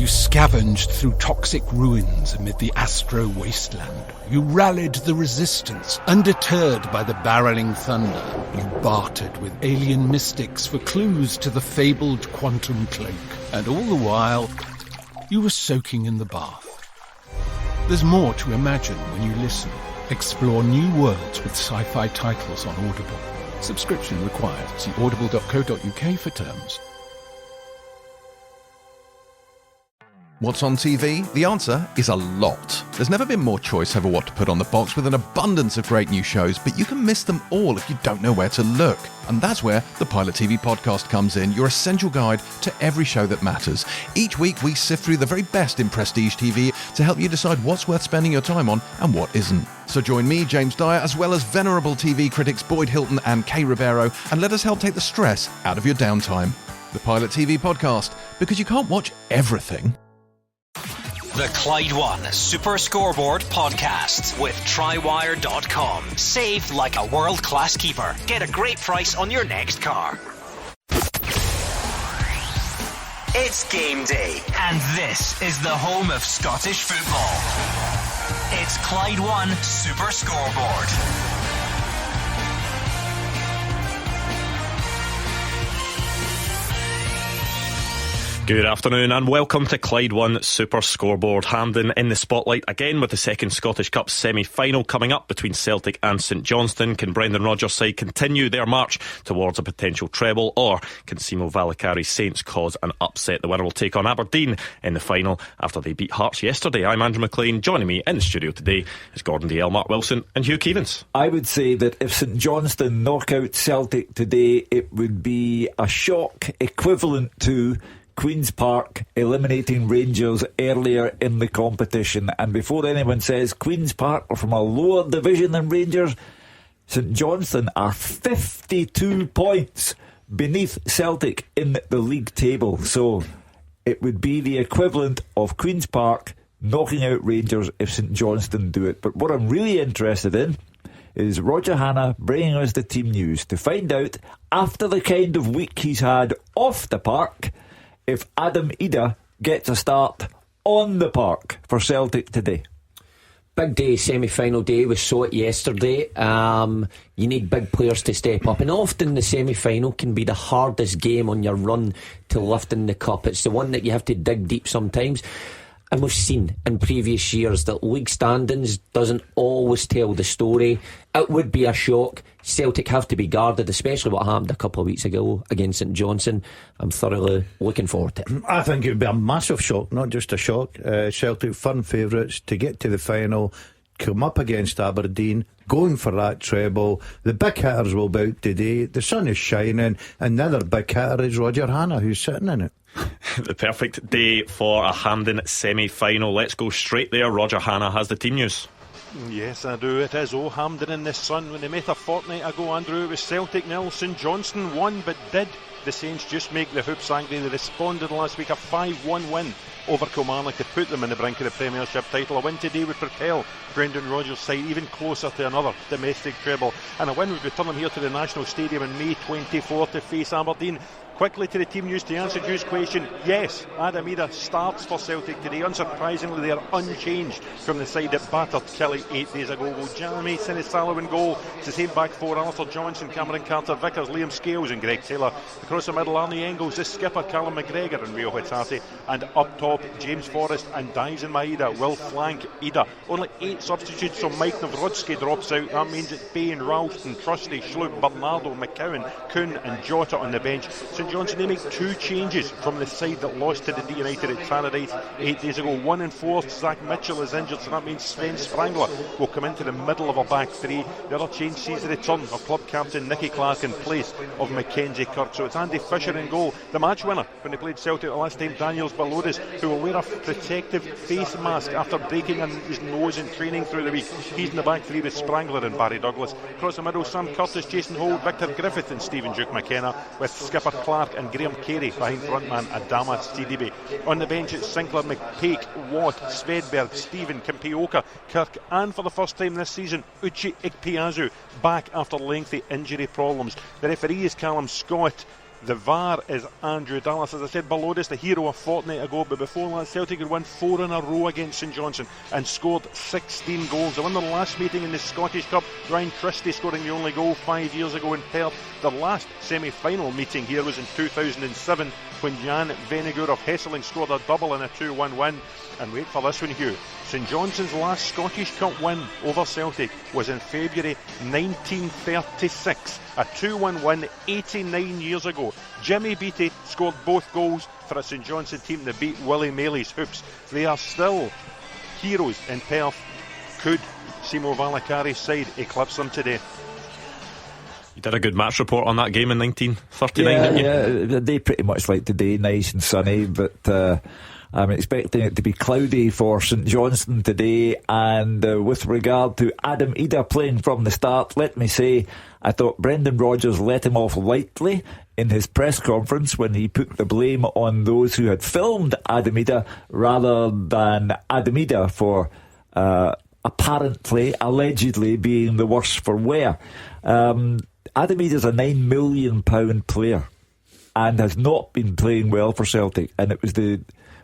You scavenged through toxic ruins amid the Astro wasteland. You rallied the resistance. Undeterred by the barreling thunder, you bartered with alien mystics for clues to the fabled quantum cloak. And all the while, you were soaking in the bath. There's more to imagine when you listen. Explore new worlds with sci-fi titles on Audible. Subscription required. See audible.co.uk for terms. What's on TV? The answer is a lot. There's never been more choice over what to put on the box with an abundance of great new shows, but you can miss them all if you don't know where to look. And that's where the Pilot TV podcast comes in, your essential guide to every show that matters. Each week we sift through the very best in prestige TV to help you decide what's worth spending your time on and what isn't. So join me, James Dyer, as well as venerable TV critics Boyd Hilton and Kay Ribeiro, and let us help take the stress out of your downtime. The Pilot TV podcast, because you can't watch everything. The Clyde One Super Scoreboard Podcast with Trywire.com. Save like a world-class keeper. Get a great price on your next car. It's game day, and this is the home of Scottish football. It's Clyde One Super Scoreboard. Good afternoon and welcome to Clyde One Super Scoreboard. Hampden in the spotlight again with the second Scottish Cup semi-final coming up between Celtic and St Johnstone. Can Brendan Rodgers' side continue their march towards a potential treble, or can Simo Valicari's Saints cause an upset? The winner will take on Aberdeen in the final after they beat Hearts yesterday. I'm Andrew Maclean. Joining me in the studio today is Gordon Dalziel, Mark Wilson and Hugh Keevins. I would say that if St Johnstone knock out Celtic today, it would be a shock equivalent to Queen's Park eliminating Rangers earlier in the competition. And before anyone says Queen's Park are from a lower division than Rangers, St Johnstone are 52 points beneath Celtic in the league table. So it would be the equivalent of Queen's Park knocking out Rangers if St Johnstone do it. But what I'm really interested in is Roger Hannah bringing us the team news to find out, after the kind of week he's had off the park, if Adam Ida gets a start on the park for Celtic today. Big day, semi-final day. We saw it yesterday. You need big players to step up, and often the semi-final can be the hardest game on your run to lifting the cup. It's the one that you have to dig deep sometimes. And we've seen in previous years that league standings doesn't always tell the story. It would be a shock. Celtic have to be guarded, especially what happened a couple of weeks ago against St Johnstone. I'm thoroughly looking forward to it. I think it would be a massive shock, not just a shock. Celtic firm favourites to get to the final, come up against Aberdeen, going for that treble. The big hitters will be out today. The sun is shining, and the other big hitter is Roger Hannah, who's sitting in it. The perfect day for a Hampden semi-final. Let's go straight there. Roger Hannah has the team news. Yes, I do. It is Hampden in the sun. When they met a fortnight ago, Andrew, it was Celtic 0, St Johnstone 1, but did the Saints just make the hoops angry? They responded last week, a 5-1 win over Kilmarnock to put them in the brink of the Premiership title. A win today would propel Brendan Rodgers' side even closer to another domestic treble, and a win would return them here to the National Stadium on May 24 to face Aberdeen. Quickly to the team news to answer Hugh's question. Yes, Adam Ida starts for Celtic today. Unsurprisingly, they are unchanged from the side that battered Kelly 8 days ago. Will Jamie Sinisalo in goal? It's the same back four: Arthur Johnson, Cameron Carter Vickers, Liam Scales and Greg Taylor. Across the middle, Arnie Engels, the skipper Callum McGregor and Rio Hitati. And up top, James Forrest and Dyson Maeda will flank Ida. Only 8 substitutes, so Mike Nawrodzki drops out. That means it's Bain, Ralston, Trusty, Schlupp, Bernardo, McCowan, Kuhn and Jota on the bench. St Johnstone, they make 2 changes from the side that lost to the D United at Tannadice 8 days ago. 1 enforced. Zach Mitchell is injured, so that means Sven Sprangler will come into the middle of a back 3. The other change sees the return of club captain Nicky Clark in place of Mackenzie Kirk. So it's Andy Fisher in goal, the match winner when they played Celtic the last time, Daniels Balodis, who will wear a protective face mask after breaking his nose in training through the week. He's in the back 3 with Sprangler and Barry Douglas. Across the middle, Sam Curtis, Jason Holt, Victor Griffith and Stephen Duke McKenna, with skipper Clark and Graham Carey behind frontman Adama Sidibe. On the bench it's Sinclair, McPake, Watt, Svedberg, Stephen, Kimpioka, Kirk, and for the first time this season, Uche Ikpeazu back after lengthy injury problems. The referee is Callum Scott. The VAR is Andrew Dallas. As I said, below this, the hero a fortnight ago, but before that, Celtic had won 4 in a row against St Johnstone and scored 16 goals. They won their last meeting in the Scottish Cup, Ryan Christie scoring the only goal 5 years ago in Perth. Their last semi-final meeting here was in 2007 when Jan Vennegoor of Hesseling scored a double in a 2-1 win. And wait for this one, Hugh. St Johnstone's last Scottish Cup win over Celtic was in February 1936. A 2-1 win 89 years ago. Jimmy Beattie scored both goals for a St Johnstone team that beat Willie Maley's Hoops. They are still heroes in Perth. Could Simo Valakari's side eclipse them today? You did a good match report on that game in 1939, didn't you? Yeah, the day pretty much like today, nice and sunny, but I'm expecting it to be cloudy for St Johnstone today. And with regard to Adam Ida playing from the start, let me say I thought Brendan Rodgers let him off lightly in his press conference when he put the blame on those who had filmed Adam Ida rather than Adam Ida for apparently, allegedly being the worse for wear. Adam Ida's a £9 million player and has not been playing well for Celtic, and it was the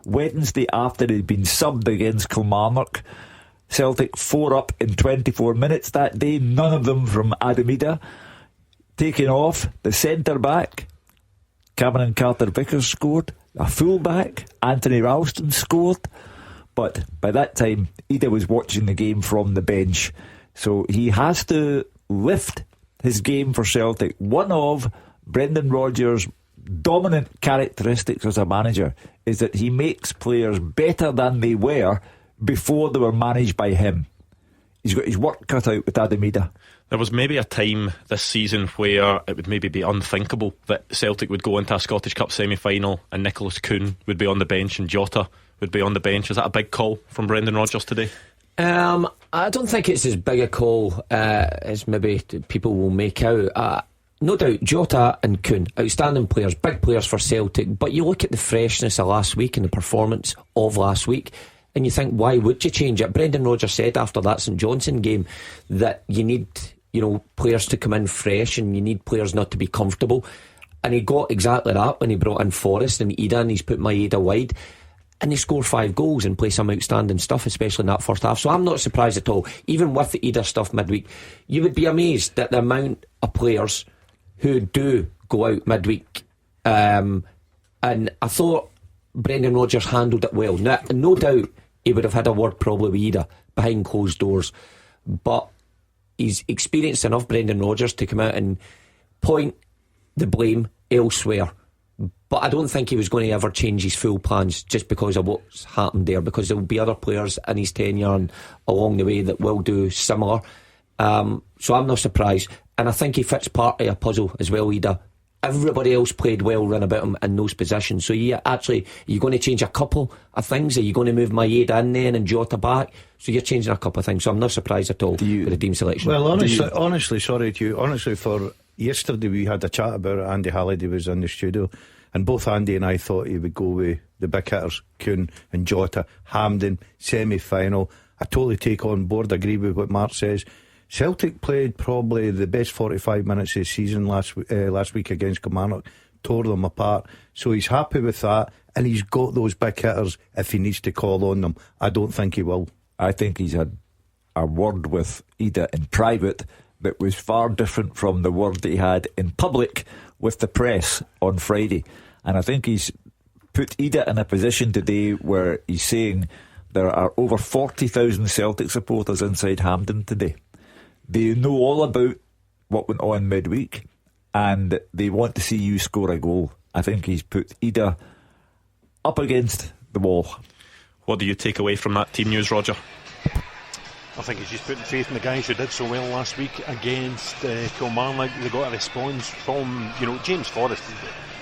Wednesday after he'd been subbed against Kilmarnock. Celtic 4 up in 24 minutes that day, none of them from Adam Ida. Taking off, the centre back Cameron Carter-Vickers scored, a full back Anthony Ralston scored, but by that time Ida was watching the game from the bench, so he has to lift his game for Celtic. One of Brendan Rodgers' dominant characteristics as a manager is that he makes players better than they were before they were managed by him. He's got his work cut out with Adam Ida. There was maybe a time this season where it would maybe be unthinkable that Celtic would go into a Scottish Cup semi-final and Nicholas Kuhn would be on the bench and Jota would be on the bench. Is that a big call from Brendan Rodgers today? I don't think it's as big a call as maybe people will make out. No doubt, Jota and Kuhn, outstanding players, big players for Celtic, but you look at the freshness of last week and the performance of last week and you think, why would you change it? Brendan Rodgers said after that St Johnstone game that you need, players to come in fresh and you need players not to be comfortable, and he got exactly that when he brought in Forrest and Ida, and he's put Maeda wide. And they score 5 goals and play some outstanding stuff, especially in that first half. So I'm not surprised at all. Even with the Ida stuff midweek, you would be amazed at the amount of players who do go out midweek. And I thought Brendan Rodgers handled it well. Now, no doubt he would have had a word probably with Ida behind closed doors. But he's experienced enough, Brendan Rodgers, to come out and point the blame elsewhere. But I don't think he was going to ever change his full plans just because of what's happened there, because there will be other players in his tenure and along the way that will do similar. So I'm not surprised. And I think he fits part of a puzzle as well, Ida. Everybody else played well run about him in those positions. So you're going to change a couple of things? Are you going to move Maeda in then and Jota back? So you're changing a couple of things. So I'm not surprised at all with the team selection. Well, honestly, sorry to you. Honestly, for yesterday we had a chat about it. Andy Halliday was in the studio, and both Andy and I thought he would go with the big hitters, Kuhn and Jota, Hampden, semi-final. I totally take on board, agree with what Mark says. Celtic played probably the best 45 minutes of the season last week against Kilmarnock, tore them apart. So he's happy with that, and he's got those big hitters if he needs to call on them. I don't think he will. I think he's had a word with Ida in private that was far different from the word that he had in public with the press on Friday. And I think he's put Ida in a position today where he's saying there are over 40,000 Celtic supporters inside Hampden today. They know all about what went on midweek and they want to see you score a goal. I think he's put Ida up against the wall. What do you take away from that team news, Roger? I think he's just putting faith in the guys who did so well last week against Kilmarnock. They got a response from James Forrest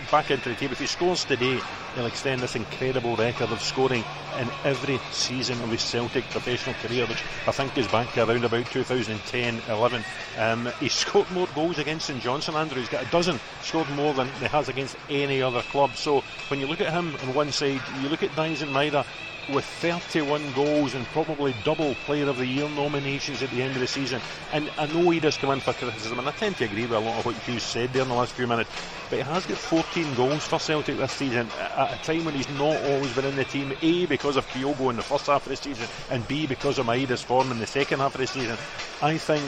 back into the team. If he scores today, he'll extend this incredible record of scoring in every season of his Celtic professional career, which I think is back to around about 2010-11. He's scored more goals against St Johnstone, Andrew. He's got a dozen, scored more than he has against any other club. So when you look at him on one side, you look at Dyson Maeda, with 31 goals and probably double Player of the Year nominations at the end of the season. And I know he does come in for criticism, and I tend to agree with a lot of what Hugh said there in the last few minutes, but he has got 14 goals for Celtic this season at a time when he's not always been in the team, A, because of Kyogo in the first half of the season, and B, because of Maeda's form in the second half of the season. I think,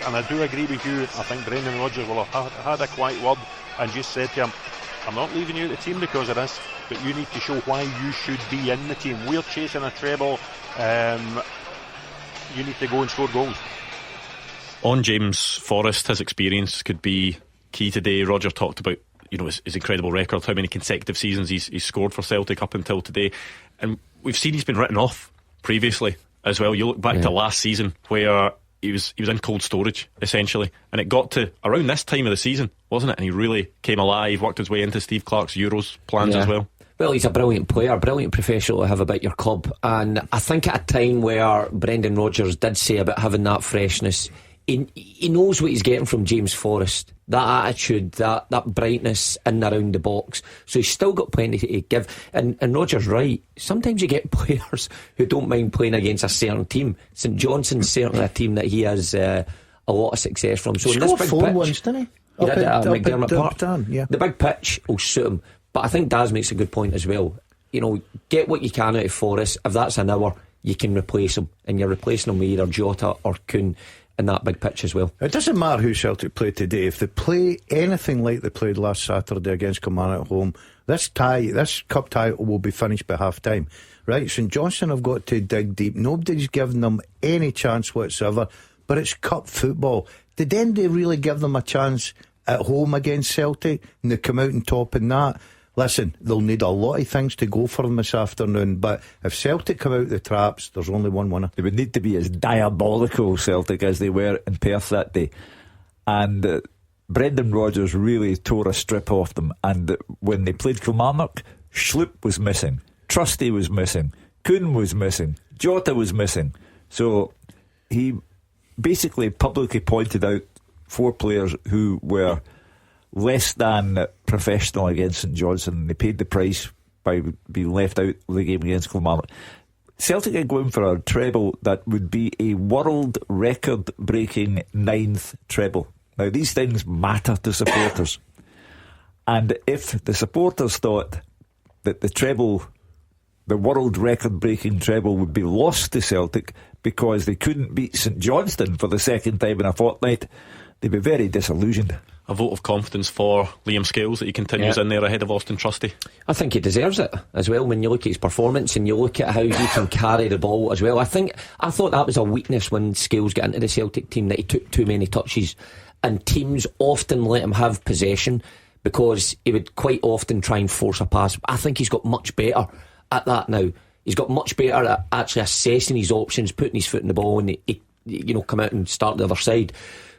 and I do agree with you, I think Brendan Rodgers will have had a quiet word and just said to him, I'm not leaving you at the team because of this, but you need to show why you should be in the team. We're chasing a treble. You need to go and score goals. On James Forrest, his experience could be key today. Roger talked about his incredible record, how many consecutive seasons he's scored for Celtic up until today, and we've seen he's been written off previously as well. You look back to last season where he was in cold storage essentially, and it got to around this time of the season, wasn't it? And he really came alive, worked his way into Steve Clarke's Euros plans as well. Well, he's a brilliant player, brilliant professional to have about your club, and I think at a time where Brendan Rodgers did say about having that freshness, he knows what he's getting from James Forrest, that attitude, that brightness in and around the box, so he's still got plenty to give, and Rodgers right, sometimes you get players who don't mind playing against a certain team. St Johnstone's certainly a team that he has a lot of success from. So he scored 4 once, didn't he? He did at McDermott Park. The big pitch will suit him, but I think Daz makes a good point as well. Get what you can out of Forrest. If that's an hour, you can replace him, and you're replacing him with either Jota or Kuhn in that big pitch as well. It doesn't matter who Celtic play today. If they play anything like they played last Saturday against Kilmarnock at home, this cup tie will be finished by half time. Right, St Johnstone have got to dig deep. Nobody's given them any chance whatsoever, but it's cup football. Did Andy really give them a chance at home against Celtic and they come out on top in that? Listen, they'll need a lot of things to go for them this afternoon, but if Celtic come out the traps, there's only one winner. They would need to be as diabolical, Celtic, as they were in Perth that day. And Brendan Rodgers really tore a strip off them. And when they played Kilmarnock, Schlupp was missing, Trusty was missing, Kuhn was missing, Jota was missing. So he basically publicly pointed out 4 players who were less than professional against St Johnstone. They paid the price by being left out of the game against Kilmarnock. Celtic are going for a treble that would be a world record breaking 9th treble. Now these things matter to supporters, and if the supporters thought that the world record breaking treble would be lost to Celtic because they couldn't beat St Johnstone for the second time in a fortnight, they'd be very disillusioned. A vote of confidence for Liam Scales that he continues in there ahead of Austin Trusty. I think he deserves it as well. When you look at his performance and you look at how he can carry the ball as well, I thought that was a weakness when Scales got into the Celtic team, that he took too many touches, and teams often let him have possession because he would quite often try and force a pass. I think he's got much better at that now. He's got much better at actually assessing his options, putting his foot in the ball, and he come out and start the other side.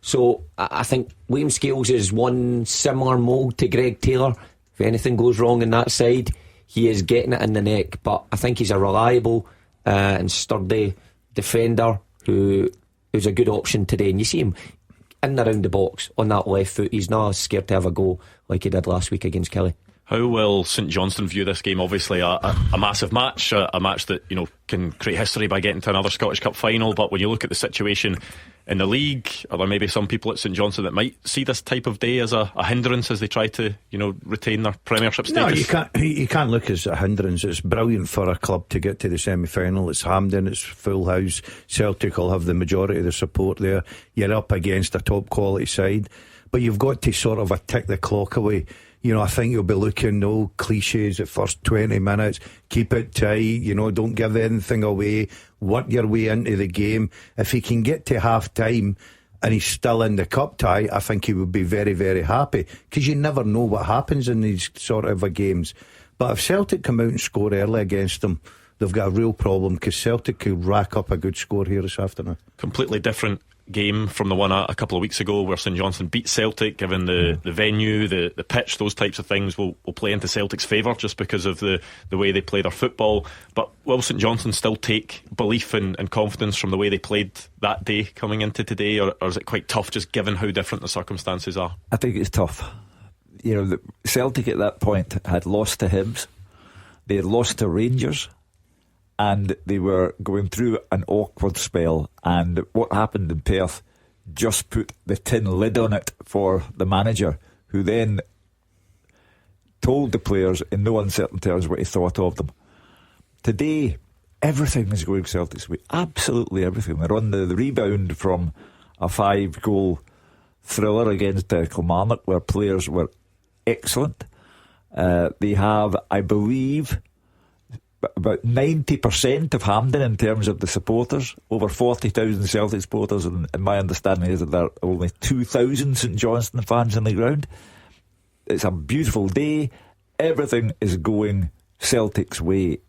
So I think Liam Scales is one similar mould to Greg Taylor. If anything goes wrong on that side, he is getting it in the neck. But I think he's a reliable and sturdy defender who's a good option today. And you see him in and around the box on that left foot. He's not scared to have a go like he did last week against Kelly. How will St Johnstone view this game? Obviously a massive match, a match that can create history by getting to another Scottish Cup final. But when you look at the situation in the league, are there maybe some people at St Johnstone that might see this type of day as a hindrance as they try to retain their Premiership status? No, you can't look as a hindrance. It's brilliant for a club to get to the semi-final. It's Hampden, it's full house. Celtic will have the majority of the support there. You're up against a top quality side, but you've got to sort of tick the clock away. I think you'll be looking, no cliches at first 20 minutes, keep it tight, don't give anything away, work your way into the game. If he can get to half time and he's still in the cup tie, I think he would be very, very happy, because you never know what happens in these sort of games. But if Celtic come out and score early against them, they've got a real problem, because Celtic could rack up a good score here this afternoon. Completely different game from the one a couple of weeks ago where St Johnstone beat Celtic, given the venue, the pitch, those types of things will play into Celtic's favour just because of the way they play their football. But will St Johnstone still take belief and confidence from the way they played that day coming into today, or is it quite tough just given how different the circumstances are? I think it's tough. Celtic at that point had lost to Hibs, they had lost to Rangers, and they were going through an awkward spell, and what happened in Perth just put the tin lid on it for the manager, who then told the players in no uncertain terms what he thought of them. Today, everything is going Celtic's way. Absolutely everything. They're on the rebound from a 5-goal thriller against Kilmarnock, where players were excellent. They have, I believe, about 90% of Hampden in terms of the supporters. Over 40,000 Celtic supporters, and my understanding is that there are only 2,000 St Johnstone fans in the ground. It's a beautiful day. Everything is going Celtic's way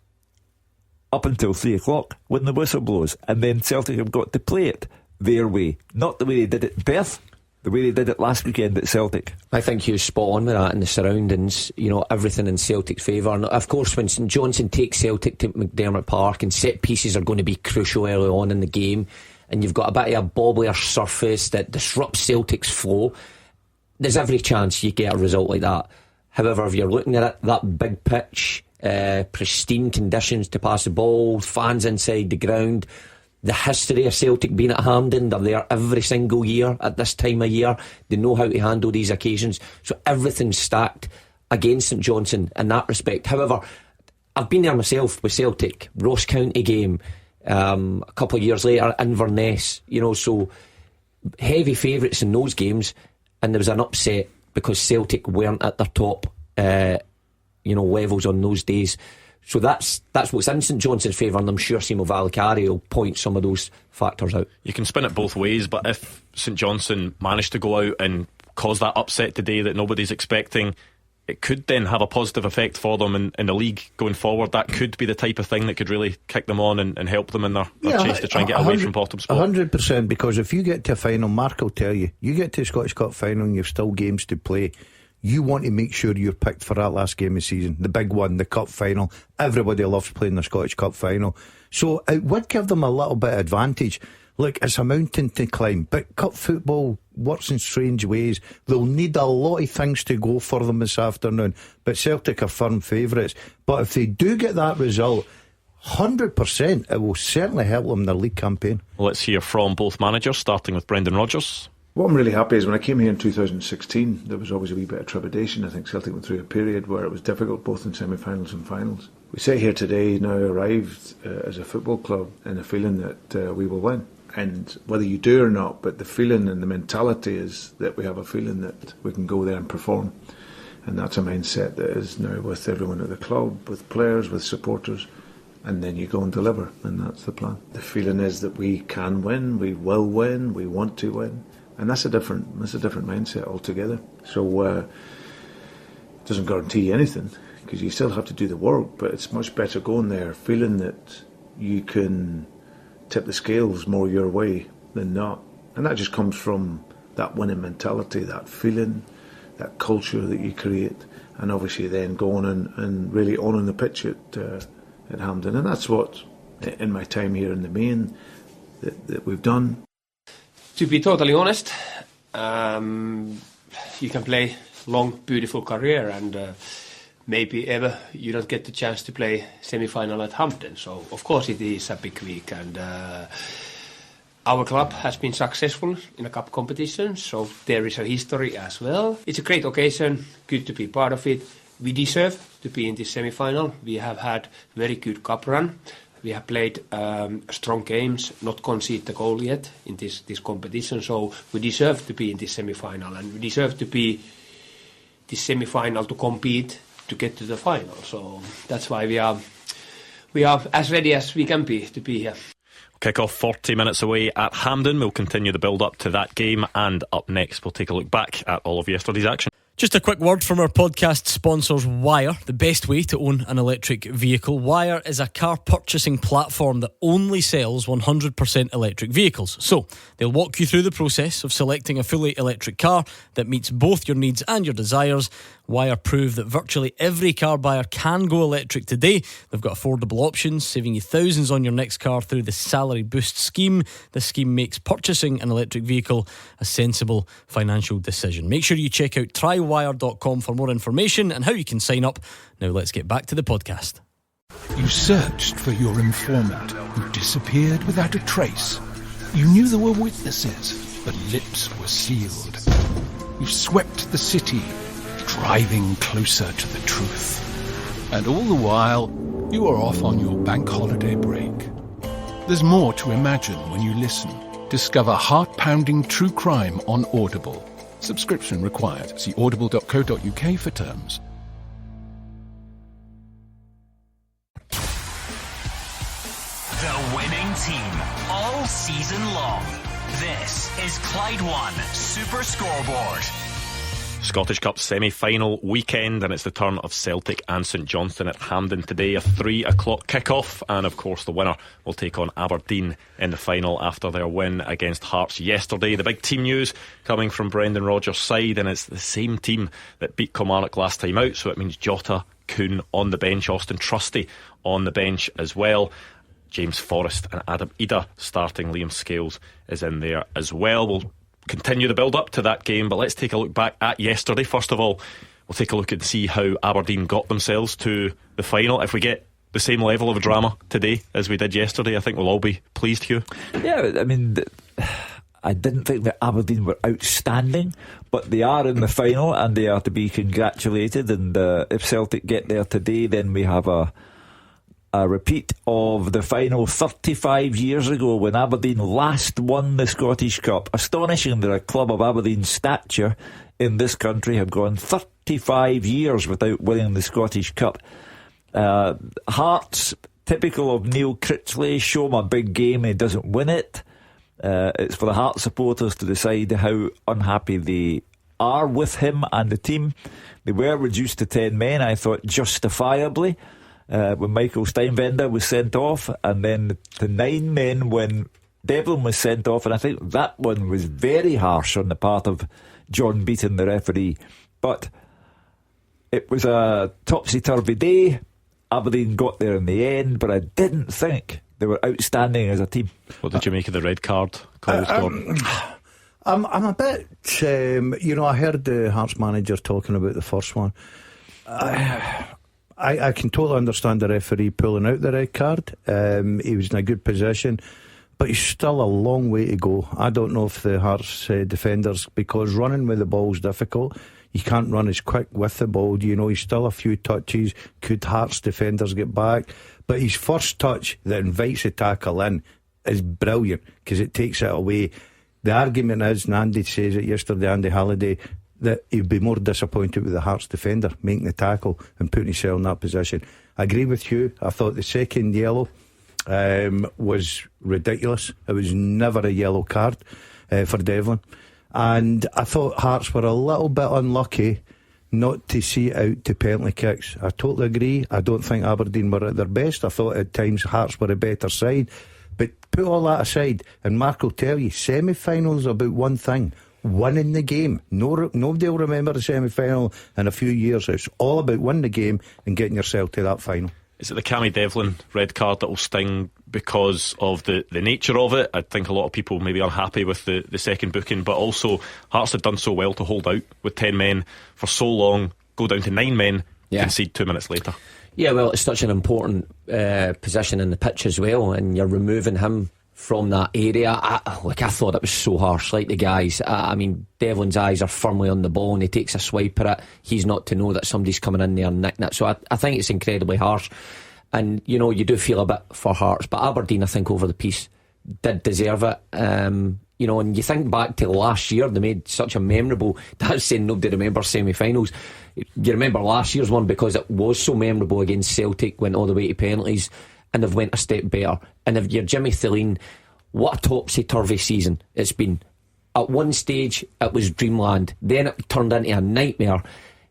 up until 3 o'clock when the whistle blows, and then Celtic have got to play it their way, not the way they did it in Perth, the way they did it last weekend at Celtic. I think Hugh's spot on with that, and the surroundings, everything in Celtic's favour. And of course, when St Johnstone takes Celtic to McDermott Park, and set pieces are going to be crucial early on in the game, and you've got a bit of a bobblier surface that disrupts Celtic's flow, there's every chance you get a result like that. However, if you're looking at it, that big pitch, pristine conditions to pass the ball, fans inside the ground, the history of Celtic being at Hampden, they're there every single year at this time of year, they know how to handle these occasions, so everything's stacked against St Johnstone in that respect. However, I've been there myself with Celtic, Ross County game, a couple of years later, Inverness, so heavy favourites in those games, and there was an upset because Celtic weren't at their top levels on those days. So that's what's in St Johnstone's favour, and I'm sure Simo Valakari will point some of those factors out. You can spin it both ways, but if St Johnstone managed to go out and cause that upset today that nobody's expecting, it could then have a positive effect for them in the league going forward. That could be the type of thing that could really kick them on and help them in their chase to try and get away from bottom spot. 100%, because if you get to a final, Mark will tell you, you get to the Scottish Cup final and you've still games to play, you want to make sure you're picked for that last game of the season, the big one, the cup final. Everybody loves playing the Scottish Cup final, so it would give them a little bit of advantage. Look, it's a mountain to climb, but cup football works in strange ways. They'll need a lot of things to go for them this afternoon, but Celtic are firm favourites. But if they do get that result, 100%, it will certainly help them in their league campaign. Well, let's hear from both managers, starting with Brendan Rodgers. What I'm really happy is when I came here in 2016, there was always a wee bit of trepidation. I think Celtic went through a period where it was difficult both in semi-finals and finals. We sit here today, now arrived as a football club, in a feeling that we will win. And whether you do or not, but the feeling and the mentality is that we have a feeling that we can go there and perform. And that's a mindset that is now with everyone at the club, with players, with supporters. And then you go and deliver, and that's the plan. The feeling is that we can win, we will win, we want to win. And that's a different mindset altogether. So it doesn't guarantee anything, because you still have to do the work, but it's much better going there feeling that you can tip the scales more your way than not. And that just comes from that winning mentality, that feeling, that culture that you create, and obviously then going and really owning the pitch at Hampden. And that's what, in my time here in the main, that we've done. To be totally honest, you can play long, beautiful career, and maybe ever you don't get the chance to play semi-final at Hampden. So of course it is a big week, and our club has been successful in a cup competition, so there is a history as well. It's a great occasion, good to be part of it. We deserve to be in this semi-final. We have had very good cup run. We have played strong games, not conceded the goal yet in this competition, so we deserve to be in this semi-final, and we deserve to be this semi-final to compete to get to the final. So that's why we are as ready as we can be to be here. Kick-off 40 minutes away at Hampden. We'll continue the build-up to that game, and up next we'll take a look back at all of yesterday's action. Just a quick word from our podcast sponsors, Wire, the best way to own an electric vehicle. Wire is a car purchasing platform that only sells 100% electric vehicles. So they'll walk you through the process of selecting a fully electric car that meets both your needs and your desires. Wire prove that virtually every car buyer can go electric today. They've got affordable options, saving you thousands on your next car through the Salary Boost scheme. The scheme makes purchasing an electric vehicle a sensible financial decision. Make sure you check out trywire.com for more information and how you can sign up. Now let's get back to the podcast. You searched for your informant, who disappeared without a trace. You knew there were witnesses, but lips were sealed. You swept the city, driving closer to the truth. And all the while, you were off on your bank holiday break. There's more to imagine when you listen. Discover heart-pounding true crime on Audible. Subscription required. See audible.co.uk for terms. The winning team all season long. This is Clyde 1 Super Scoreboard. Scottish Cup semi-final weekend, and it's the turn of Celtic and St Johnstone at Hampden today, a 3 o'clock kick-off, and of course the winner will take on Aberdeen in the final after their win against Hearts yesterday. The big team news coming from Brendan Rodgers' side, and it's the same team that beat Kilmarnock last time out, so it means Jota, Kuhn on the bench, Austin Trusty on the bench as well, James Forrest and Adam Ida starting. Liam Scales is in there as well. We'll continue the build up to that game, but let's take a look back at yesterday. First of all, we'll take a look and see how Aberdeen got themselves to the final. If we get the same level of drama today as we did yesterday, I think we'll all be pleased, Hugh. Yeah, I mean, I didn't think that Aberdeen were outstanding, but they are in the final and they are to be congratulated. And if Celtic get there today, then we have a repeat of the final 35 years ago when Aberdeen last won the Scottish Cup. Astonishing that a club of Aberdeen's stature in this country have gone 35 years without winning the Scottish Cup. Hearts, typical of Neil Critchley, show him a big game, he doesn't win it. It's for the Hearts supporters to decide how unhappy they are with him and the team. They were reduced to 10 men, I thought justifiably, when Michael Steinvender was sent off, and then to 9 men when Devlin was sent off, and I think that one was very harsh on the part of John Beaton, the referee. But it was a topsy-turvy day. Aberdeen got there in the end, but I didn't think they were outstanding as a team. What did you make of the red card calls, Gordon? I'm a bit, I heard the Hearts manager talking about the first one. I can totally understand the referee pulling out the red card. He was in a good position, but he's still a long way to go. I don't know if the Hearts defenders, because running with the ball is difficult. You can't run as quick with the ball. He's still a few touches. Could Hearts defenders get back? But his first touch that invites a tackle in is brilliant because it takes it away. The argument is, and Andy says it yesterday, Andy Halliday, that he'd be more disappointed with the Hearts defender making the tackle and putting himself in that position. I agree with you. I thought the second yellow was ridiculous. It was never a yellow card for Devlin. And I thought Hearts were a little bit unlucky not to see it out to penalty kicks. I totally agree. I don't think Aberdeen were at their best. I thought at times Hearts were a better side. But put all that aside, and Mark will tell you, semi-finals are about one thing: winning the game. Nobody will remember the semi-final in a few years. It's all about winning the game and getting yourself to that final. Is it the Cammy Devlin red card that will sting because of the nature of it? I think a lot of people may be unhappy with the second booking, but also Hearts had done so well to hold out with 10 men for so long, go down to 9 men, concede 2 minutes later. Yeah, well, it's such an important position in the pitch as well, and you're removing him from that area. I thought it was so harsh. Like the guys, I mean, Devlin's eyes are firmly on the ball and he takes a swipe at it. He's not to know that somebody's coming in there and nicking it. So I think it's incredibly harsh. And you do feel a bit for Hearts, but Aberdeen, I think, over the piece did deserve it. And you think back to last year, they made such a memorable, that's saying nobody remembers semi-finals. You remember last year's one because it was so memorable against Celtic, went all the way to penalties, and they've went a step better. And if you're Jimmy Thelin, what a topsy-turvy season it's been. At one stage it was dreamland, then it turned into a nightmare.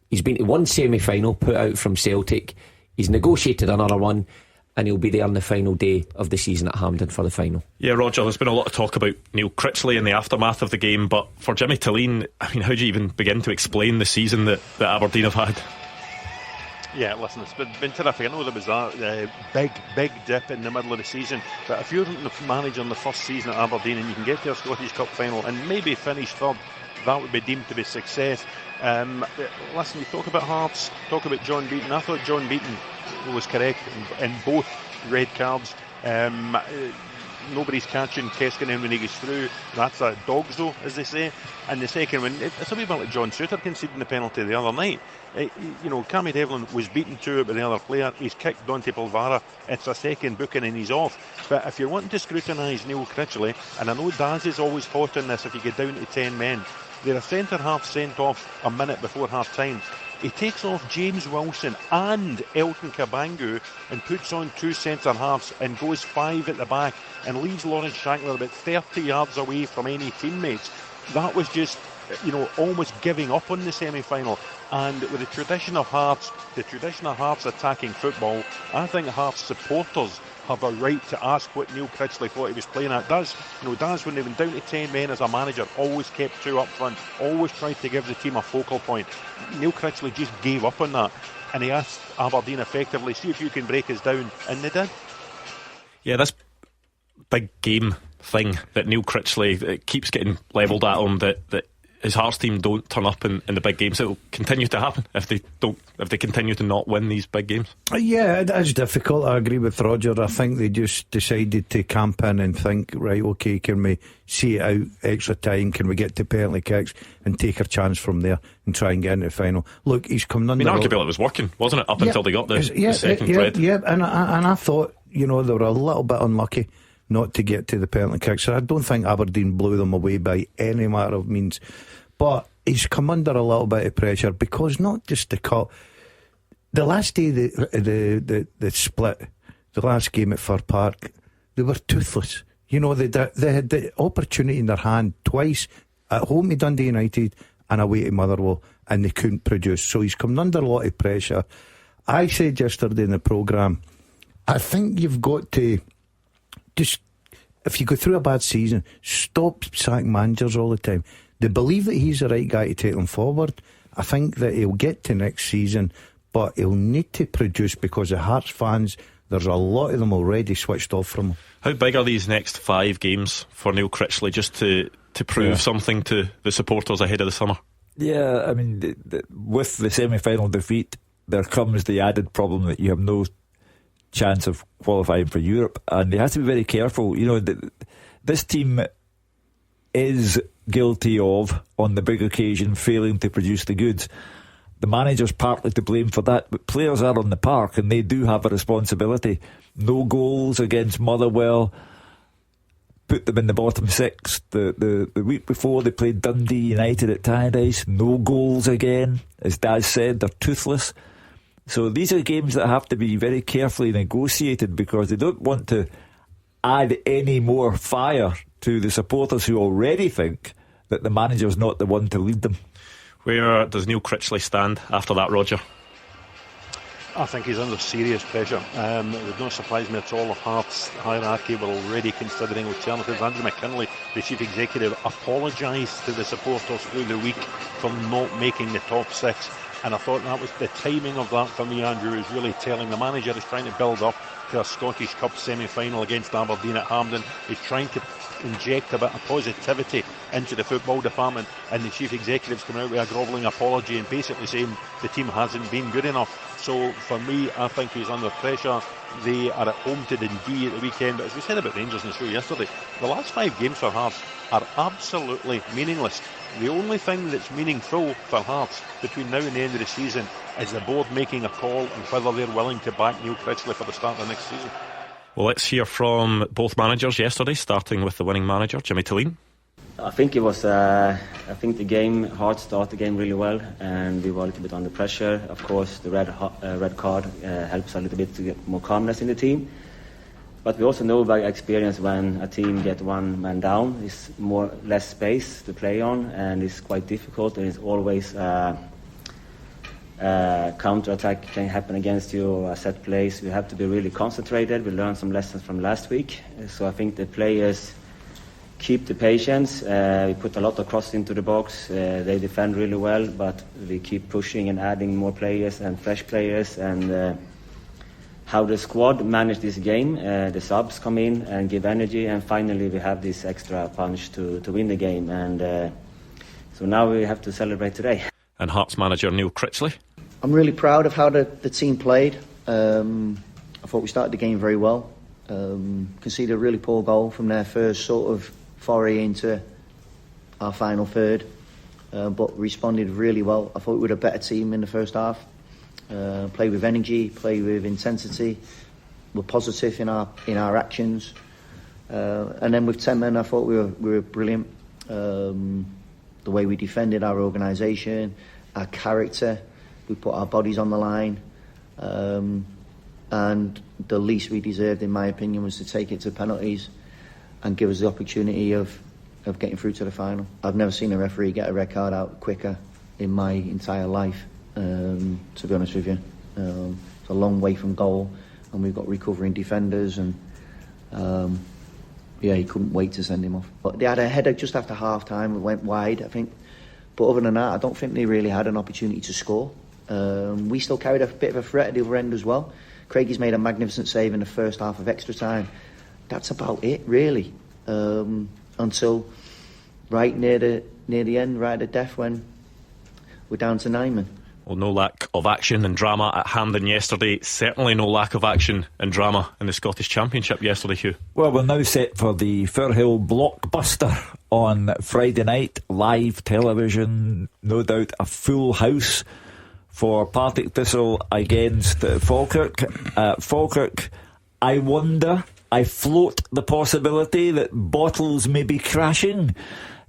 He's been to one semi-final, put out from Celtic, he's negotiated another one, and he'll be there on the final day of the season at Hampden for the final. Yeah, Roger, there's been a lot of talk about Neil Critchley in the aftermath of the game, but for Jimmy Thelin, I mean, how do you even begin to explain the season that Aberdeen have had? Yeah, listen, it's been terrific. I know there was that big dip in the middle of the season, but if you're the manager in the first season at Aberdeen and you can get to a Scottish Cup final and maybe finish third, that would be deemed to be success. Listen, you talk about Hearts, talk about John Beaton. I thought John Beaton was correct in both red cards. Nobody's catching Keskinson when he gets through. That's a dog's though, as they say. And the second one, it's a wee bit like John Suter conceding the penalty the other night. Cammy Devlin was beaten to it by the other player. He's kicked Dante Polvara. It's a second booking and he's off. But if you're wanting to scrutinise Neil Critchley, and I know Daz is always hot on this if you get down to 10 men, they're a centre half sent off a minute before half time. He takes off James Wilson and Elton Kabangu and puts on 2 centre halves and goes 5 at the back and leaves Lawrence Shankler about 30 yards away from any teammates. That was just, almost giving up on the semi-final. And with the tradition of Hearts attacking football, I think Hearts supporters have a right to ask what Neil Critchley thought he was playing at. Daz, when they went down to 10 men as a manager, always kept 2 up front, always tried to give the team a focal point. Neil Critchley just gave up on that, and he asked Aberdeen effectively, see if you can break us down, and they did. Yeah, this big game thing that Neil Critchley keeps getting levelled at him, that his Hearts team don't turn up in the big games. It will continue to happen if they continue to not win these big games. Yeah, it is difficult. I agree with Roger. I think they just decided to camp in and think, right, okay, can we see it out extra time? Can we get to penalty kicks and take our chance from there and try and get into the final? Look, he's come under. Arguably it was working, wasn't it? Up until they got the second red. Yeah, and I thought, they were a little bit unlucky not to get to the penalty kicks. So I don't think Aberdeen blew them away by any matter of means. But he's come under a little bit of pressure because not just the cup. The last day the split, the last game at Fir Park, they were toothless. They had the opportunity in their hand twice, at home to Dundee United and away to Motherwell, and they couldn't produce. So he's come under a lot of pressure. I said yesterday in the programme, I think you've got to just, if you go through a bad season, stop sacking managers all the time. They believe that he's the right guy to take them forward. I think that he'll get to next season, but he'll need to produce because the Hearts fans, there's a lot of them already switched off from him. How big are these next 5 games for Neil Critchley just to prove something to the supporters ahead of the summer? Yeah, I mean, with the semi-final defeat, there comes the added problem that you have no chance of qualifying for Europe, and they have to be very careful. This team is guilty of, on the big occasion, failing to produce the goods. The manager's partly to blame for that, but players are on the park and they do have a responsibility. No goals against Motherwell put them in the bottom 6. The week before they played Dundee United at Tannadice, no goals again. As Daz said, they're toothless. So these are games that have to be very carefully negotiated because they don't want to add any more fire to the supporters who already think that the manager's not the one to lead them. Where does Neil Critchley stand after that, Roger? I think he's under serious pressure. It would not surprise me at all if Hearts hierarchy were already considering alternatives. Andrew McKinley, the chief executive, apologised to the supporters through the week for not making the top 6. And I thought that was the timing of that for me, Andrew, is really telling. The manager is trying to build up to a Scottish Cup semi-final against Aberdeen at Hampden. He's trying to inject a bit of positivity into the football department, and the chief executive's come out with a grovelling apology and basically saying the team hasn't been good enough. So for me, I think he's under pressure. They are at home to Dundee at the weekend, but as we said about Rangers in the show yesterday, the last 5 games for Hearts are absolutely meaningless. The only thing that's meaningful for Hearts between now and the end of the season is the board making a call on whether they're willing to back Neil Critchley for the start of the next season. Well, let's hear from both managers yesterday, starting with the winning manager, Jimmy Tilleen. I think it was. I think the game, Hearts started the game really well, and we were a little bit under pressure. Of course, the red card helps a little bit to get more calmness in the team. But we also know by experience when a team gets one man down, it's less space to play on, and it's quite difficult. And it's always counter-attack can happen against you, or a set plays. We have to be really concentrated. We learned some lessons from last week, so I think the players keep the patience. We put a lot of crosses into the box. They defend really well, but we keep pushing and adding more players and fresh players. And how the squad managed this game, the subs come in and give energy, and finally we have this extra punch to win the game. And so So now we have to celebrate today. And Hearts manager Neil Critchley. I'm really proud of how the team played. I thought we started the game very well. Conceded a really poor goal from their first sort of foray into our final third, but responded really well. I thought we were a better team in the first half. Played with energy, played with intensity. We're positive in our actions. And then with 10 men, I thought we were brilliant. The way we defended our organisation, our character, we put our bodies on the line. And the least we deserved, in my opinion, was to take it to penalties and give us the opportunity of getting through to the final. I've never seen a referee get a red card out quicker in my entire life, to be honest with you. It's a long way from goal, and we've got recovering defenders, and he couldn't wait to send him off. But they had a header just after half-time, it went wide, I think. But other than that, I don't think they really had an opportunity to score. We still carried a bit of a threat at the other end as well. Craiggie's made a magnificent save in the first half of extra time. That's about it, really. Until right near the end, right at death, when we're down to 9 men. Well, no lack of action and drama at Hampden yesterday. Certainly no lack of action and drama in the Scottish Championship yesterday, Hugh. Well, we're now set for the Firhill blockbuster on Friday night. Live television, no doubt a full house for Partick Thistle against Falkirk. Falkirk, I wonder, I float the possibility that Bottles may be crashing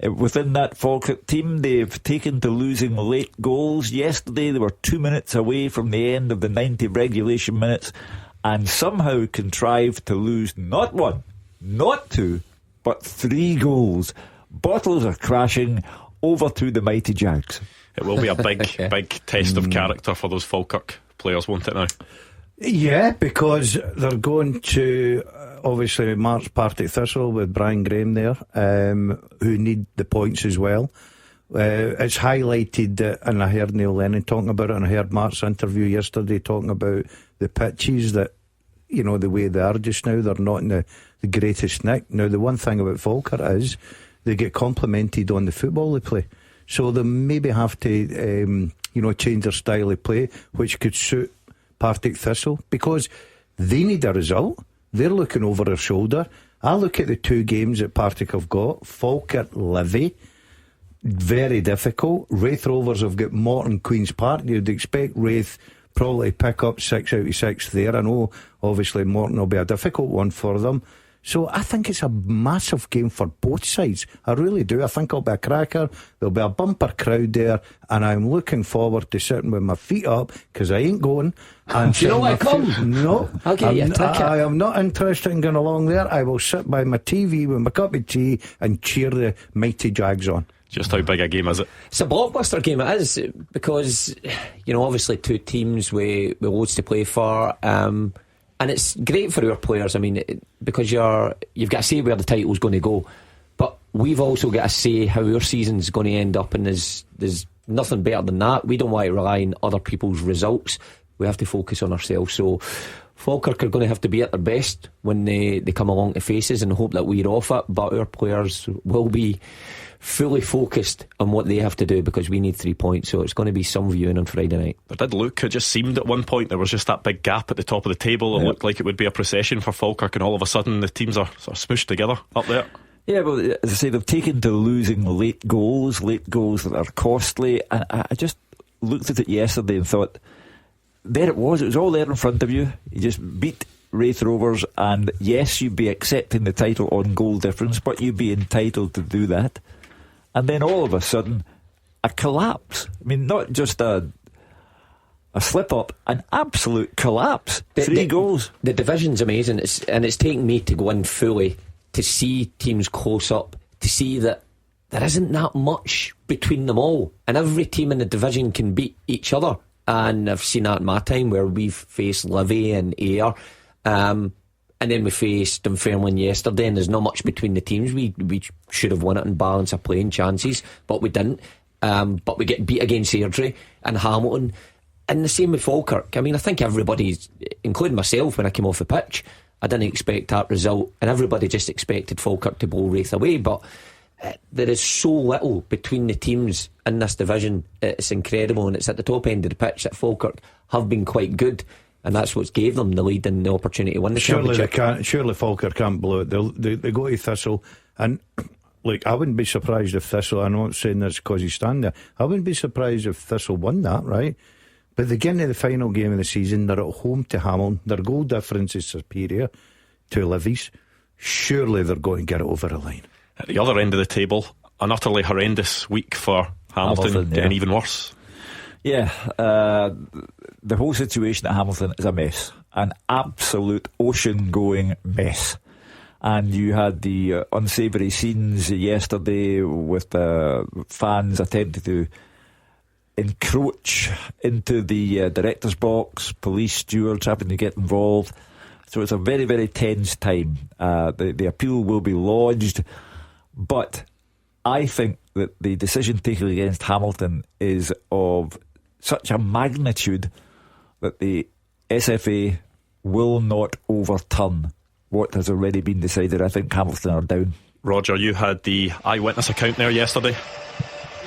within that Falkirk team. They've taken to losing late goals. Yesterday they were 2 minutes away from the end of the 90 regulation minutes and somehow contrived to lose not 1, not 2, but 3 goals. Bottles are crashing over to the mighty Jags. It will be a big test of character for those Falkirk players, won't it now? Yeah, because they're going to obviously march Partick Thistle with Brian Graham there, who need the points as well. It's highlighted, and I heard Neil Lennon talking about it, and I heard Mark's interview yesterday talking about the pitches, that, you know, the way they are just now, they're not in the greatest nick. Now, the one thing about Falkirk is they get complimented on the football they play. So they maybe have to, change their style of play, which could suit Partick Thistle, because they need a result. They're looking over their shoulder. I look at the 2 games that Partick have got. Falkirk, Livy, very difficult. Wraith Rovers have got Morton, Queen's Park. You'd expect Wraith probably pick up 6 out of 6 there. I know obviously Morton will be a difficult one for them. So I think it's a massive game for both sides. I really do. I think it'll be a cracker. There'll be a bumper crowd there, and I'm looking forward to sitting with my feet up, because I ain't going. And do you know what, come? No. I'll get you a ticket. I am not interested in going along there. I will sit by my TV with my cup of tea and cheer the mighty Jags on. Just how big a game is it? It's a blockbuster game, it is, because, obviously 2 teams with loads to play for. And it's great for our players, because you've got to say where the title's going to go. But we've also got to say how our season's going to end up, and there's nothing better than that. We don't want to rely on other people's results. We have to focus on ourselves. So Falkirk are going to have to be at their best when they come along to faces, and hope that we're off it. But our players will be fully focused on what they have to do, because we need 3 points. So it's going to be some viewing on Friday night. It did look, it just seemed at one point there was just that big gap at the top of the table. It looked like it would be a procession for Falkirk, and all of a sudden the teams are sort of smooshed together up there. Yeah, well, as I say, they've taken to losing late goals that are costly. And I just looked at it yesterday and thought, there it was all there in front of you. You just beat Wraith Rovers, and yes, you'd be accepting the title on goal difference, but you'd be entitled to do that. And then all of a sudden, a collapse. Not just a slip-up, an absolute collapse. 3 goals. The division's amazing, and it's taken me to go in fully to see teams close up, to see that there isn't that much between them all, and every team in the division can beat each other. And I've seen that in my time, where we've faced Livy and Ayr, and then we faced Dunfermline yesterday, and there's not much between the teams. We should have won it in balance of playing chances, but we didn't. But we get beat against Airdrie and Hamilton, and the same with Falkirk. I think everybody, including myself, when I came off the pitch, I didn't expect that result, and everybody just expected Falkirk to blow Wraith away. But there is so little between the teams in this division. It's incredible, and it's at the top end of the pitch that Falkirk have been quite good, and that's what's gave them the lead and the opportunity to win the championship. Surely Falkirk can't blow it. They go to Thistle, and look, I wouldn't be surprised if Thistle, I'm not saying this because he's standing there, I wouldn't be surprised if Thistle won that, right? But they get into the final game of the season, they're at home to Hampden, their goal difference is superior to Livy's. Surely they're going to get it over the line. At the other end of the table, an utterly horrendous week for Hamilton, getting even worse. Yeah, the whole situation at Hamilton is a mess, an absolute ocean-going mess. And you had the unsavoury scenes yesterday with fans attempting to encroach into the director's box, police stewards having to get involved. So it's a very, very tense time. The appeal will be lodged, but I think that the decision taken against Hamilton is of such a magnitude that the SFA will not overturn what has already been decided. I think Hamilton are down. Roger, you had the eyewitness account there yesterday.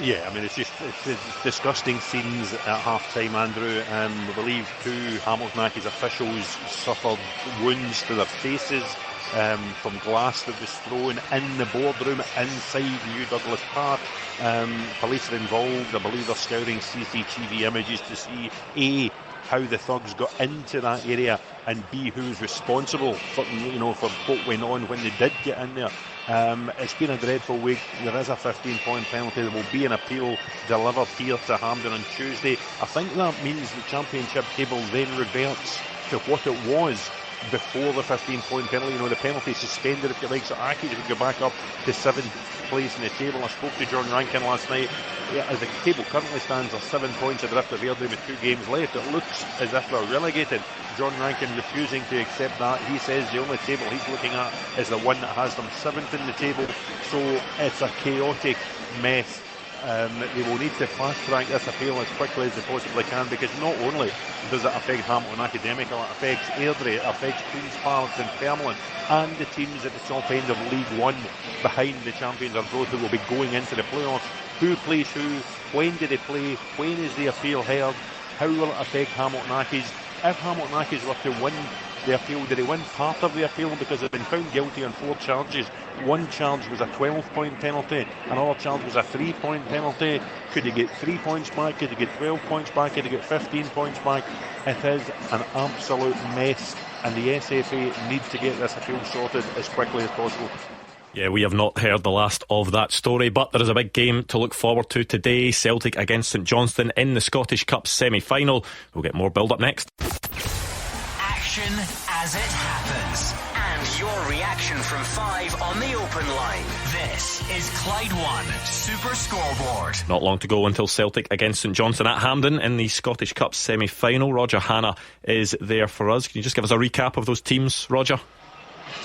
Yeah, I mean, it's disgusting scenes at half-time, Andrew. We believe 2 Hamilton Accies officials suffered wounds to their faces from glass that was thrown in the boardroom inside New Douglas Park. Police are involved. I believe they're scouring CCTV images to see A, how the thugs got into that area, and B, who's responsible for what went on when they did get in there. It's been a dreadful week. There is a 15-point penalty. There will be an appeal delivered here to Hampden on Tuesday. I think that means the championship table then reverts to what it was before the 15-point penalty. The penalty suspended, if you like, so Accies would go back up to 7th place in the table. I spoke to John Rankin last night. As the table currently stands, are 7 points adrift of Airdrie with 2 games left. It looks as if they're relegated. John Rankin refusing to accept that. He says the only table he's looking at is the one that has them 7th in the table. So it's a chaotic mess. They will need to fast track this appeal as quickly as they possibly can, because not only does it affect Hamilton Academical, it affects Airdrie, it affects Queen's Park and Fairmont, and the teams at the top end of League One behind the champions of both, who will be going into the playoffs. Who plays who? When do they play? When is the appeal heard? How will it affect Hamilton Accies? If Hamilton Accies were to win the appeal, did they win part of the appeal because they've been found guilty on 4 charges? One charge was a 12-point penalty, another charge was a 3-point penalty. Could they get 3 points back? Could they get 12 points back? Could they get 15 points back? It is an absolute mess, and the SFA need to get this appeal sorted as quickly as possible. Yeah, we have not heard the last of that story, but there is a big game to look forward to today. Celtic against St Johnstone in the Scottish Cup semi-final. We'll get more build-up next. Action as it happens, and your reaction from 5 on the open line. This is Clyde One Super Scoreboard. Not long to go until Celtic against St Johnstone at Hampden in the Scottish Cup semi-final. Roger Hanna is there for us. Can you just give us a recap of those teams, Roger?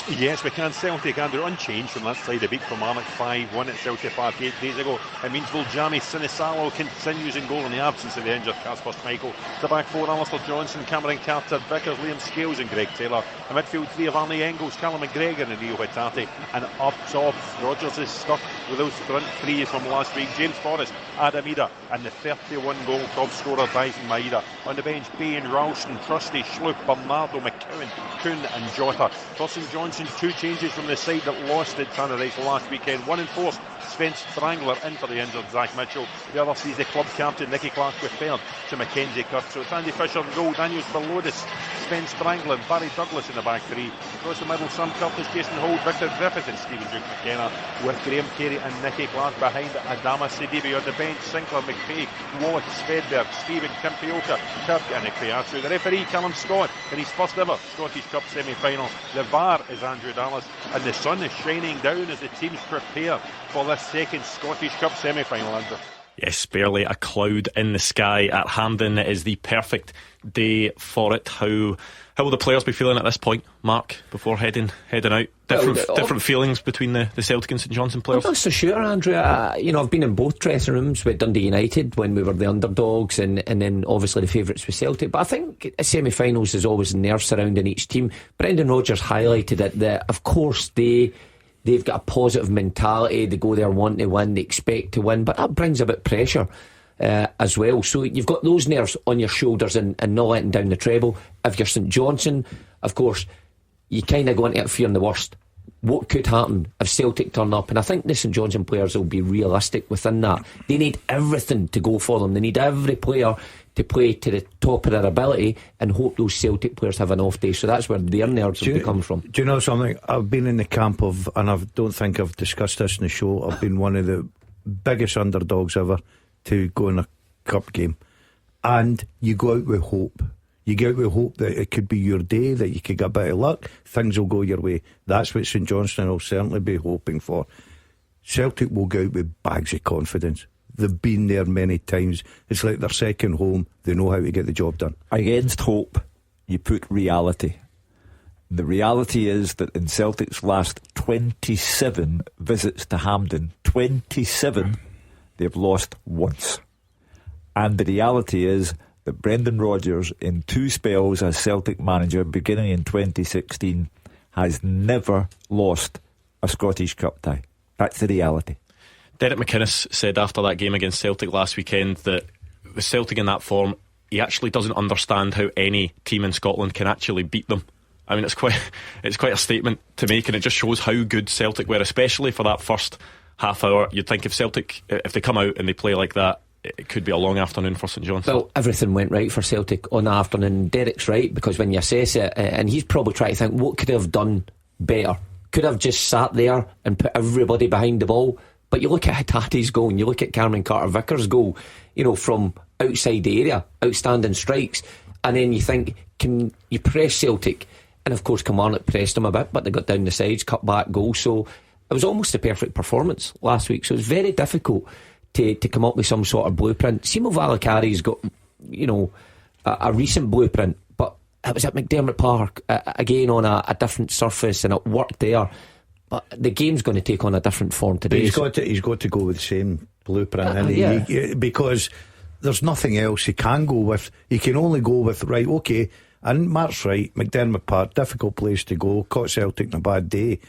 Yes, we can. Celtic, Andrew, unchanged from that side. A beat Kilmarnock 5-1 at Celtic Park 8 days ago. It means Buljami Sinisalo continues in goal in the absence of the injured Kasper Schmeichel. The back 4, Alistair Johnson, Cameron Carter, Vickers, Liam Scales and Greg Taylor. The midfield 3 of Arnie Engels, Callum McGregor and Rio Hatate. And up top, Rodgers is stuck with those front 3s from last week. James Forrest, Adam Ida and the 31-goal top scorer Dyson Maeda. On the bench, Bain, Ralston, Trusty, Schlupp, Bernardo, McCowan, Kuhn and Jota. For St Johnson, 2 changes from the side that lost at Tannadice last weekend. One enforced, Sven Strangler in for the injured Zach Mitchell. The other sees the club captain Nicky Clark referred to Mackenzie Kirk. So it's Andy Fisher in goal, Daniel Spilodis, Sven Strangler, Barry Douglas in the back 3. Across the middle, Sam Curtis, Jason Holt, Victor Griffith and Stephen Duke McKenna, with Graham Carey and Nicky Clark behind Adama Sidibe. On the bench, Sinclair McVeigh, Wallace Svedberg, Stephen Kimpioka, Kirk and Ikpeasu. The referee, Callum Scott, in his first ever Scottish Cup semi-final. The VAR is Andrew Dallas, and the sun is shining down as the teams prepare for this second Scottish Cup semi-final, Andrew. Yes, barely a cloud in the sky at Hampden. It is the perfect day for it. How will the players be feeling at this point, Mark, before heading out? Different feelings between the Celtic and St Johnstone players? I'm not so sure, Andrew. I've been in both dressing rooms with Dundee United when we were the underdogs, and then obviously the favourites with Celtic. But I think semi-finals is always nerve surrounding each team. Brendan Rodgers highlighted it, that of course they they've got a positive mentality. They go there wanting to win, they expect to win, but that brings a bit of pressure as well. So you've got those nerves on your shoulders and not letting down the treble. If you're St Johnstone, of course, you kind of go into it fearing the worst. What could happen if Celtic turn up? And I think the St Johnstone players will be realistic within that. They need everything to go for them. They need every player to play to the top of their ability and hope those Celtic players have an off day. So that's where their nerves will be coming from. Do you know something? I've been in the camp of, and I don't think I've discussed this in the show, I've been one of the biggest underdogs ever to go in a cup game. And you go out with hope. You go out with hope that it could be your day, that you could get a bit of luck, things will go your way. That's what St Johnstone will certainly be hoping for. Celtic will go out with bags of confidence. They've been there many times. It's like their second home. They know how to get the job done. Against hope, you put reality. The reality is that in Celtic's last 27 visits to Hampden, 27, they've lost once. And the reality is that Brendan Rodgers, in 2 spells as Celtic manager, beginning in 2016, has never lost a Scottish Cup tie. That's the reality. Derek McInnes said after that game against Celtic last weekend that with Celtic in that form, he actually doesn't understand how any team in Scotland can actually beat them. I mean, it's quite a statement to make, and it just shows how good Celtic were, especially for that first half hour. You'd think if Celtic, if they come out and they play like that, it could be a long afternoon for St Johnstone. Well, everything went right for Celtic on the afternoon. Derek's right, because when you assess it, and he's probably trying to think, what could have done better? Could have just sat there and put everybody behind the ball. But you look at Hatate's goal and you look at Cameron Carter-Vickers' goal, you know, from outside the area, outstanding strikes, and then you think, can you press Celtic? And of course Kilmarnock pressed them a bit, but they got down the sides, cut back goal. So it was almost a perfect performance last week. So it was very difficult to come up with some sort of blueprint. Simo Valakari's got, you know, a recent blueprint, but it was at McDermott Park again on a different surface, and it worked there. But the game's going to take on a different form today. But he's got to go with the same blueprint, because there's nothing else he can go with. He can only go with, right, okay, and Mark's right, McDermott Park, difficult place to go, caught Celtic on a bad day,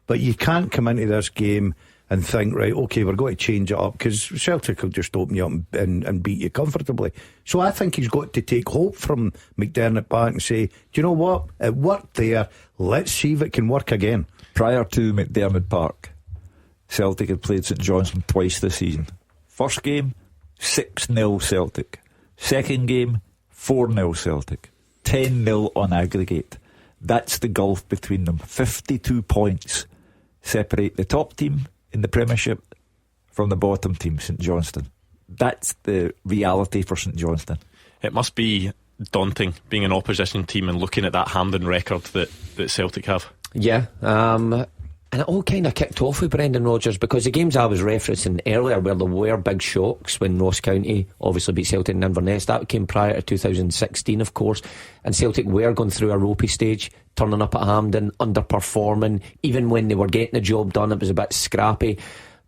but you can't come into this game and think, right, okay, we're going to change it up, because Celtic will just open you up and beat you comfortably. So I think he's got to take hope from McDermott Park and say, do you know what, it worked there, let's see if it can work again. Prior to McDermott Park, Celtic had played St Johnstone twice this season. First game, 6-0 Celtic. Second game, 4-0 Celtic. 10-0 on aggregate. That's the gulf between them. 52 points separate the top team in the Premiership from the bottom team, St Johnstone. That's the reality for St Johnstone. It must be daunting being an opposition team and looking at that Hampden record that Celtic have. Yeah, and it all kind of kicked off with Brendan Rodgers, because the games I was referencing earlier where there were big shocks, when Ross County obviously beat Celtic in Inverness, that came prior to 2016 of course, and Celtic were going through a ropey stage, turning up at Hampden, underperforming. Even when they were getting the job done, it was a bit scrappy.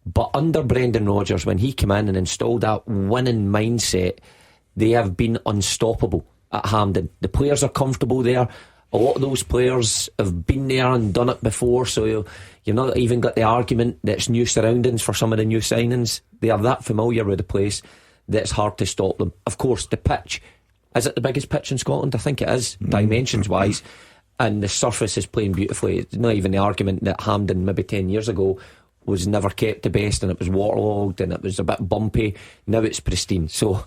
But under Brendan Rodgers, when he came in and installed that winning mindset, they have been unstoppable at Hampden. The players are comfortable there. A lot of those players have been there and done it before, so you've not even got the argument that it's new surroundings for some of the new signings. They are that familiar with the place that it's hard to stop them. Of course, the pitch, is it the biggest pitch in Scotland? I think it is, dimensions wise, and the surface is playing beautifully. It's not even the argument that Hampden maybe 10 years ago was never kept the best, and it was waterlogged and it was a bit bumpy. Now it's pristine, so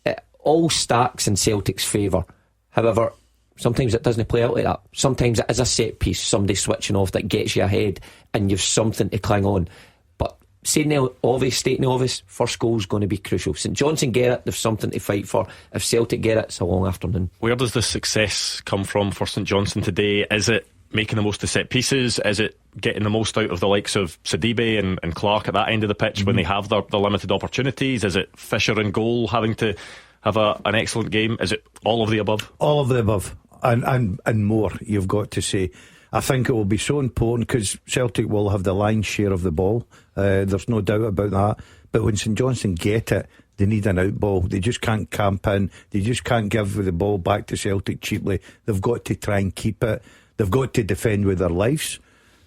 it all stacks in Celtic's favour. However, sometimes it doesn't play out like that. Sometimes it is a set piece, somebody switching off, that gets you ahead and you've something to cling on. But saying the obvious, stating the obvious, first goal's going to be crucial. St Johnstone get it, they've something to fight for. If Celtic get it, it's a long afternoon. Where does the success come from for St Johnstone today? Is it making the most of set pieces? Is it getting the most out of the likes of Sidibe and Clark at that end of the pitch when they have their limited opportunities? Is it Fisher in goal having to have an excellent game? Is it all of the above? All of the above. And more, you've got to say. I think it will be so important, because Celtic will have the lion's share of the ball. There's no doubt about that. But when St Johnstone get it, they need an out ball. They just can't camp in. They just can't give the ball back to Celtic cheaply. They've got to try and keep it. They've got to defend with their lives.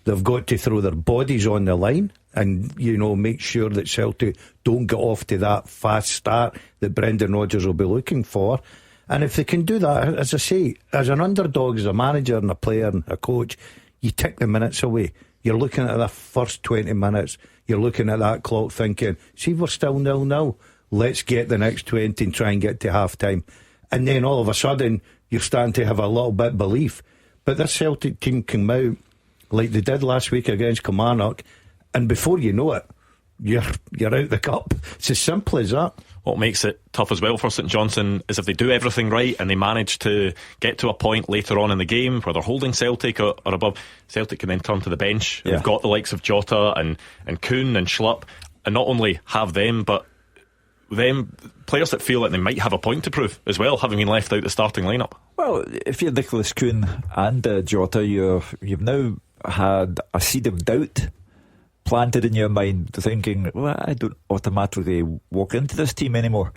They've got to throw their bodies on the line and, you know, make sure that Celtic don't get off to that fast start that Brendan Rodgers will be looking for. And if they can do that, as I say, as an underdog, as a manager and a player and a coach, you tick the minutes away. You're looking at the first 20 minutes, you're looking at that clock thinking, see, we're still 0-0, let's get the next 20 and try and get to half time. And then all of a sudden you're starting to have a little bit of belief. But this Celtic team came out like they did last week against Kilmarnock, and before you know it, you're out the cup. It's as simple as that. What makes it tough as well for St Johnstone is if they do everything right and they manage to get to a point later on in the game where they're holding Celtic or above, Celtic can then turn to the bench. Yeah. They've got the likes of Jota and Kuhn and Schlupp, and not only have them, but them players that feel like they might have a point to prove as well, having been left out the starting lineup. Well, if you're Nicholas Kuhn and Jota, you've now had a seed of doubt planted in your mind, thinking, well, I don't automatically walk into this team anymore.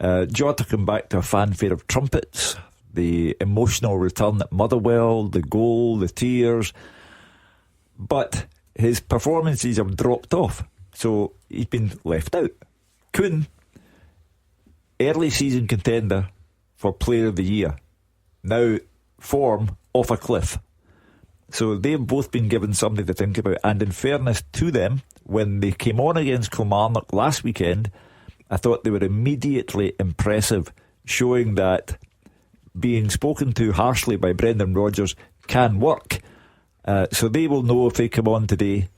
Jota came back to a fanfare of trumpets, the emotional return at Motherwell, the goal, the tears, but his performances have dropped off, so he's been left out. Kuhn, early season contender for Player of the Year, now form off a cliff. So they've both been given something to think about. And in fairness to them, when they came on against Kilmarnock last weekend, I thought they were immediately impressive, showing that being spoken to harshly by Brendan Rodgers can work. So they will know if they come on today,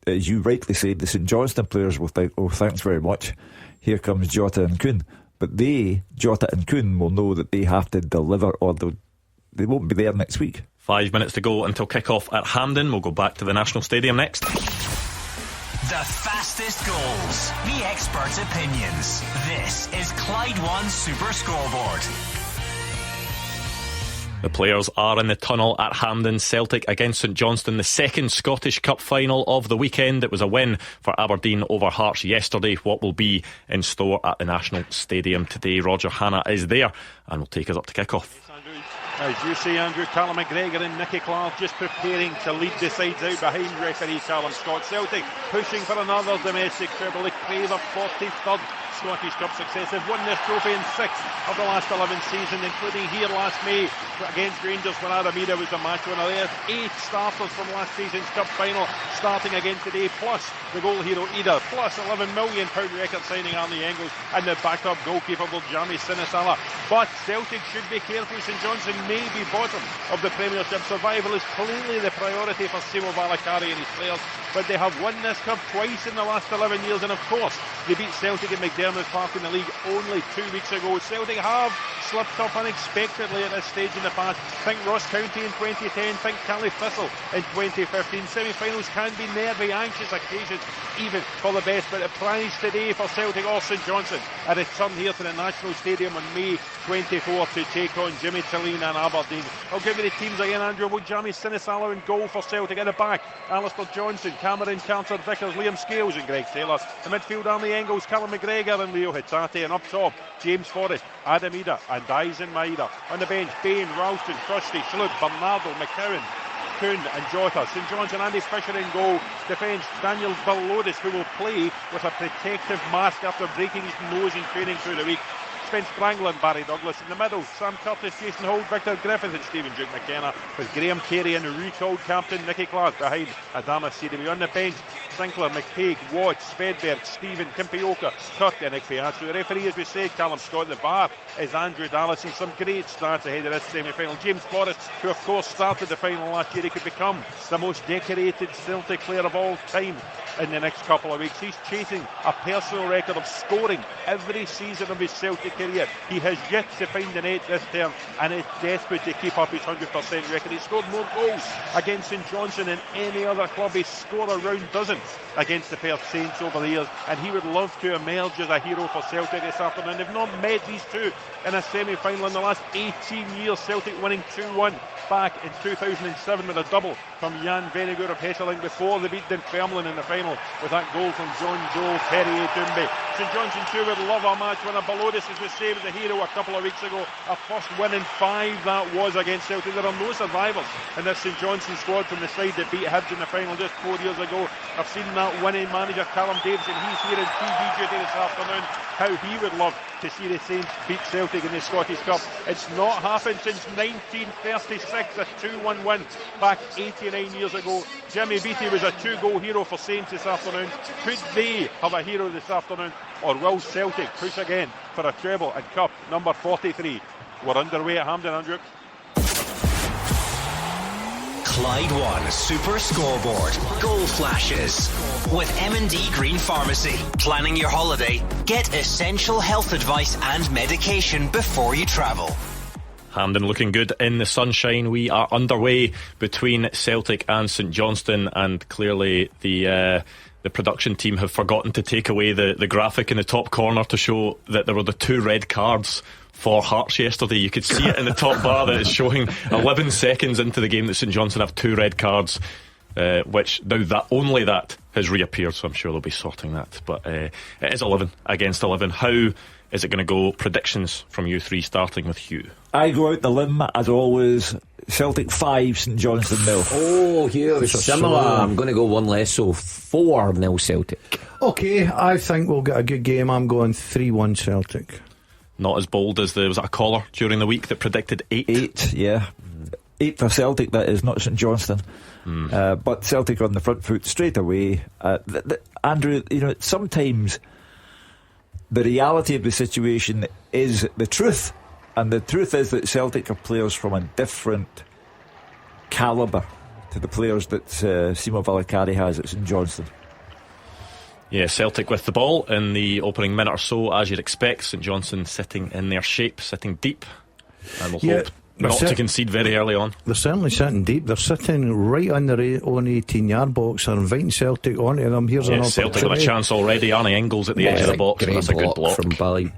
as you rightly say, the St Johnstone players will think, oh, thanks very much, here comes Jota and Kuhn. But Jota and Kuhn, will know that they have to deliver, or they won't be there next week. 5 minutes to go until kick-off at Hampden. We'll go back to the National Stadium next. The fastest goals, the experts' opinions. This is Clyde One Super Scoreboard. The players are in the tunnel at Hampden. Celtic against St Johnstone, the second Scottish Cup final of the weekend. It was a win for Aberdeen over Hearts yesterday. What will be in store at the National Stadium today? Roger Hannah is there and will take us up to kick-off. As you say, Andrew, Callum McGregor and Nicky Clark just preparing to lead the sides out behind referee Callum Scott. Celtic pushing for another domestic treble. They crave a 43rd Scottish Cup success. They've won this trophy in 6 of the last 11 seasons, including here last May against Rangers when Arameda was the match winner. There's 8 starters from last season's Cup final starting again today, plus the goal hero Ida, plus £11 million record signing Arnie Engels and the backup goalkeeper Jami Sinisala. But Celtic should be careful. St Johnstone may be bottom of the Premiership. Survival is clearly the priority for Simo Valakari and his players, but they have won this cup twice in the last 11 years, and of course they beat Celtic at McDermott Park in the league only 2 weeks ago. Celtic have slipped up unexpectedly at this stage in the past. Think Ross County in 2010, think Cally Thistle in 2015. Semi-finals can be nervy, anxious occasions even for the best, but the prize today for Celtic or St Johnstone a return here to the National Stadium on May 24 to take on Jimmy Tillene and Aberdeen. I'll give you the teams again, Andrew. Jami Sinisala in goal for Celtic. At the back, Alistair Johnson, Cameron Carter Vickers, Liam Scales and Greg Taylor. The midfield, Arnie Engels, Callum McGregor and Leo Hitate. And up top, James Forrest, Adam Ida and Dyson Maeda. On the bench, Bain, Ralston, Trusty, Schlupp, Bernardo, McCowan, Kuhn and Jota. St Johnstone, Andy Fisher in goal. Defence, Daniel Balodis, who will play with a protective mask after breaking his nose in training through the week. Spence Sprangle and Barry Douglas in the middle. Sam Curtis, Jason Holt, Victor Griffith and Stephen Duke McKenna, with Graham Carey and recalled captain Nicky Clark behind Adama Sidibe. On the bench, Sinclair, McPaig, Watts, Svedberg, Stephen, Kimpioka, Kirk and Ikpeachu. The referee, as we said, Callum Scott. The VAR is Andrew Dallas, and some great starts ahead of this semi-final. James Forrest, who of course started the final last year, he could become the most decorated Celtic player of all time in the next couple of weeks. He's chasing a personal record of scoring every season of his Celtic career. He has yet to find the net this term and is desperate to keep up his 100% record. He scored more goals against St Johnstone than any other club. He scored a round dozen against the Perth Saints over the years, and he would love to emerge as a hero for Celtic this afternoon. They've not met these two in a semi-final in the last 18 years. Celtic winning 2-1 back in 2007 with a double from Jan Vennegoor of Hesselink before they beat Dunfermline in the final with that goal from John Joe Perrier Doumbé. St Johnstone 2 would love a match winner. Balodis is the same as the hero a couple of weeks ago. A first win in 5 that was against Celtic. There are no survivors in this St Johnstone squad from the side that beat Hibs in the final just 4 years ago. I've seen that winning manager Callum Davison. He's here in TV duty this afternoon. How he would love to see the Saints beat Celtic in the Scottish Cup. It's not happened since 1936, a 2-1 win back 89 years ago. Jimmy Beattie was a 2-goal hero for Saints this afternoon. Could they have a hero this afternoon, or will Celtic push again for a treble in Cup number 43? We're underway at Hampden, Andrew. Clyde One Super Scoreboard. Goal flashes. With M&D Green Pharmacy. Planning your holiday? Get essential health advice and medication before you travel. Hampden looking good in the sunshine. We are underway between Celtic and St Johnstone, and clearly the production team have forgotten to take away the graphic in the top corner to show that there were the 2 red cards for Hearts yesterday. You could see it in the top bar that is showing 11 seconds into the game that St Johnstone have 2 red cards, which now that only that has reappeared, so I'm sure they'll be sorting that. But it is 11 against 11. How is it going to go? Predictions from you three, starting with Hugh. I go out the limb as always. Celtic 5, St Johnstone 0. Oh, Hugh, it's similar. I'm going to go one less, so 4-0 Celtic. Okay, I think we'll get a good game. I'm going 3-1 Celtic. Not as bold as was it a caller during the week that predicted 8? 8, yeah. 8 for Celtic, that is, not St Johnstone. But Celtic on the front foot straight away. Andrew, sometimes the reality of the situation is the truth. And the truth is that Celtic are players from a different calibre to the players that Simo Valakari has at St Johnstone. Yeah, Celtic with the ball in the opening minute or so, as you'd expect. St Johnstone sitting in their shape, sitting deep, and we'll hope not to concede very early on. They're certainly sitting deep. They're sitting right on their own 18-yard box. They're inviting Celtic onto them. Here's an opportunity. Celtic have a chance already. Arnie Ingles at the edge of the box, and that's a good block from Bally.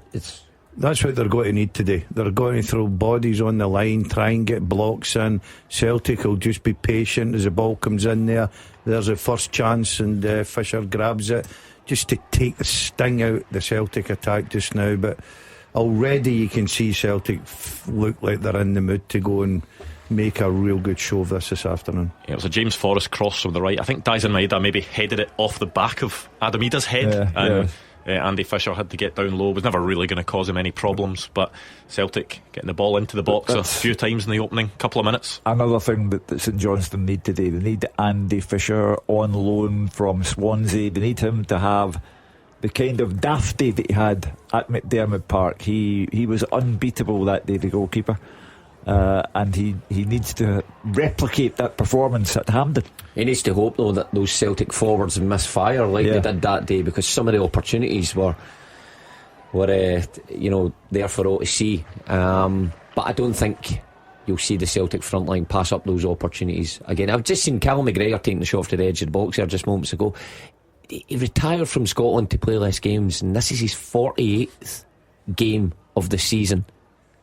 That's what they're going to need today. They're going to throw bodies on the line, try and get blocks in. Celtic will just be patient as the ball comes in there. There's a first chance and Fisher grabs it just to take the sting out the Celtic attack just now. But already you can see Celtic look like they're in the mood to go and make a real good show of this afternoon. Yeah, it was a James Forrest cross from the right. I think Dyson Maeda maybe headed it off the back of Adam Ida's head. Andy Fisher had to get down low. Was never really going to cause him any problems, but Celtic getting the ball into the box a few times in the opening couple of minutes. Another thing that St Johnstone need today, they need Andy Fisher on loan from Swansea. They need him to have the kind of daft day that he had at McDermott Park. He was unbeatable that day, the goalkeeper, and he needs to replicate that performance at Hampden. He needs to hope though that those Celtic forwards misfire like they did that day, because some of the opportunities were there for all to see. But I don't think you'll see the Celtic front line pass up those opportunities again. I've just seen Callum McGregor taking the shot to the edge of the box there just moments ago. He retired from Scotland to play less games, and this is his 48th game of the season.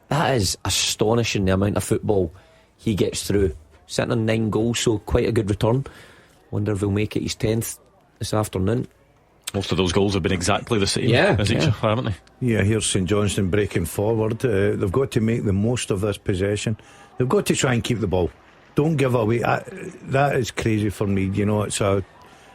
That is astonishing, the amount of football he gets through. Sitting on 9 goals, so quite a good return. Wonder if he'll make it his 10th this afternoon. Most of those goals have been exactly the same as each other, haven't they? Yeah, here's St Johnstone breaking forward. They've got to make the most of this possession. They've got to try and keep the ball. Don't give away. That is crazy for me. It's a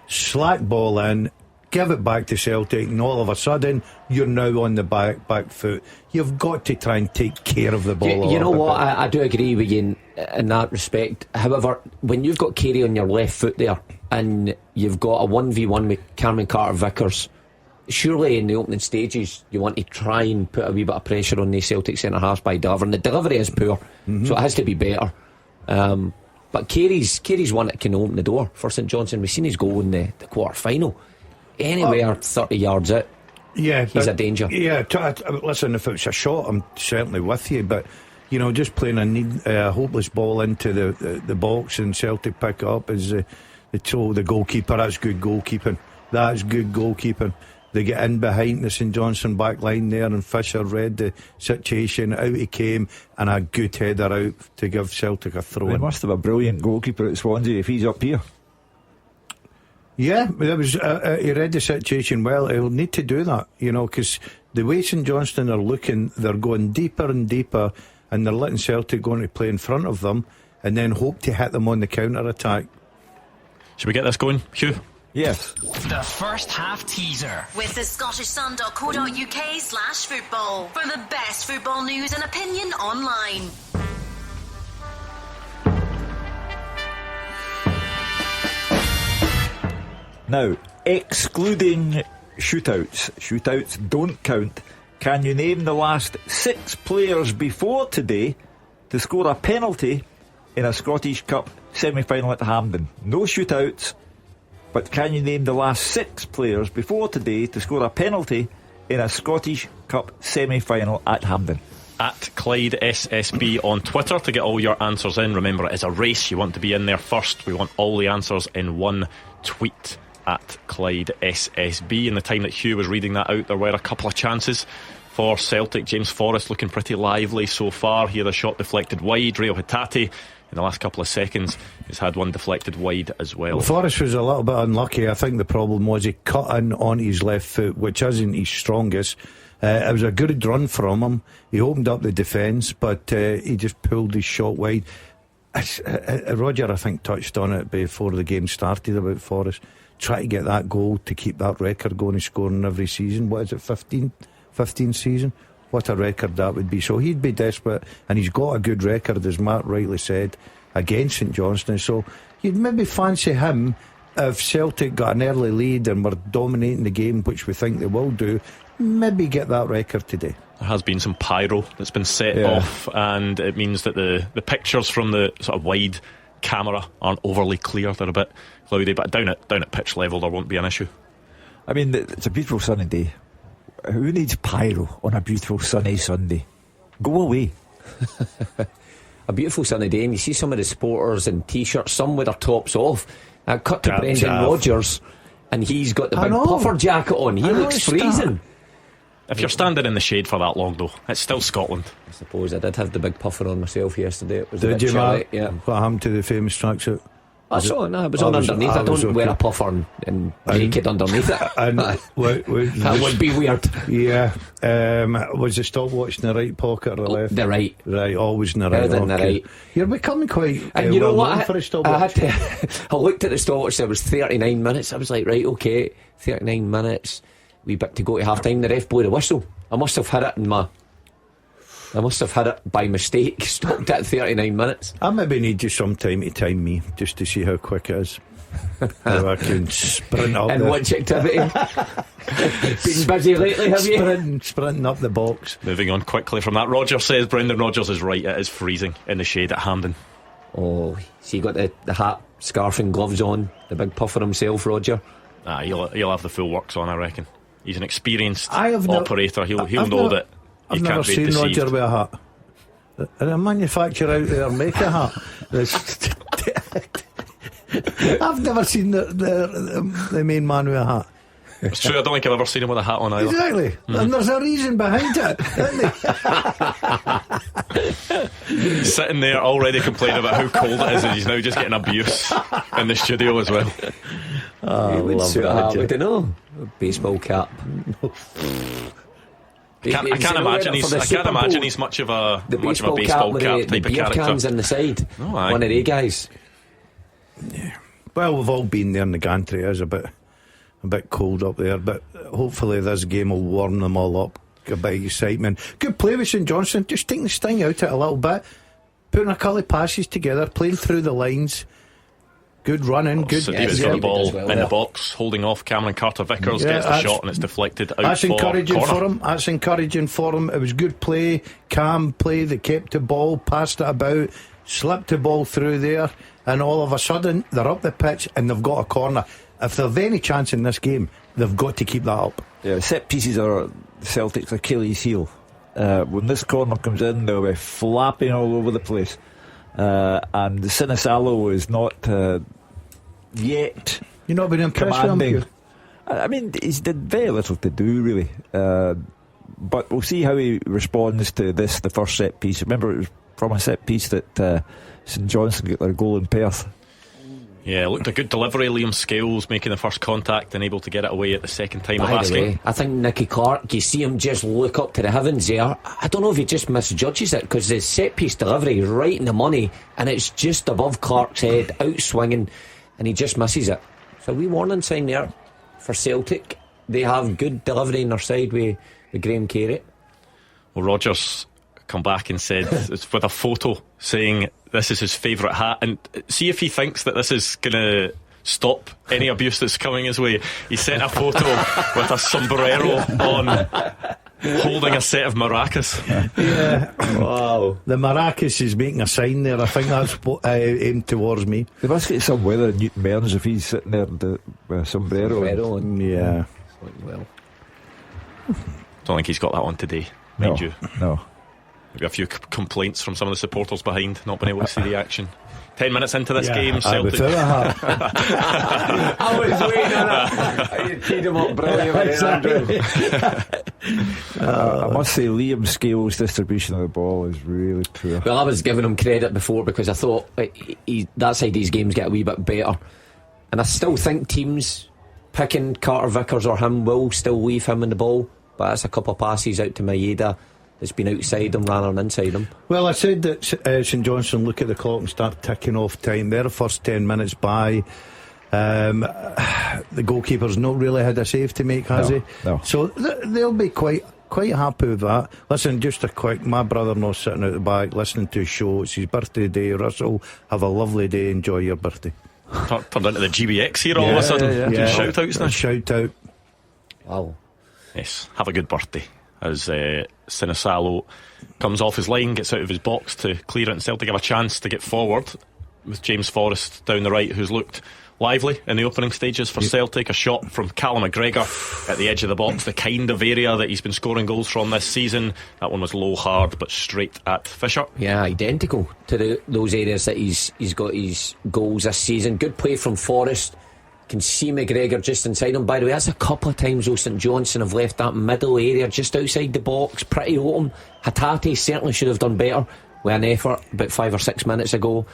slack ball in, give it back to Celtic, and all of a sudden you're now on the back foot. You've got to try and take care of the ball. You know what? I do agree with you in that respect. However, when you've got Carey on your left foot there and you've got a 1v1 with Carmen Carter-Vickers, surely in the opening stages you want to try and put a wee bit of pressure on the Celtic centre halves by delivering. The delivery is poor, so it has to be better. But Carey's one that can open the door for St Johnstone. We've seen his goal in the quarter final. Anywhere 30 yards out, he's a danger. Yeah, listen, if it's a shot, I'm certainly with you, but just playing a hopeless ball into the box and Celtic pick it up is the goalkeeper. That's good goalkeeping. That's good goalkeeping. They get in behind the St Johnstone back line there, and Fisher read the situation. Out he came, and a good header out to give Celtic a throw. They must have a brilliant goalkeeper at Swansea if he's up here. Yeah, there was. He read the situation well. He'll need to do that, because the way St Johnstone are looking, they're going deeper and deeper, and they're letting Celtic going to play in front of them, and then hope to hit them on the counter attack. Should we get this going, Hugh? Yes. The first half teaser with the scottishsun.co.uk/football for the best football news and opinion online. Now, excluding shootouts don't count. Can you name the last 6 players before today to score a penalty in a Scottish Cup semi-final at Hampden? No shootouts, but can you name the last 6 players before today to score a penalty in a Scottish Cup semi-final at Hampden? At Clyde SSB on Twitter to get all your answers in. Remember, it is a race. You want to be in there first. We want all the answers in one tweet at Clyde SSB. In the time that Hugh was reading that out, there were a couple of chances for Celtic. James Forrest looking pretty lively so far. He had a shot deflected wide. Rio Hatate in the last couple of seconds has had one deflected wide as well. Forrest was a little bit unlucky. I think the problem was he cut in on his left foot, which isn't his strongest. It was a good run from him. He opened up the defence, but he just pulled his shot wide. Roger, I think, touched on it before the game started about Forrest. Try to get that goal to keep that record going and scoring every season. What is it, 15 season? What a record that would be. So he'd be desperate, and he's got a good record, as Mark rightly said, against St Johnstone. So you'd maybe fancy him if Celtic got an early lead and were dominating the game, which we think they will do. Maybe get that record today. There has been some pyro that's been set off, and it means that the pictures from the sort of wide camera aren't overly clear. They're a bit cloudy, but down at pitch level there won't be an issue. I mean, it's a beautiful sunny day. Who needs pyro on a beautiful sunny Sunday? Go away. A beautiful sunny day, and you see some of the sporters in t-shirts, some with their tops off. Cut to Brendan Rodgers, and he's got the big puffer jacket on. He looks freezing. If you're standing in the shade for that long, though, it's still Scotland. I suppose I did have the big puffer on myself yesterday. It was Did a bit you, chilly. Mark? Yeah. What happened to the famous tracksuit? I saw it. No, it was on underneath. I don't wear a puffer and naked underneath it. And that would be weird. Yeah. Was the stopwatch in the right pocket or the left? The right. Right, always in the right. In the right. You're becoming quite and you know what? for a stopwatch. I looked at the stopwatch. There was 39 minutes. I was like, right, okay, 39 minutes. Wee bit to go to half time. The ref blew the whistle. I must have hit it by mistake. Stopped at 39 minutes. I maybe need you some time to time me, just to see how quick it is. How I can sprint up and which activity? Been busy lately, have you? Sprinting up the box. Moving on quickly from that, Roger says Brendan Rodgers is right. It is freezing in the shade at Hampden. Oh, so you got the hat, scarf and gloves on, the big puffer himself, Roger. He'll have the full works on, I reckon. He's an experienced operator. He'll know that you can't be deceived. I've never seen Roger with a hat. And a manufacturer out there make a hat. I've never seen the main man with a hat. It's true, I don't think I've ever seen him with a hat on either. Exactly. And there's a reason behind it, isn't there? Sitting there already complaining about how cold it is, and he's now just getting abuse in the studio as well. He would suit a hat, wouldn't know. A baseball cap. I can't imagine he's much of a baseball cap type of character. Cans on the side. One of the guys. Yeah. Well, we've all been there in the gantry. It is a bit cold up there, but hopefully this game will warm them all up. A bit of excitement. Good play with St Johnstone, just taking the sting out of it a little bit, putting a couple of passes together, playing through the lines. Good running, good. So David's got the ball in the box, holding off Cameron Carter-Vickers, gets the shot and it's deflected out. That's encouraging for him. That's encouraging for him. It was good play, calm play. They kept the ball, passed it about, slipped the ball through there, and all of a sudden they're up the pitch and they've got a corner. If they've any chance in this game, they've got to keep that up. Yeah, set pieces are Celtic's Achilles heel. When this corner comes in, they'll be flapping all over the place. And Sinisalo is not yet. You're not been impressed with him? I mean, he's did very little to do, really. But we'll see how he responds to this, the first set piece. Remember, it was from a set piece that St Johnstone got their goal in Perth. Yeah, looked a good delivery. Liam Scales making the first contact and able to get it away at the second time of asking. I think Nicky Clark, you see him just look up to the heavens there. I don't know if he just misjudges it, because the set piece delivery right in the money, and it's just above Clark's head, out swinging, and he just misses it. So a wee warning sign there for Celtic. They have good delivery in their side with Graham Carey. Well, Rodgers come back and said it's with a photo saying this is his favourite hat, and see if he thinks that this is going to stop any abuse that's coming his way. He sent a photo with a sombrero on, holding a set of maracas. Yeah. Wow. The maracas is making a sign there. I think that's aimed towards me. They must get some weather in Newton Mearns if he's sitting there with a sombrero on. Yeah. Well, don't think he's got that on today, mind you. No. Maybe a few complaints from some of the supporters behind not being able to see the action. 10 minutes into this game, Celtic. I was waiting on that. You teed him up brilliantly. I must say, Liam Scales' distribution of the ball is really poor. Well, I was giving him credit before because I thought that side of his games get a wee bit better, and I still think teams picking Carter Vickers or him will still leave him in the ball, but that's a couple of passes out to Maeda. It's been outside him rather than inside him. Well, I said that St Johnstone look at the clock and start ticking off time. Their first 10 minutes by. The goalkeeper's not really had a save to make, has he? No. So they'll be quite happy with that. Listen, just a quick, my brother-in-law's sitting out the back listening to a show. It's his birthday day. Russell, have a lovely day. Enjoy your birthday. Turned into the GBX here all of a sudden. Yeah. Shout outs now. Shout out. Wow. Yes, have a good birthday. As Sinisalo comes off his line, gets out of his box to clear it, and Celtic have a chance to get forward with James Forrest down the right, who's looked lively in the opening stages for Celtic. A shot from Callum McGregor at the edge of the box, the kind of area that he's been scoring goals from this season. That one was low, hard, but straight at Fisher. Yeah, identical to those areas that he's got his goals this season. Good play from Forrest. Can see McGregor just inside him. By the way, that's a couple of times though St Johnstone have left that middle area just outside the box pretty open. Hatate certainly should have done better with an effort about 5 or 6 minutes ago,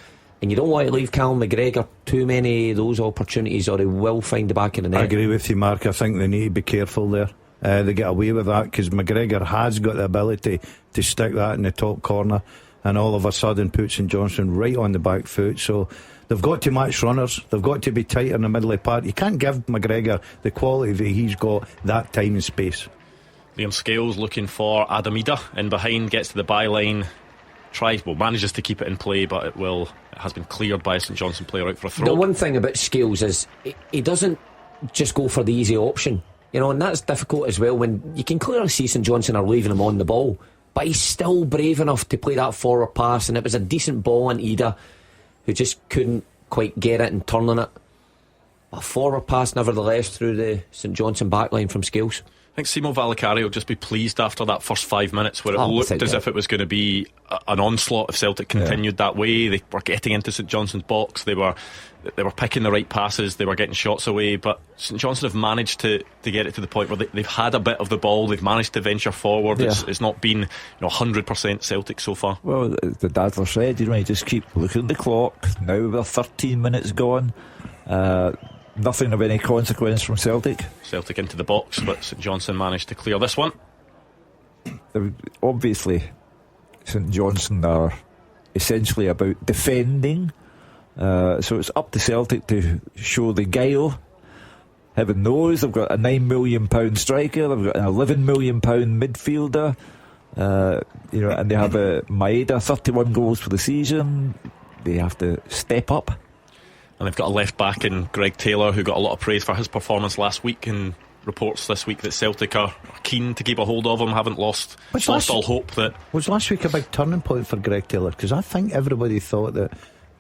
and you don't want to leave Callum McGregor too many of those opportunities or he will find the back of the net. I agree with you, Mark. I think they need to be careful there. They get away with that because McGregor has got the ability to stick that in the top corner and all of a sudden put St Johnstone right on the back foot. So they've got to match runners. They've got to be tighter in the middle of the park. You can't give McGregor the quality that he's got that time and space. Liam Scales looking for Adamida in behind, gets to the byline, manages to keep it in play, but it has been cleared by a St Johnstone player out for a throw. The one thing about Scales is he doesn't just go for the easy option, and that's difficult as well when you can clearly see St Johnstone are leaving him on the ball, but he's still brave enough to play that forward pass, and it was a decent ball on Ida, who just couldn't quite get it and turn on it. A forward pass nevertheless through the St Johnstone backline from Scales. I think Simo Vallicari will just be pleased after that first 5 minutes where it looked as if it was going to be an onslaught if Celtic continued that way. They were getting into St Johnstone's box, they were picking the right passes, they were getting shots away, but St Johnstone have managed to get it to the point where they've had a bit of the ball, they've managed to venture forward. It's not been 100% Celtic so far. Well, the Dadler said, you just keep looking at the clock. Now we're 13 minutes gone. Nothing of any consequence from Celtic. Celtic into the box, but St Johnstone managed to clear this one. Obviously, St Johnstone are essentially about defending, so it's up to Celtic to show the guile. Heaven knows they've got a £9 million striker, they've got an £11 million midfielder, and they have Maeda, 31 goals for the season. They have to step up. And they've got a left back in Greg Taylor, who got a lot of praise for his performance last week, and reports this week that Celtic are keen to keep a hold of him, haven't lost all hope. That was last week a big turning point for Greg Taylor, because I think everybody thought that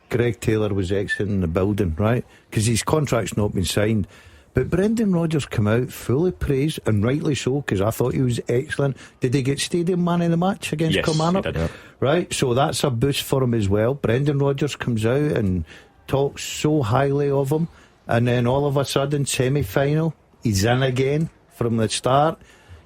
Greg Taylor was exiting the building, right? Because his contract's not been signed. But Brendan Rodgers came out fully praised, and rightly so, because I thought he was excellent. Did he get stadium man of the match against Kilmarnock? Yes, he did. Right, so that's a boost for him as well. Brendan Rodgers comes out and talks so highly of him, and then all of a sudden, semi-final, he's in again from the start.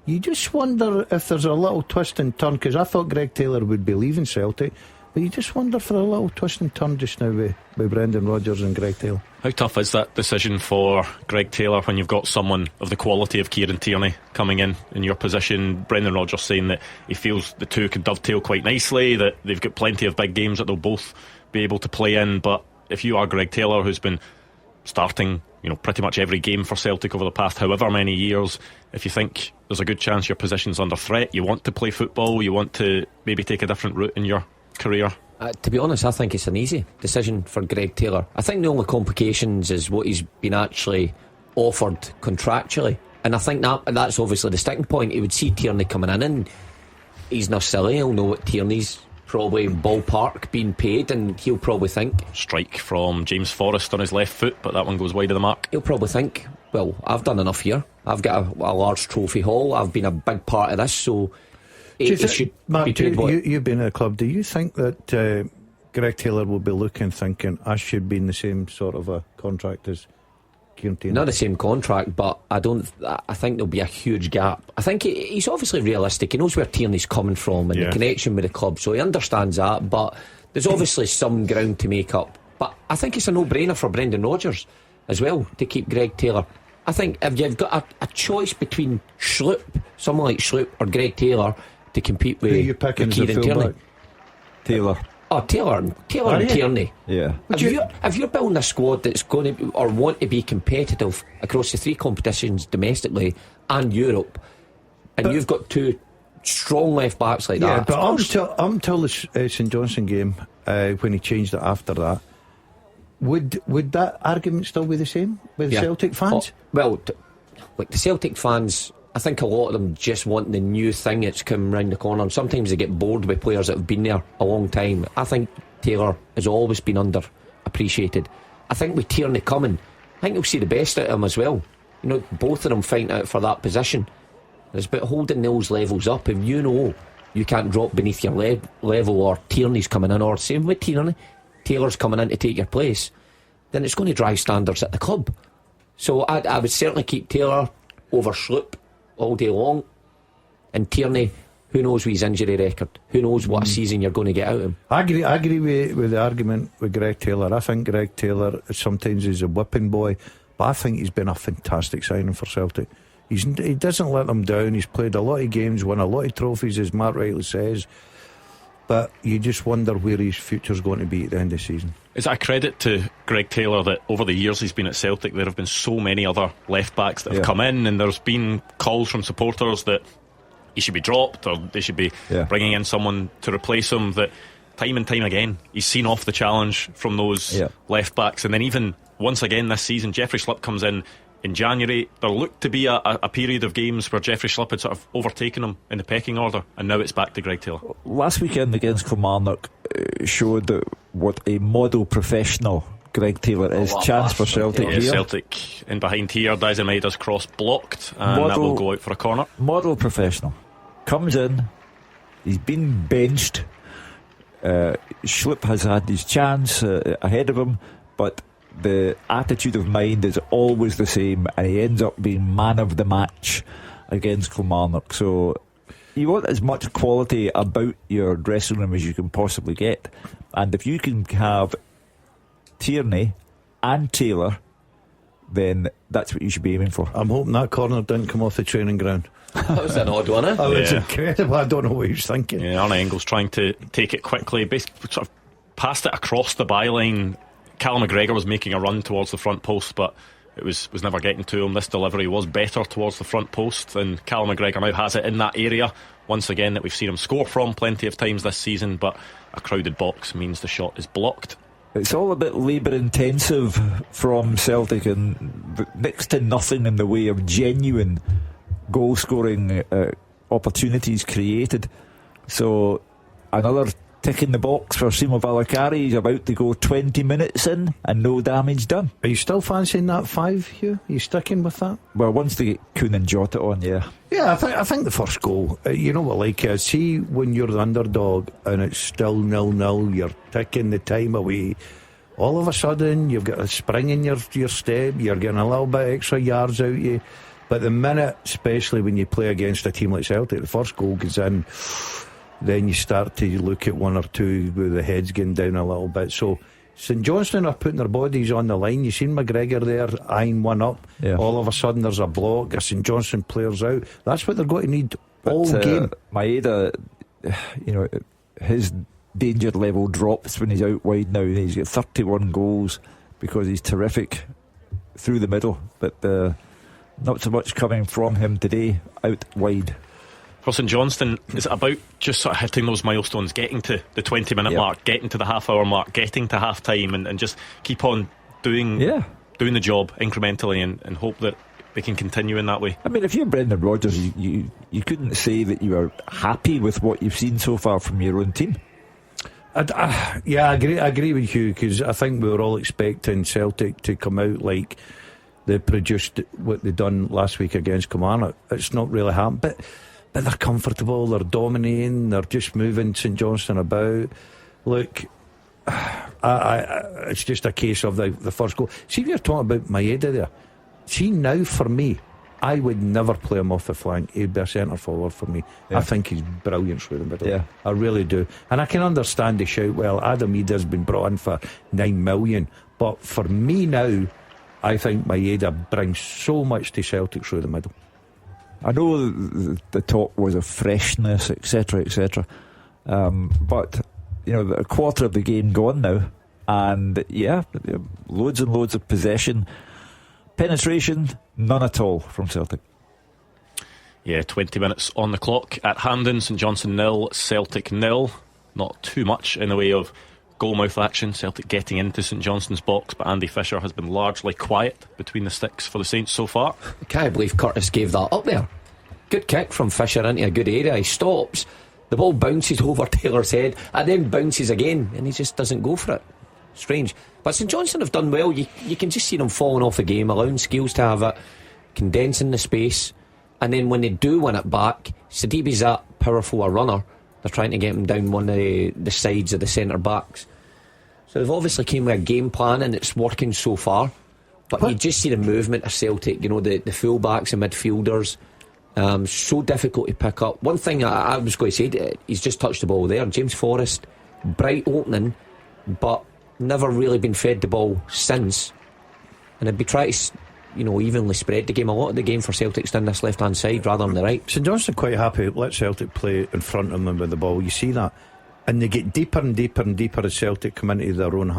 You just wonder if there's a little twist and turn, because I thought Greg Taylor would be leaving Celtic, but But you just wonder for a little twist and turn just now with Brendan Rodgers and Greg Taylor. How tough is that decision for Greg Taylor when you've got someone of the quality of Kieran Tierney coming in your position? Brendan Rodgers saying that he feels the two could dovetail quite nicely, that they've got plenty of big games that they'll both be able to play in. But if you are Greg Taylor, who's been starting pretty much every game for Celtic over the past however many years, if you think there's a good chance your position's under threat, you want to play football, you want to maybe take a different route in your career? To be honest, I think it's an easy decision for Greg Taylor. I think the only complications is what he's been actually offered contractually, and I think that's obviously the sticking point. He would see Tierney coming in, and he's not silly. He'll know what Tierney's probably ballpark being paid, and he'll probably think strike from James Forrest on his left foot, but that one goes wide of the mark. He'll probably think, well, I've done enough here, I've got a large trophy haul, I've been a big part of this, so Mark, you've been at the club. Do you think that Greg Taylor will be thinking I should be in the same sort of a contract as Kieran Tierney? Not the same contract, but I think there'll be a huge gap. I think he's obviously realistic. He knows where Tierney's coming from and the connection with the club, so he understands that, but there's obviously some ground to make up. But I think it's a no-brainer for Brendan Rodgers as well to keep Greg Taylor. I think if you've got a choice between someone like Schlupp or Greg Taylor to compete with, who are you picking Kieran as a Tierney? Taylor. Oh, Taylor and Tierney. Yeah. If you're building a squad that's going to be, or want to be competitive across the three competitions domestically and Europe, and you've got two strong left backs like that. Yeah, but until the St Johnstone game, when he changed it after that, would that argument still be the same with Celtic fans? Like the Celtic fans, I think a lot of them just want the new thing that's come round the corner, and sometimes they get bored with players that have been there a long time. I think Taylor has always been underappreciated. I think with Tierney coming, I think you'll see the best out of him as well. Both of them fighting out for that position. It's about holding those levels up. If you know you can't drop beneath your level, or Tierney's coming in, or same with Tierney, Taylor's coming in to take your place, then it's going to drive standards at the club. So I would certainly keep Taylor over Schlupp all day long, and Tierney, who knows with his injury record, who knows what a season you're going to get out of him. I agree with the argument with Greg Taylor. I think Greg Taylor sometimes is a whipping boy, but I think he's been a fantastic signing for Celtic. He doesn't let them down. He's played a lot of games, won a lot of trophies, as Mark rightly says, but you just wonder where his future's going to be at the end of the season. Is that a credit to Greg Taylor that over the years he's been at Celtic, there have been so many other left backs that have come in, and there's been calls from supporters that he should be dropped, or they should be bringing in someone to replace him, that time and time again he's seen off the challenge from those left backs. And then even once again this season, Jeffrey Schlupp comes in January. There looked to be a period of games where Jeffrey Schlupp had sort of overtaken him in the pecking order, and now it's back to Greg Taylor. Last weekend against Kilmarnock showed that what a model professional Greg Taylor is. Chance for Celtic here. Celtic in behind here. Dyson Maida's cross blocked, and that will go out for a corner. Model professional comes in, he's been benched. Schlupp has had his chance ahead of him, but the attitude of mind is always the same, and he ends up being man of the match against Kilmarnock. So you want as much quality about your dressing room as you can possibly get, and if you can have Tierney and Taylor, then that's what you should be aiming for. I'm hoping that corner didn't come off the training ground. That was an odd one, eh? That was incredible. I don't know what he was thinking. Arne Engels trying to take it quickly, basically sort of passed it across the byline. Callum McGregor was making a run towards the front post, but it was never getting to him. This delivery was better towards the front post, and Callum McGregor now has it in that area once again that we've seen him score from plenty of times this season, but a crowded box means the shot is blocked. It's all a bit labour intensive from Celtic, and next to nothing in the way of genuine goal scoring opportunities created. So another tick in the box for Simo Valakari. He's about to go 20 minutes in and no damage done. Are you still fancying that 5, Hugh? Are you sticking with that? Well, once they get Kuhn and Jota on, yeah, I think the first goal, you know what, like, see when you're the underdog and it's still 0-0, you're ticking the time away, all of a sudden you've got a spring in your step, you're getting a little bit extra yards out of you. But the minute, especially when you play against a team like Celtic, the first goal goes in, then you start to look at one or two with the heads going down a little bit. So St Johnstone are putting their bodies on the line. You seen McGregor there eyeing one up. All of a sudden there's a block, a St Johnstone player's out. That's what they're going to need all game. Maeda, his danger level drops when he's out wide now. He's got 31 goals because he's terrific through the middle, but not so much coming from him today out wide. For St Johnstone, is it about just sort of hitting those milestones, getting to the 20-minute mark, getting to the half-hour mark, getting to half-time, and just keep on doing the job incrementally and hope that we can continue in that way? I mean, if you're Brendan Rodgers, you couldn't say that you are happy with what you've seen so far from your own team. I agree with you, because I think we were all expecting Celtic to come out like they produced what they done last week against Kilmarnock. It's not really happened, but they're comfortable, they're dominating, they're just moving St Johnstone about. Look, it's just a case of the first goal. See, we were talking about Maeda there. See, now for me, I would never play him off the flank. He'd be a centre forward for me. I think he's brilliant through the middle. I really do. And I can understand the shout, well, Adam Ida's been brought in for 9 million. But for me now, I think Maeda brings so much to Celtic through the middle. I know the talk was of freshness, etc., etc. But a quarter of the game gone now, and loads and loads of possession. Penetration, none at all from Celtic. 20 minutes on the clock at Hampden. St Johnstone 0, Celtic 0. Not too much in the way of goalmouth action. Celtic getting into St Johnstone's box, but Andy Fisher has been largely quiet between the sticks for the Saints so far. I can't believe Curtis gave that up there. Good kick from Fisher into a good area. He stops, the ball bounces over Taylor's head and then bounces again, and he just doesn't go for it. Strange. But St Johnstone have done well. You can just see them falling off the game, allowing Skills to have it, condensing the space, and then when they do win it back, Sidibe's that powerful a runner. They're trying to get him down one of the sides of the centre backs. So they've obviously came with a game plan, and it's working so far. But you just see the movement of Celtic, the full backs and midfielders. So difficult to pick up. One thing I was going to say, he's just touched the ball there. James Forrest, bright opening, but never really been fed the ball since. And I'd be trying to evenly spread the game. A lot of the game for Celtic's down this left hand side rather than the right. St Johnstone quite happy let Celtic play in front of them with the ball. You see that, and they get deeper and deeper and deeper as Celtic come into their own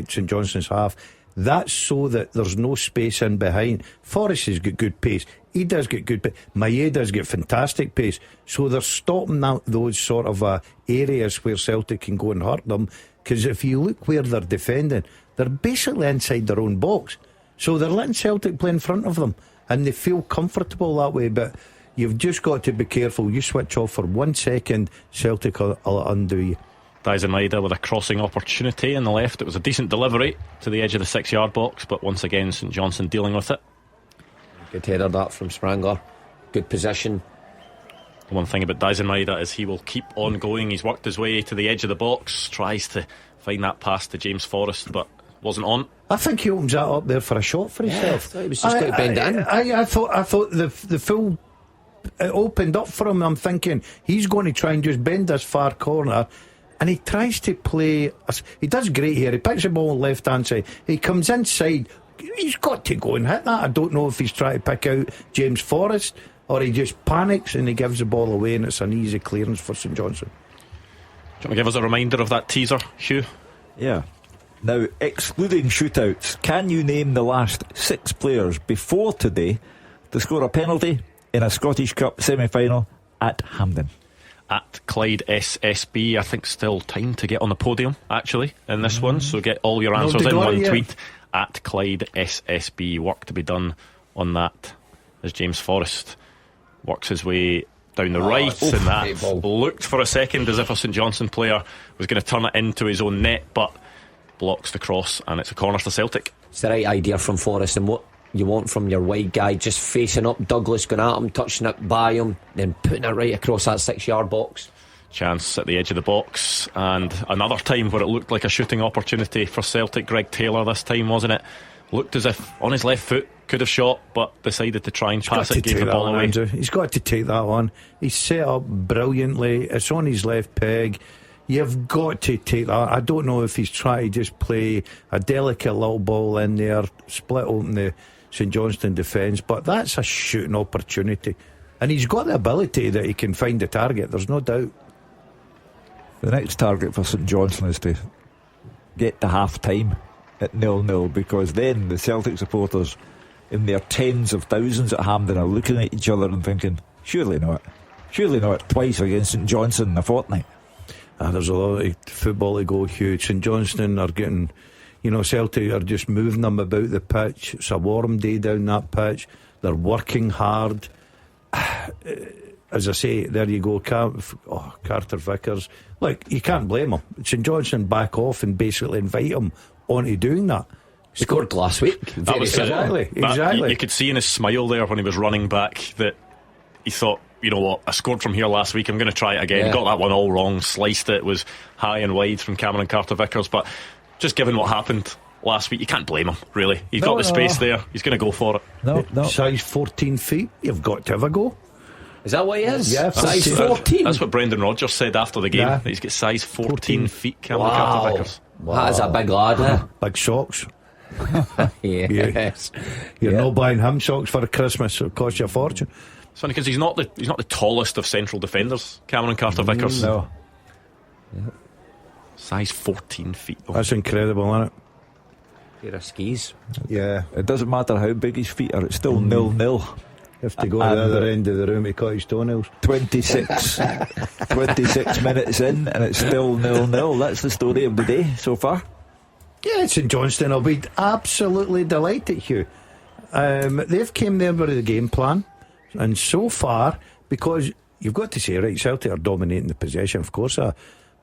St Johnstone's half. That's so that there's no space in behind. Forrest has got good pace, he does get good pace, Maeda's got fantastic pace, so they're stopping out those sort of areas where Celtic can go and hurt them. Because if you look where they're defending, they're basically inside their own box, so they're letting Celtic play in front of them, and they feel comfortable that way. But you've just got to be careful. You switch off for 1 second, Celtic will undo you. Daisen Maeda with a crossing opportunity in the left. It was a decent delivery to the edge of the 6-yard box, but once again St Johnstone dealing with it. Good header that from Sprangler. Good position. One thing about Daisen Maeda is he will keep on going. He's worked his way to the edge of the box, tries to find that pass to James Forrest, but wasn't on. I think he opens that up there for a shot for himself. He was just going to bend it in. I thought the full it opened up for him. I'm thinking he's going to try and just bend this far corner, and he tries to play. He does great here. He picks the ball on the left hand side, he comes inside, he's got to go and hit that. I don't know if he's trying to pick out James Forrest or he just panics and he gives the ball away, and it's an easy clearance for St Johnstone. Do you want to give us a reminder of that teaser, Hugh? Yeah. Now, excluding shootouts, can you name the last 6 players before today to score a penalty in a Scottish Cup semi-final at Hampden? At Clyde SSB, I think still time to get on the podium actually in this one, so get all your answers in one tweet. At Clyde SSB, work to be done on that as James Forrest works his way down the right, and that looked for a second as if a St Johnstone player was going to turn it into his own net, but blocks the cross, and it's a corner for Celtic. It's the right idea from Forrest, and what you want from your wide guy, just facing up Douglas, going at him, touching it by him, then putting it right across that 6-yard box. Chance at the edge of the box, and another time where it looked like a shooting opportunity for Celtic. Greg Taylor this time, wasn't it? looked as if on his left foot could have shot, but decided to try and pass it, gave the ball away. Andrew. He's got to take that on. He's set up brilliantly. It's on his left peg. You've got to take that. I don't know if he's trying to just play a delicate little ball in there, split open the St Johnstone defence, but that's a shooting opportunity. And he's got the ability that he can find the target, there's no doubt. The next target for St Johnstone is to get to half time at 0-0, because then the Celtic supporters in their tens of thousands at Hampden are looking at each other and thinking, surely not twice against St Johnstone in a fortnight. There's a lot of football to go, Hugh. St Johnstone are getting, Celtic are just moving them about the pitch. It's a warm day down that pitch. They're working hard. As I say, there you go, Carter Vickers. Look, you can't blame him. St Johnstone back off and basically invite him onto doing that. Scored last week. Exactly. You could see in his smile there when he was running back that he thought, you know what, I scored from here last week, I'm going to try it again. Got that one all wrong, sliced it, was high and wide from Cameron Carter-Vickers, but just given what happened last week, you can't blame him, really. He's got the space there, he's going to go for it. No. Size 14 feet, you've got to have a go. Is that what he is? Yeah, size 14. That's what Brendan Rodgers said after the game. He's got size 14 feet, Cameron Carter-Vickers. That is a big lad, eh? Big socks. Yes. You're not buying him socks for Christmas, it'll cost you a fortune. It's funny because he's not the tallest of central defenders, Cameron Carter-Vickers. No. Size 14 feet. That's incredible, isn't it? Pair of skis. Yeah. It doesn't matter how big his feet are, it's still 0-0. You have to go to the other end of the room to cut his toenails. 26 minutes in and it's still 0-0. That's the story of the day so far. Yeah, St Johnstone will be absolutely delighted, Hugh. They've came there with a game plan, and so far, because you've got to say, right, Celtic are dominating the possession, of course,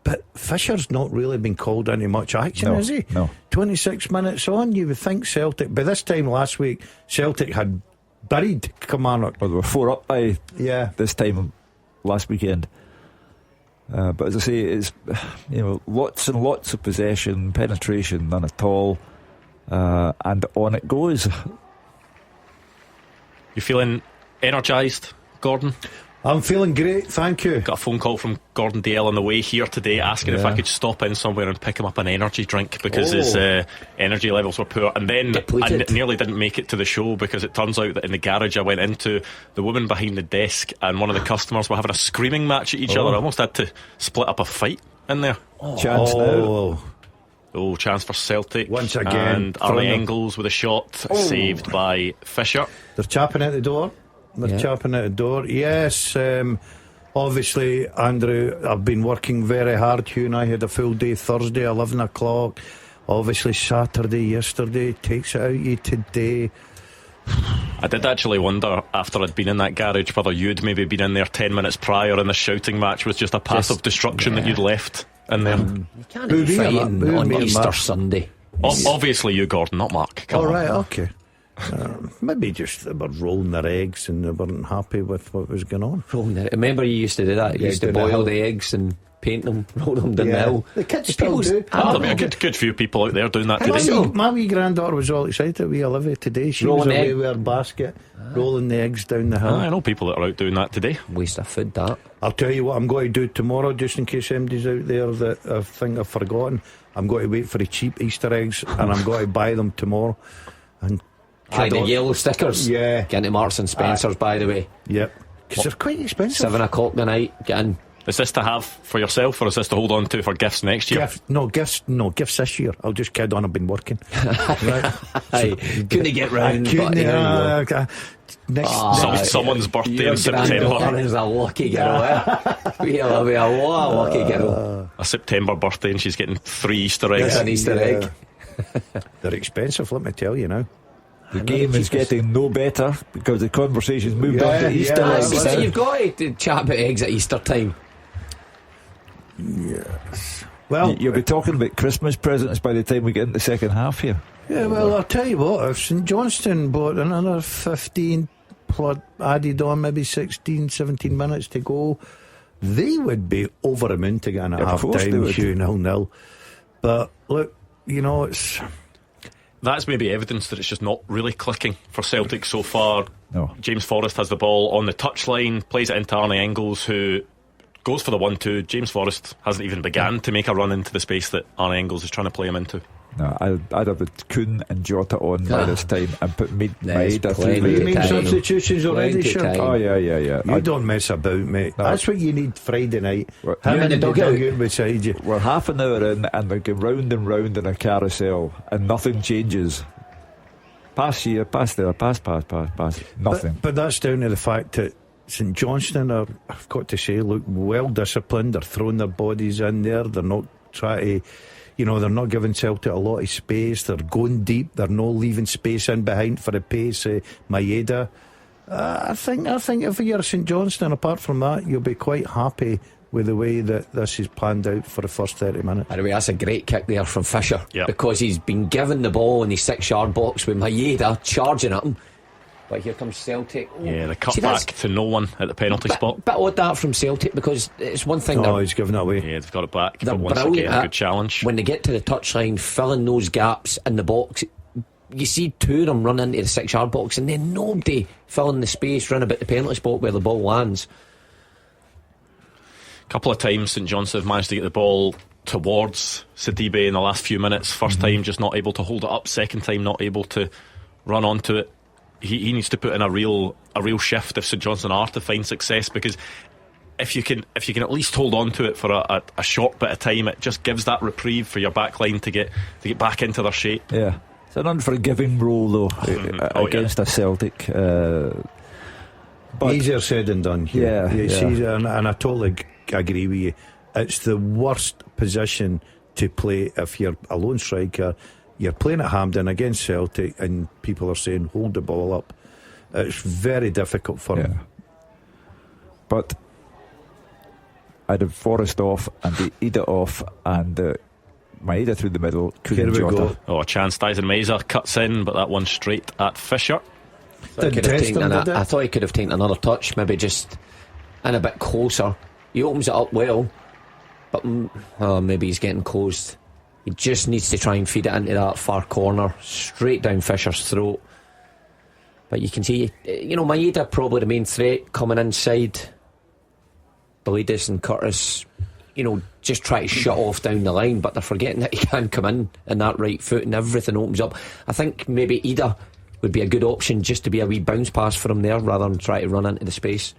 but Fisher's not really been called into much action, has he? No. 26 minutes on, you would think Celtic, by this time last week, Celtic had buried Kilmarnock. Well, they were 4 up by this time last weekend. But as I say, it's lots and lots of possession, penetration, none at all, and on it goes. You feeling energised, Gordon? I'm feeling great, thank you. Got a phone call from Gordon Dalziel on the way here today asking if I could stop in somewhere and pick him up an energy drink because his energy levels were poor. And then I nearly didn't make it to the show because it turns out that in the garage I went into, the woman behind the desk and one of the customers were having a screaming match at each other. I almost had to split up a fight in there. Chance now. Oh, chance for Celtic once again. And Arlie Engels with a shot saved by Fisher. They're chapping at the door. Chapping at the door. Yes, obviously, Andrew, I've been working very hard. Hugh and I had a full day Thursday, 11 o'clock. Obviously, Saturday, yesterday. Takes it out of you today. I did actually wonder, after I'd been in that garage, whether you'd maybe been in there 10 minutes prior and the shouting match was just a passive destruction that you'd left in there. You can't be fighting on Easter Sunday. Obviously you, Gordon, not Mark. Come on. Right, okay. Maybe just they were rolling their eggs and they weren't happy with what was going on. Remember you used to do that? You used to boil the eggs and paint them, roll them down the hill. The kids still do. There'll be a good few people out there doing that today. My wee granddaughter was all excited. Wee Olivia today. She was away with her basket, rolling the eggs down the hill. I know people that are out doing that today. Waste of food, that. I'll tell you what I'm going to do tomorrow, just in case anybody's out there that I think I've forgotten. I'm going to wait for the cheap Easter eggs and I'm going to buy them tomorrow. And the yellow stickers. Yeah. Get into Marks and Spencer's, by the way. Yep. Because they're quite expensive. 7 o'clock tonight. Get in. Is this to have for yourself or is this to hold on to for gifts next year? Gifts this year. I'll just kid on, I've been working. Right. Couldn't get round. Someone's birthday in September. Is a lucky girl, We love a lucky girl. A September birthday and she's getting 3 Easter eggs. An Easter egg. They're expensive, let me tell you now. The game is getting no better because the conversation's moved on to Easter eggs. So you've got to chat about eggs at Easter time. Yes. Well, you'll be talking about Christmas presents by the time we get into the second half here. Yeah, well, I'll tell you what, if St Johnstone bought another 15 added on maybe 16, 17 minutes to go, they would be over the moon to get in at half time, 0-0. But look, that's maybe evidence that it's just not really clicking for Celtic so far. No. James Forrest has the ball on the touchline, plays it into Arnie Engels, who goes for the 1-2. James Forrest hasn't even began to make a run into the space that Arnie Engels is trying to play him into. No, I'd have the Kuhn and Jota on by this time and put Maeda through. You made substitutions already, sure? Oh, yeah. You don't mess about, mate. No. That's what you need Friday night. Him in the dugout beside you. We're half an hour in and they go round and round in a carousel and nothing changes. Pass here, pass there, pass. Nothing. But that's down to the fact that St Johnstone are, I've got to say, look well disciplined. They're throwing their bodies in there. They're not trying to, they're not giving Celtic a lot of space. They're going deep. They're not leaving space in behind for the pace. Maeda. I think if you're St Johnstone, apart from that, you'll be quite happy with the way that this is planned out for the first 30 minutes. By the way, that's a great kick there from Fisher, yep. Because he's been given the ball in the 6-yard box with Maeda charging at him. But here comes Celtic. Yeah, the cut back to no one at the penalty spot. Bit odd that from Celtic, because it's one thing. He's given it away. Yeah, they've got it back. They're but once again, a good challenge. When they get to the touchline, filling those gaps in the box, you see two of them run into the 6-yard box, and then nobody filling the space round about the penalty spot where the ball lands. A couple of times St Johnstone have managed to get the ball towards Sidibe in the last few minutes. First time just not able to hold it up. Second time not able to run onto it. He needs to put in a real shift if St Johnstone are to find success, because if you can at least hold on to it for a short bit of time, it just gives that reprieve for your back line to get back into their shape. Yeah, it's an unforgiving role though against a Celtic. But easier said than done. Yeah. And I totally agree with you. It's the worst position to play if you're a lone striker. You're playing at Hampden against Celtic and people are saying hold the ball up. It's very difficult for him. But I'd have Forrest off and the Ida off and Maeda through the middle. Here we go. A chance. Dyson Maeda cuts in, but that one straight at Fisher. I thought he could have taken another touch, maybe just in a bit closer. He opens it up well, but maybe he's getting closed. He just needs to try and feed it into that far corner, straight down Fisher's throat. But you can see, Maeda probably the main threat coming inside. Belidis and Curtis, just try to shut off down the line, but they're forgetting that he can come in that right foot and everything opens up. I think maybe Ida would be a good option just to be a wee bounce pass for him there rather than try to run into the space.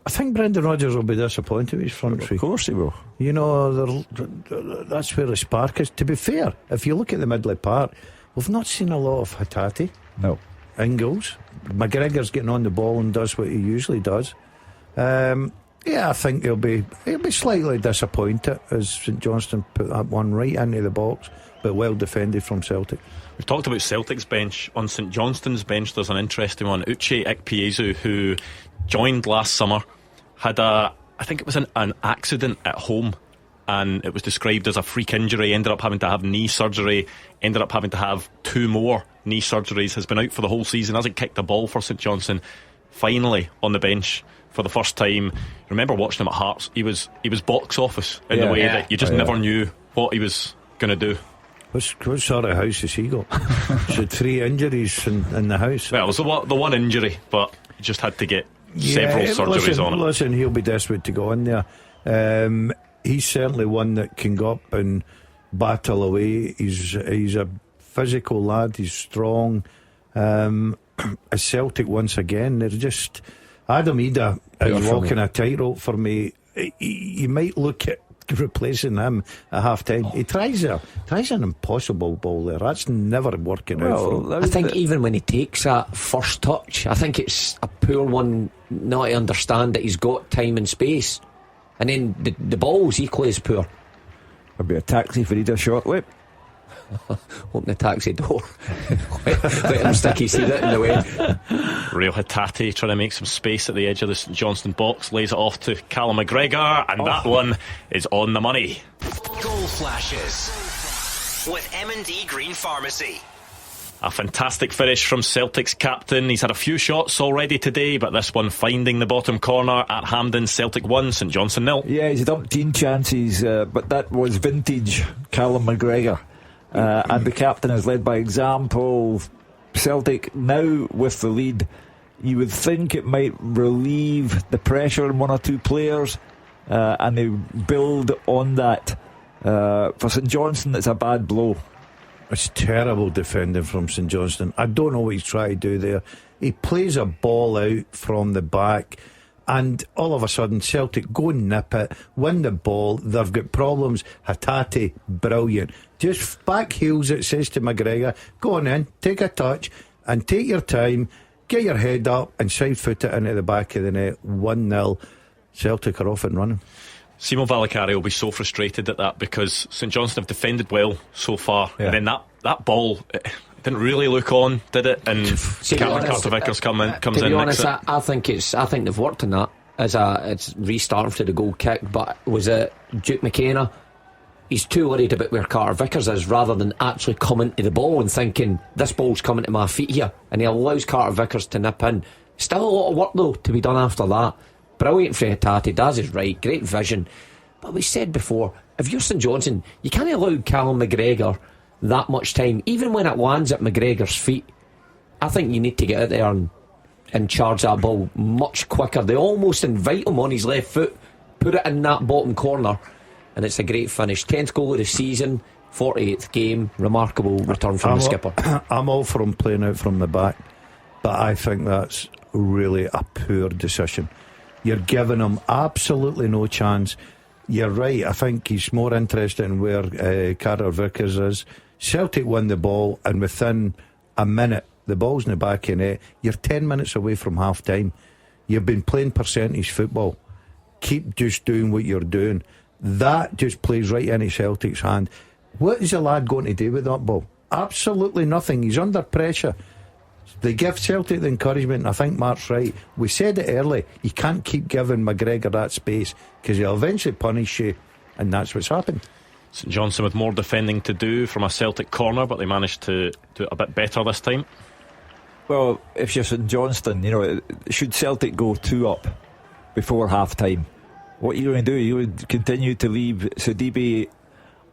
I think Brendan Rodgers will be disappointed with his front three. Of course he will. That's where the spark is. To be fair, if you look at the middle part, we've not seen a lot of Hatate. No. Ingles. McGregor's getting on the ball and does what he usually does. I think he'll be slightly disappointed as St Johnstone put that one right into the box, but well defended from Celtic. We've talked about Celtic's bench. On St Johnstone's bench there's an interesting one. Uche Ikpeazu, who joined last summer, had I think it was an accident at home, and it was described as a freak injury. Ended up having to have knee surgery, ended up having to have 2 more knee surgeries, has been out for the whole season, hasn't kicked a ball for St Johnstone. Finally on the bench for the first time. Remember watching him at Hearts, he was box office in the way that you just never knew what he was going to do. What sort of house has he got? So 3 injuries in the house. Well, it was the one injury, but he just had to get several surgeries on it. Listen, he'll be desperate to go in there. He's certainly one that can go up and battle away. He's a physical lad. He's strong. A Celtic once again. They're just Adam Ida is walking a tightrope for me. You might look at replacing him at half time. He tries an impossible ball there. That's never working out for him. I think even when he takes that first touch, I think it's a poor one not to understand that he's got time and space, and then the ball's equally as poor. There'll be a taxi for Ida shortly. Open the taxi door. Let him stick his head out in the way. Real Hatate trying to make some space at the edge of the St Johnstone box, lays it off to Callum McGregor, and that one is on the money. Goal flashes with M&D Green Pharmacy. A fantastic finish from Celtic's captain. He's had a few shots already today, but this one finding the bottom corner at Hampden. Celtic 1, St Johnstone 0. Yeah, he's had 18 chances, but that was vintage Callum McGregor. and the captain has led by example. Celtic now with the lead, you would think it might relieve the pressure on one or two players, and they build on that. For St Johnstone, it's a bad blow. It's terrible defending from St Johnstone. I don't know what he's trying to do there. He plays a ball out from the back, and all of a sudden Celtic go and nip it, win the ball. They've got problems. Hatate, brilliant. Just back heels it, says to McGregor, go on in, take a touch and take your time, get your head up and side foot it into the back of the net. 1-0. Celtic are off and running. Simo Valacari will be so frustrated at that, because St Johnstone have defended well so far, and then that ball, it didn't really look on, did it? And Carter Vickers comes in. To be honest, I think they've worked on that as it's restart after the goal kick. But was it Duke McKenna? He's too worried about where Carter Vickers is rather than actually coming to the ball and thinking this ball's coming to my feet here, and he allows Carter Vickers to nip in. Still a lot of work though to be done after that. Brilliant for Hatate, Daz is right, great vision. But we said before, if you're St Johnstone, you can't allow Callum McGregor that much time, even when it lands at McGregor's feet. I think you need to get out there and charge that ball much quicker. They almost invite him on his left foot, put it in that bottom corner, and it's a great finish. 10th goal of the season, 48th game, remarkable return from the skipper. I'm all for him playing out from the back, but I think that's really a poor decision. You're giving him absolutely no chance. You're right, I think he's more interested in where Carter Vickers is. Celtic won the ball, and within a minute the ball's in the back of the net. You're 10 minutes away from half time. You've been playing percentage football. Keep just doing what you're doing. That just plays right into Celtic's hand. What is the lad going to do with that ball? Absolutely nothing. He's under pressure. They give Celtic the encouragement, and I think Mark's right. We said it early, you can't keep giving McGregor that space, because he'll eventually punish you, and that's what's happened. St Johnstone with more defending to do from a Celtic corner, but they managed to do it a bit better this time. Well, if you're St Johnstone, should Celtic go 2 up before half time, what are you going to do? You would continue to leave Sidibe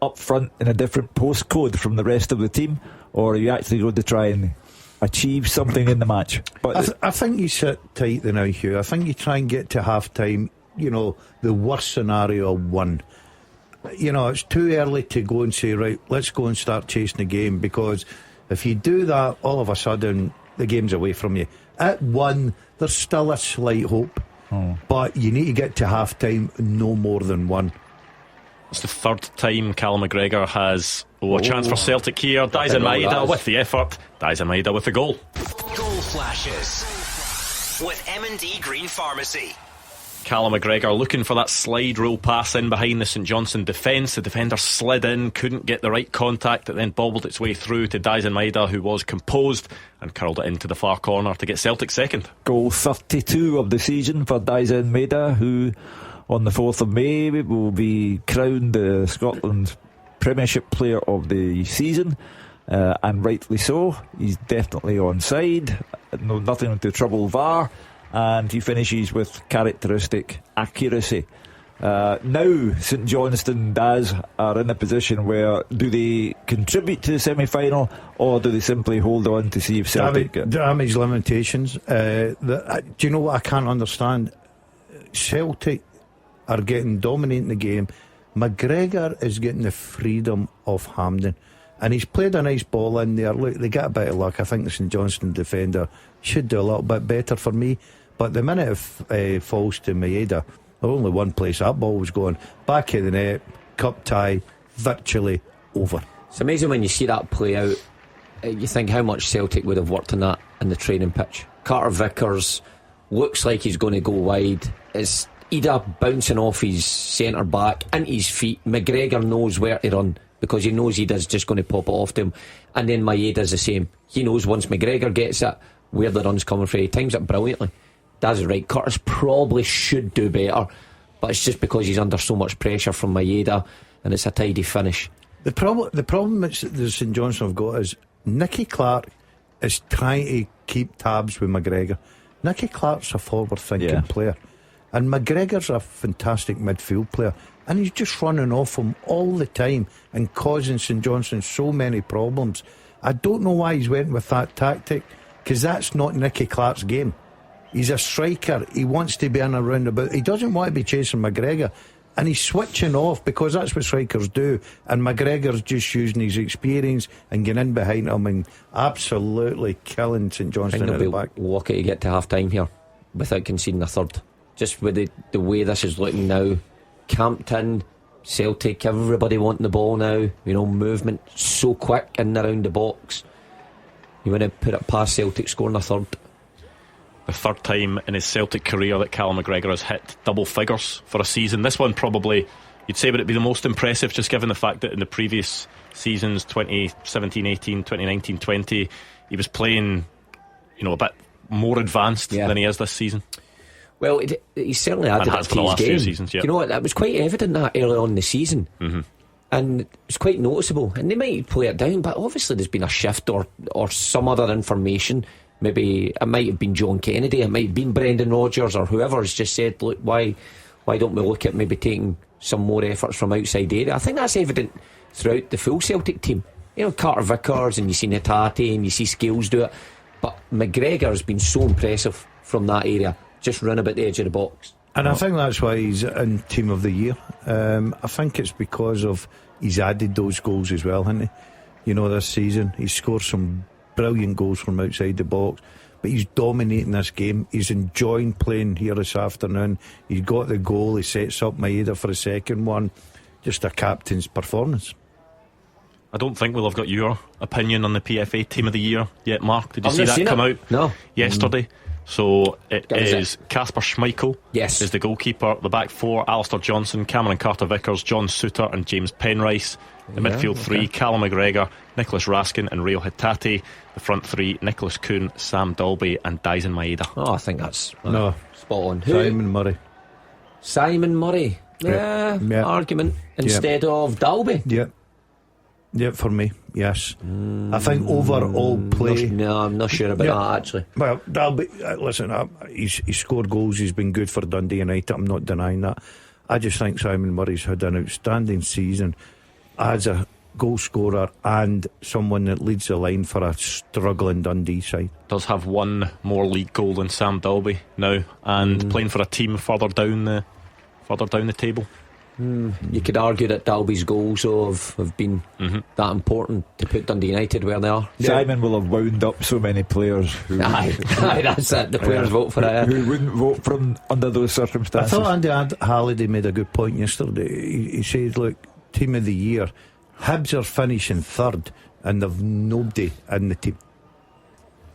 up front in a different postcode from the rest of the team, or are you actually going to try and achieve something in the match? But I think you sit tight now, Hugh. I think you try and get to half time, the worst scenario 1. It's too early to go and say, right, let's go and start chasing the game, because if you do that, all of a sudden the game's away from you. At 1, there's still a slight hope, but you need to get to half time no more than 1. It's the third time Callum McGregor has a chance for Celtic here. Daisen Maeda with the effort. Daisen Maeda with the goal. Goal flashes with M&D Green Pharmacy. Callum McGregor looking for that slide rule pass in behind the St Johnstone defence. The defender slid in, couldn't get the right contact. It then bobbled its way through to Daisen Maeda, who was composed and curled it into the far corner to get Celtic second. Goal 32 of the season for Daisen Maeda, who on the 4th of May will be crowned the Scotland Premiership Player of the Season, and rightly so. He's definitely onside, nothing to trouble VAR, and he finishes with characteristic accuracy. Now St Johnstone are in a position where, do they contribute to the semi-final, or do they simply hold on to see if Celtic damage limitations? Do you know what I can't understand? Celtic are dominating the game. McGregor is getting the freedom of Hampden, and he's played a nice ball in there. Look, they get a bit of luck. I think the St Johnstone defender should do a little bit better for me, but the minute it falls to Maeda, only one place that ball was going, back of the net, cup tie, virtually over. It's amazing when you see that play out. You think how much Celtic would have worked on that in the training pitch. Carter Vickers looks like he's going to go wide. It's Ida bouncing off his centre back into his feet. McGregor knows where to run, because he knows Ida's just going to pop it off to him, and then Maeda's the same. He knows once McGregor gets it where the run's coming from. He times it brilliantly. That's right. Curtis probably should do better, but it's just because he's under so much pressure from Maeda, and it's a tidy finish. The problem that the St Johnstone have got is Nicky Clark is trying to keep tabs with McGregor. Nicky Clark's a forward thinking player, and McGregor's a fantastic midfield player. and he's just running off him all the time and causing St Johnstone so many problems. I don't know why he's went with that tactic, because that's not Nicky Clark's game. He's a striker. He wants to be in a roundabout. He doesn't want to be chasing McGregor, and he's switching off because that's what strikers do. And McGregor's just using his experience and getting in behind him and absolutely killing St Johnstone at the back. Lucky to get to half time here without conceding a third. Just with the way this is looking now, Hampden, Celtic, everybody wanting the ball now. You know, movement so quick in and around the box. You want to put it past Celtic scoring a third. The third time in his Celtic career that Callum McGregor has hit double figures for a season. This one probably, you'd say, would it be the most impressive, just given the fact that in the previous seasons, 2017-18, 2019-20, he was playing, you know, a bit more advanced than he is this season. Well, he certainly added it to his game. Seasons, yeah. You know what, that was quite evident that early on in the season. And it was quite noticeable. And they might play it down, but obviously there's been a shift or some other information. Maybe it might have been John Kennedy, it might have been Brendan Rodgers, or whoever has just said, look, why don't we look at maybe taking some more efforts from outside area. I think that's evident throughout the full Celtic team. You know, Carter Vickers, and you see Natati, and you see Scales do it, but McGregor has been so impressive from that area, just run about the edge of the box. And I think that's why he's in Team of the Year. I think it's because of he's added those goals as well, hasn't he? You know, this season he's scored some brilliant goals from outside the box, but he's dominating this game. He's enjoying playing here this afternoon. He's got the goal, he sets up Maeda for the second one. Just a captain's performance. I don't think we'll have got your opinion on the PFA Team of the Year yet, Mark. Did you see that come out yesterday? So it is Kasper Schmeichel is the goalkeeper. The back four: Alistair Johnson, Cameron Carter-Vickers, John Souttar and James Penrice. The midfield three: Callum McGregor, Nicholas Raskin and Rio Hitati. The front three: Nicholas Kuhn, Sam Dalby and Dyson Maeda. Oh, I think that's no spot on. Simon Murray. Argument instead of Dalby. Yeah, for me, yes. I think overall play. No, I'm not sure about that actually. Well, Dalby, listen, he's scored goals. He's been good for Dundee United. I'm not denying that. I just think Simon Murray's had an outstanding season as a goal scorer and someone that leads the line for a struggling Dundee side. Does have one more league goal than Sam Dalby now, and playing for a team further down the table. You could argue that Dalby's goals have been that important to put Dundee United where they are. Simon will have wound up so many players who aye, that's it. The players vote for it. Who wouldn't vote for him under those circumstances. I thought Andy Halliday made a good point yesterday. He said, look, Team of the Year, Hibs are finishing third and they've nobody in the team.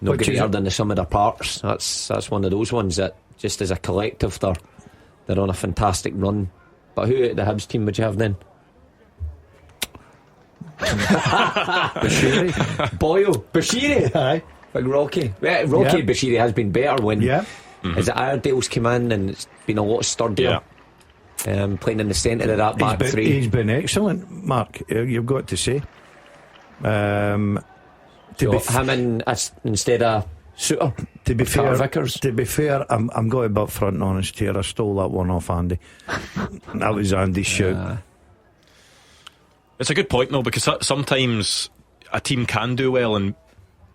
No greater than the sum of their parts. That's one of those ones that just as a collective they're on a fantastic run. But who at the Hibs team would you have then? Bashiri, Boyle, Bashiri, aye, Big Rocky. Bashiri has been better when as Iredale's come in and it's been a lot sturdier. Playing in the centre of that back three. He's been excellent, Mark. You've got to say. Him in instead of Souttar. To be fair, Vickers. To be fair, I'm going to be up front and honest here. I stole that one off Andy. That was Andy's shout. It's a good point though, because sometimes a team can do well, and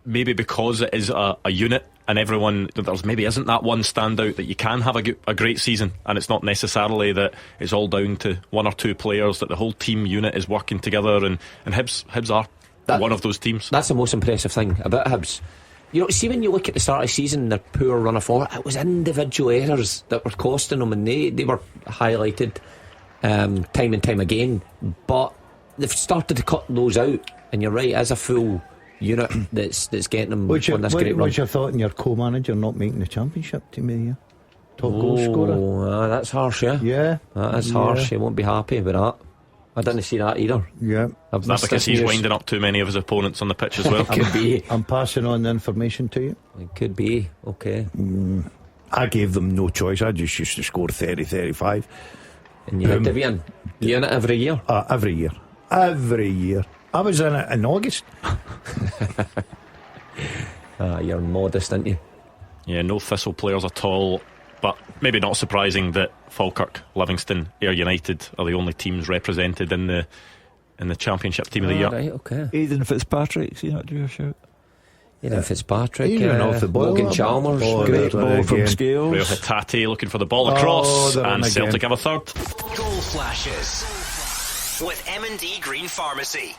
maybe because it is a unit and everyone, there's maybe isn't that one standout that you can have a great season, and it's not necessarily that it's all down to one or two players, that the whole team unit is working together, and Hibs are one of those teams. That's the most impressive thing about Hibs. You know, see, when you look at the start of the season, their poor run of form, it was individual errors that were costing them, and they were highlighted time and time again. But they've started to cut those out, and you're right, as a full unit that's getting them on this great run. What's your thought on your co-manager not making the championship team of the year? Top goal scorer? That's harsh, yeah. That is harsh. He won't be happy about that. I didn't see that either. Is that because he's winding up too many of his opponents on the pitch as well? Could be. I'm passing on the information to you. It could be. Okay. I gave them no choice. I just used to score 30, 35. And you had to be in unit every year? Every year. Every year. I was in it in August. You're modest, aren't you? Yeah, no Thistle players at all but maybe not surprising that Falkirk, Livingston, Ayr United are the only teams represented in the Championship Team of the Year. Right, okay. Aidan Fitzpatrick's, you not do a shout. Aidan Fitzpatrick, off the ball, Logan Chalmers, great ball from Scales. Rio Hatate looking for the ball across, and Celtic have a third. Goal flashes with M&D Green Pharmacy.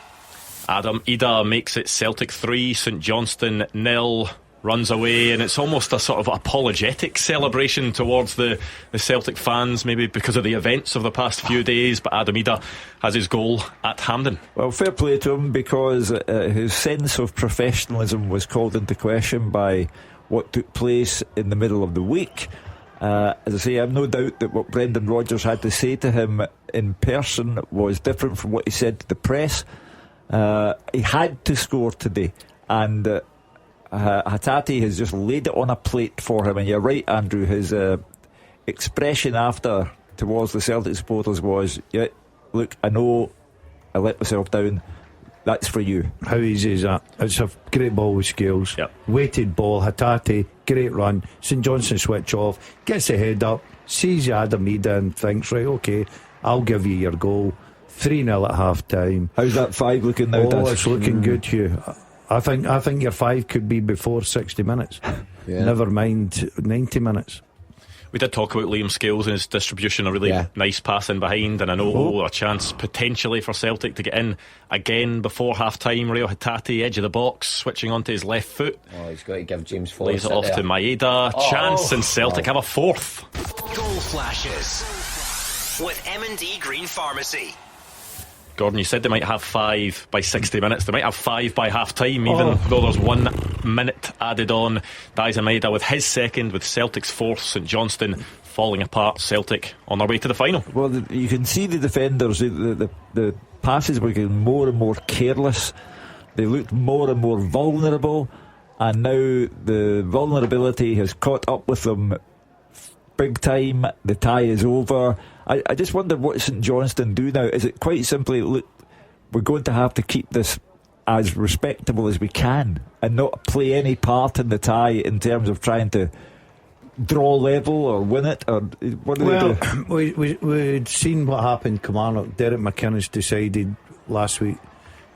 Adam Ida makes it Celtic 3, St Johnstone 0. Runs away, and it's almost a sort of apologetic celebration towards the Celtic fans, maybe because of the events of the past few days. But Adam Ida has his goal at Hampden. Well, fair play to him, because his sense of professionalism was called into question by what took place in the middle of the week. As I say, I have no doubt that what Brendan Rodgers had to say to him in person was different from what he said to the press. He had to score today, and Hatate has just laid it on a plate for him. And you're right, Andrew, his expression after towards the Celtic supporters was, yeah, look, I know I let myself down, that's for you. How easy is that? It's a great ball with Scales. Yep. Weighted ball, Hatate, great run. St Johnstone switch off, gets the head up, sees Adam Ida and thinks, right, okay, I'll give you your goal. 3-0 at half time. How's that 5 looking now? It's looking good, Hugh. I think your 5 could be before 60 minutes. Never mind 90 minutes. We did talk about Liam Scales and his distribution, a really nice pass in behind, and I know a chance potentially for Celtic to get in again before half time. Rio Hatate, edge of the box, switching onto his left foot. Oh, he's got to give James Forrest. Lays it off to Maeda. Chance, and Celtic have a fourth. Goal flashes with M&D Green Pharmacy. Gordon, you said they might have 5 by 60 minutes. They might have 5 by half time, even though there's 1 minute added on. Daizen Maeda with his second, with Celtic's fourth. St Johnstone falling apart. Celtic on their way to the final. Well, you can see the defenders, the passes were getting more and more careless. They looked more and more vulnerable, and now the vulnerability has caught up with them big time. The tie is over. I just wonder what St Johnstone do now. Is it quite simply, look, we're going to have to keep this as respectable as we can and not play any part in the tie in terms of trying to draw level or win it? Or what do they do? We'd seen what happened. Kilmarnock, Derek McInnes decided last week,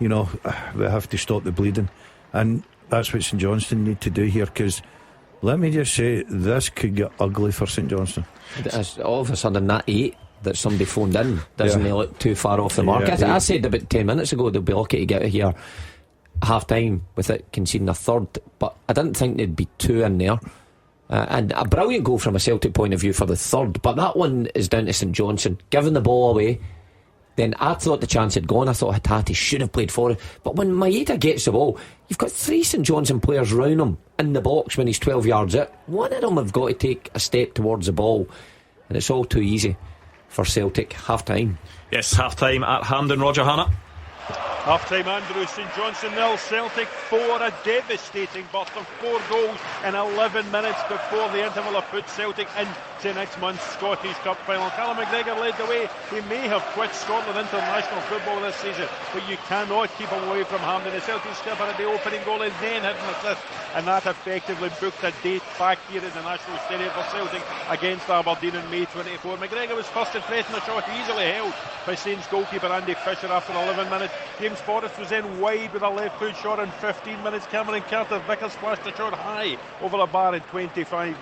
we have to stop the bleeding, and that's what St Johnstone need to do here, because let me just say, this could get ugly for St Johnstone. All of a sudden, that 8 that somebody phoned in doesn't look too far off the mark. I said about 10 minutes ago they'll be lucky to get out here half time with it conceding a third, but I didn't think there'd be 2 in there. And a brilliant goal from a Celtic point of view for the third, but that one is down to St Johnstone giving the ball away. Then I thought the chance had gone. I thought Hatate should have played for it. But when Maeda gets the ball, you've got 3 St Johnstone players round him in the box when he's 12 yards out. One of them have got to take a step towards the ball, and it's all too easy for Celtic. Half time. Yes, half time at Hampden. Roger Hannah. Half time, Andrew. St Johnstone 0, Celtic 4. A devastating burst of 4 goals in 11 minutes before the interval have put Celtic into next month's Scottish Cup final. Callum McGregor led the way. He may have quit Scotland international football this season, but you cannot keep him away from Hampden. The Celtic skipper had the opening goal and then had an assist, and that effectively booked a date back here in the National Stadium for Celtic against Aberdeen on May 24. McGregor was first to threaten a shot easily held by Saints goalkeeper Andy Fisher after 11 minutes. James Forrest was then wide with a left foot shot in 15 minutes. Cameron Carter-Vickers flashed a shot high over a bar in 25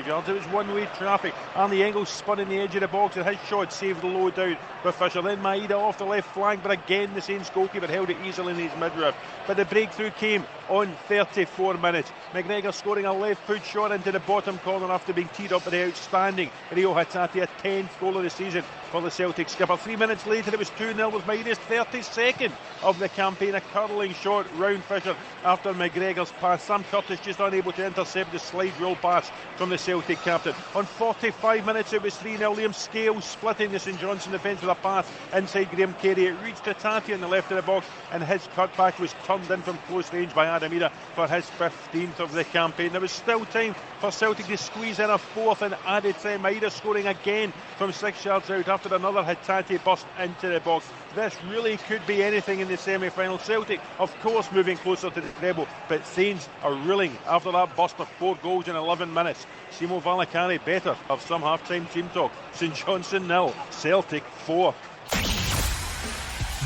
yards. It was one-way traffic. Arnie Engels spun in the edge of the box, and his shot saved the low down by Fisher. Then Maeda off the left flank, but again the Saints goalkeeper held it easily in his midriff. But the breakthrough came on 34 minutes. McGregor scoring a left foot shot into the bottom corner after being teed up by the outstanding Rio Hatate, a 10th goal of the season for the Celtic skipper. 3 minutes later it was 2-0 with Maeda's 32nd of the campaign. A curling shot round Fisher after McGregor's pass. Sam Curtis just unable to intercept the slide rule pass from the Celtic captain. On 45 minutes it was 3-0. Liam Scales splitting the St Johnstone defence with a pass inside Graham Carey. It reached Hatate in the left of the box, and his cutback was turned in from close range by Adam Ida for his 15th of the campaign. There was still time for Celtic to squeeze in a fourth and added time. Maeda scoring again from 6 yards out after another Hatate burst into the box. This really could be anything in the semi-final. Celtic, of course, moving closer to the treble, but Saints are reeling after that burst of 4 goals in 11 minutes. Simo Valakari better have some half-time team talk. St Johnstone 0, Celtic 4.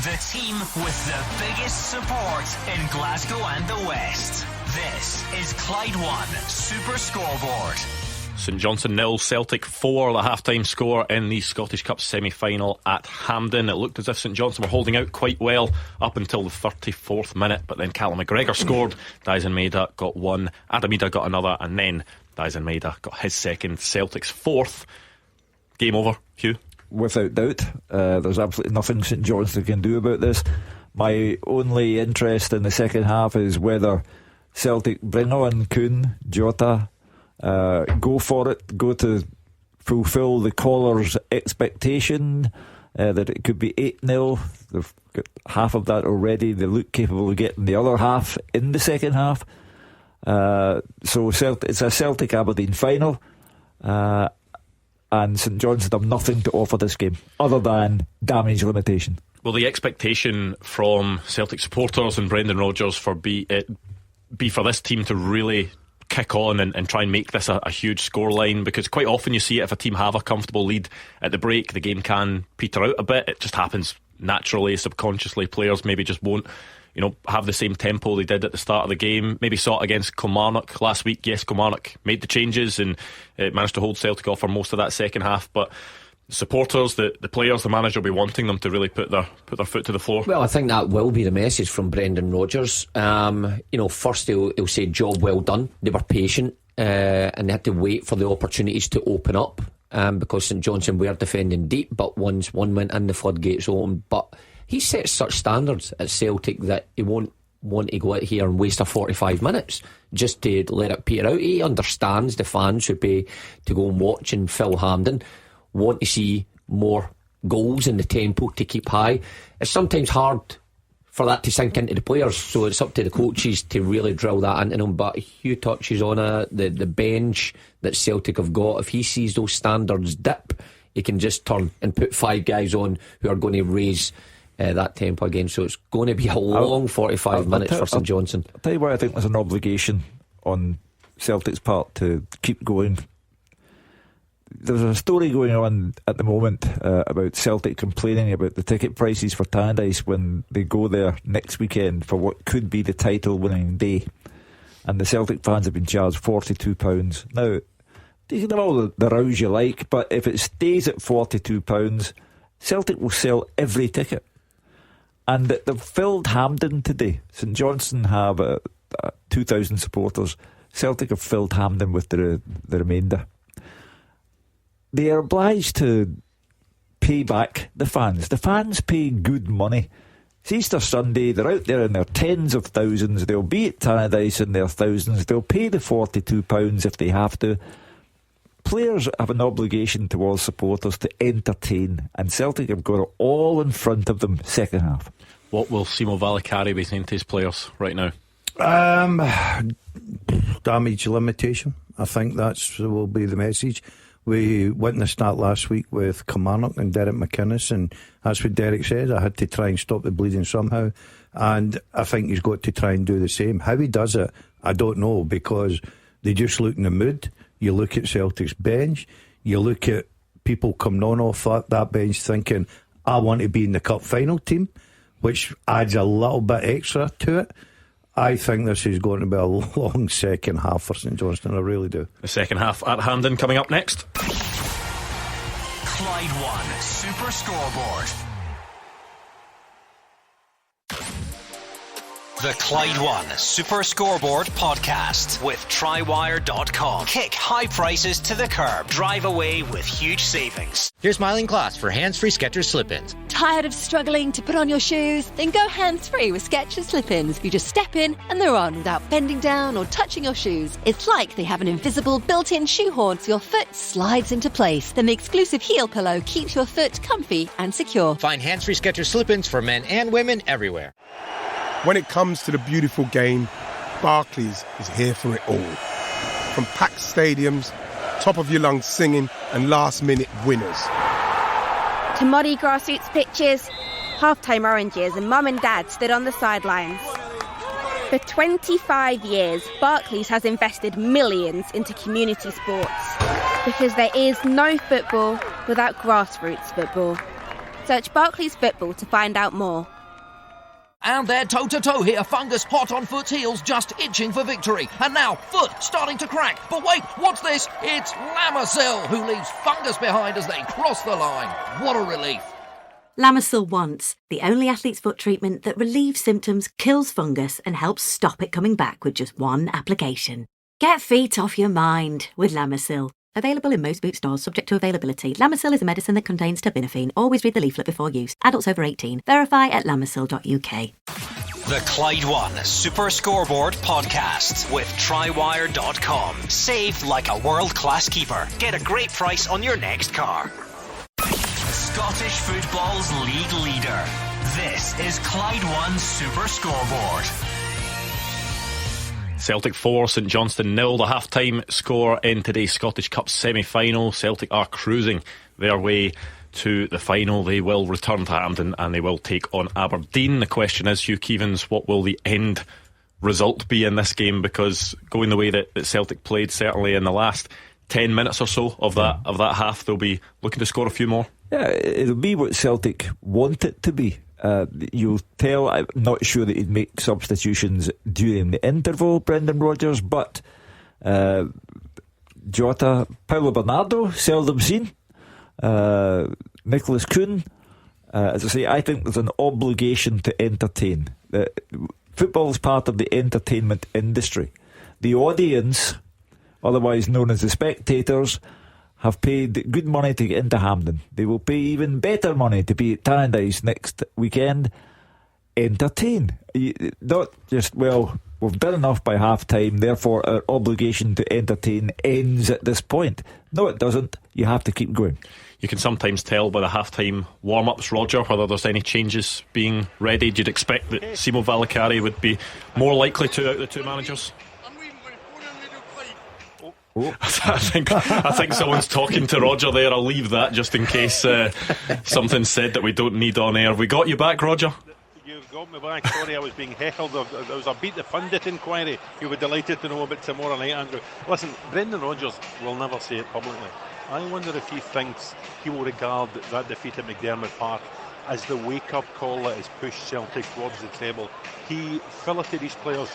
The team with the biggest support in Glasgow and the West. This is Clyde 1 Super Scoreboard. St Johnstone 0, Celtic 4, the half-time score in the Scottish Cup semi-final at Hampden. It looked as if St Johnstone were holding out quite well up until the 34th minute, but then Callum McGregor scored, Dyson Maeda got one, Adam Idah got another, and then Dyson Maeda got his second, Celtic's fourth. Game over, Hugh? Without doubt. There's absolutely nothing St Johnstone can do about this. My only interest in the second half is whether Celtic bring on Kuhn, Jota, go for it, go to fulfil the caller's expectation that it could be 8-0. They've got half of that already. They look capable of getting the other half in the second half. So it's a Celtic Aberdeen final, and St Johnstone have nothing to offer this game other than damage limitation. Will the expectation from Celtic supporters and Brendan Rodgers be for this team to really kick on and try and make this a huge scoreline? Because quite often you see it, if a team have a comfortable lead at the break, the game can peter out a bit. It just happens naturally, subconsciously. Players maybe just won't have the same tempo they did at the start of the game. Maybe saw it against Kilmarnock last week. Yes, Kilmarnock made the changes and managed to hold Celtic off for most of that second half, but supporters, the players, the manager will be wanting them to really put their foot to the floor. Well, I think that will be the message from Brendan Rodgers. First he'll say job well done. They were patient and they had to wait for the opportunities to open up, because St Johnstone were defending deep, but once one went in, the floodgates opened. But he sets such standards at Celtic that he won't want to go out here and waste a 45 minutes just to let it peter out. He understands the fans who pay to go and watch and fill Hampden want to see more goals in the tempo to keep high. It's sometimes hard for that to sink into the players, so it's up to the coaches to really drill that into them. But Hugh touches on the bench that Celtic have got. If he sees those standards dip, he can just turn and put 5 guys on who are going to raise that tempo again. So it's going to be a long 45 minutes for St Johnstone. I'll tell you why I think there's an obligation on Celtic's part to keep going. There's a story going on at the moment about Celtic complaining about the ticket prices for Tannadice when they go there next weekend for what could be the title-winning day. And the Celtic fans have been charged £42. Now, you can have all the rows you like, but if it stays at £42, Celtic will sell every ticket. And they've filled Hampden today. St Johnstone have 2,000 supporters. Celtic have filled Hampden with the remainder. They are obliged to pay back the fans. The fans pay good money. It's Easter Sunday, they're out there in their tens of thousands. They'll be at Tannadice in their thousands. They'll pay the £42 if they have to. Players have an obligation towards supporters to entertain, and Celtic have got it all in front of them second half. What will Simo Valakari be saying to his players right now? Damage limitation. I think that will be the message. We witnessed that last week with Kilmarnock and Derek McInnes, and that's what Derek said. I had to try and stop the bleeding somehow, and I think he's got to try and do the same. How he does it, I don't know, because they just look in the mood. You look at Celtic's bench, you look at people coming on off that bench thinking, I want to be in the cup final team, which adds a little bit extra to it. I think this is going to be a long second half for St Johnstone, I really do. The second half at Hampden coming up next. Clyde 1 Super Scoreboard. The Clyde 1 Super Scoreboard podcast with Trywire.com. Kick high prices to the curb. Drive away with huge savings. Here's Myling Klaas for hands-free Skechers slip-ins. Tired of struggling to put on your shoes? Then go hands-free with Skechers slip-ins. You just step in and they're on without bending down or touching your shoes. It's like they have an invisible built-in shoe horn so your foot slides into place. Then the exclusive heel pillow keeps your foot comfy and secure. Find hands-free Skechers slip-ins for men and women everywhere. When it comes to the beautiful game, Barclays is here for it all. From packed stadiums, top of your lungs singing and last-minute winners. To muddy grassroots pitches half-time oranges and mum and dad stood on the sidelines. For 25 years, Barclays has invested millions into community sports because there is no football without grassroots football. Search Barclays Football to find out more. And they're toe-to-toe here. Fungus hot on Foot's heels, just itching for victory. And now Foot starting to crack. But wait, what's this? It's Lamasil who leaves Fungus behind as they cross the line. What a relief. Lamasil Once, the only athlete's foot treatment that relieves symptoms, kills fungus and helps stop it coming back with just one application. Get feet off your mind with Lamasil. Available in most boot stores, subject to availability. Lamasil is a medicine that contains terbinafine. Always read the leaflet before use. Adults over 18. Verify at lamasil.uk. The Clyde One Super Scoreboard Podcast with Trywire.com. Save like a world-class keeper. Get a great price on your next car. Scottish football's league leader. This is Clyde One Super Scoreboard. Celtic 4, St Johnstone 0. The half-time score in today's Scottish Cup semi-final. Celtic are cruising their way to the final. They will return to Hampden and they will take on Aberdeen. The question is, Hugh Keevins, what will the end result be in this game? Because going the way that Celtic played, certainly in the last 10 minutes or so of that half, they'll be looking to score a few more. Yeah, it'll be what Celtic want it to be. You'll tell, I'm not sure that he'd make substitutions during the interval, Brendan Rodgers, but Jota, Paulo Bernardo, seldom seen. Nicholas Kuhn, as I say, I think there's an obligation to entertain. Football is part of the entertainment industry. The audience, otherwise known as the spectators, have paid good money to get into Hampden. They will pay even better money to be at Tannadice next weekend. Entertain. Not just, well, we've done enough by half-time, therefore our obligation to entertain ends at this point. No, it doesn't. You have to keep going. You can sometimes tell by the half-time warm-ups, Roger, whether there's any changes being readied. You'd expect that Simo Valakari would be more likely to out of the two managers. I think someone's talking to Roger there. I'll leave that just in case something's said that we don't need on air. Have we got you back, Roger? You've got me back. Sorry, I was being heckled. There was a Beat the Pundit inquiry. You'll be delighted to know about tomorrow night, Andrew. Listen, Brendan Rodgers will never say it publicly. I wonder if he thinks he will regard that defeat at McDermott Park as the wake-up call that has pushed Celtic towards the treble. He filleted his players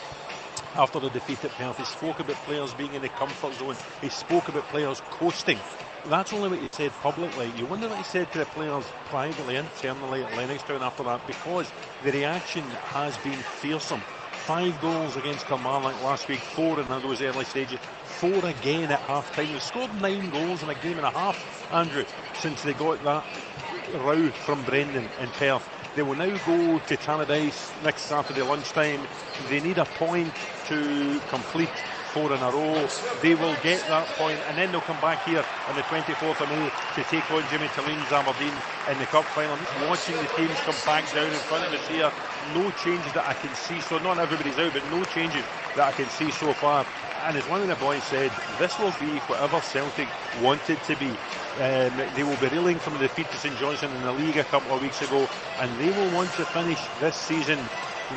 after the defeat at Perth. He spoke about players being in the comfort zone. He spoke about players coasting. That's only what he said publicly. You wonder what he said to the players privately, internally at Lennoxtown after that, because the reaction has been fearsome. 5 goals against Kilmarnock last week, 4 in those early stages, 4 again at half-time. They've scored 9 goals in a game and a half, Andrew, since they got that row from Brendan in Perth. They will now go to Tannadice next Saturday lunchtime. They need a point to complete 4 in a row. They will get that point, and then they'll come back here on the 24th of May to take on Jimmy Tilleen's Aberdeen in the Cup final. Watching the teams come back down in front of us here. No changes that I can see. So not everybody's out, but no changes that I can see so far. And as one of the boys said, this will be whatever Celtic wanted to be. They will be reeling from the defeat to St Johnstone in the league a couple of weeks ago, and they will want to finish this season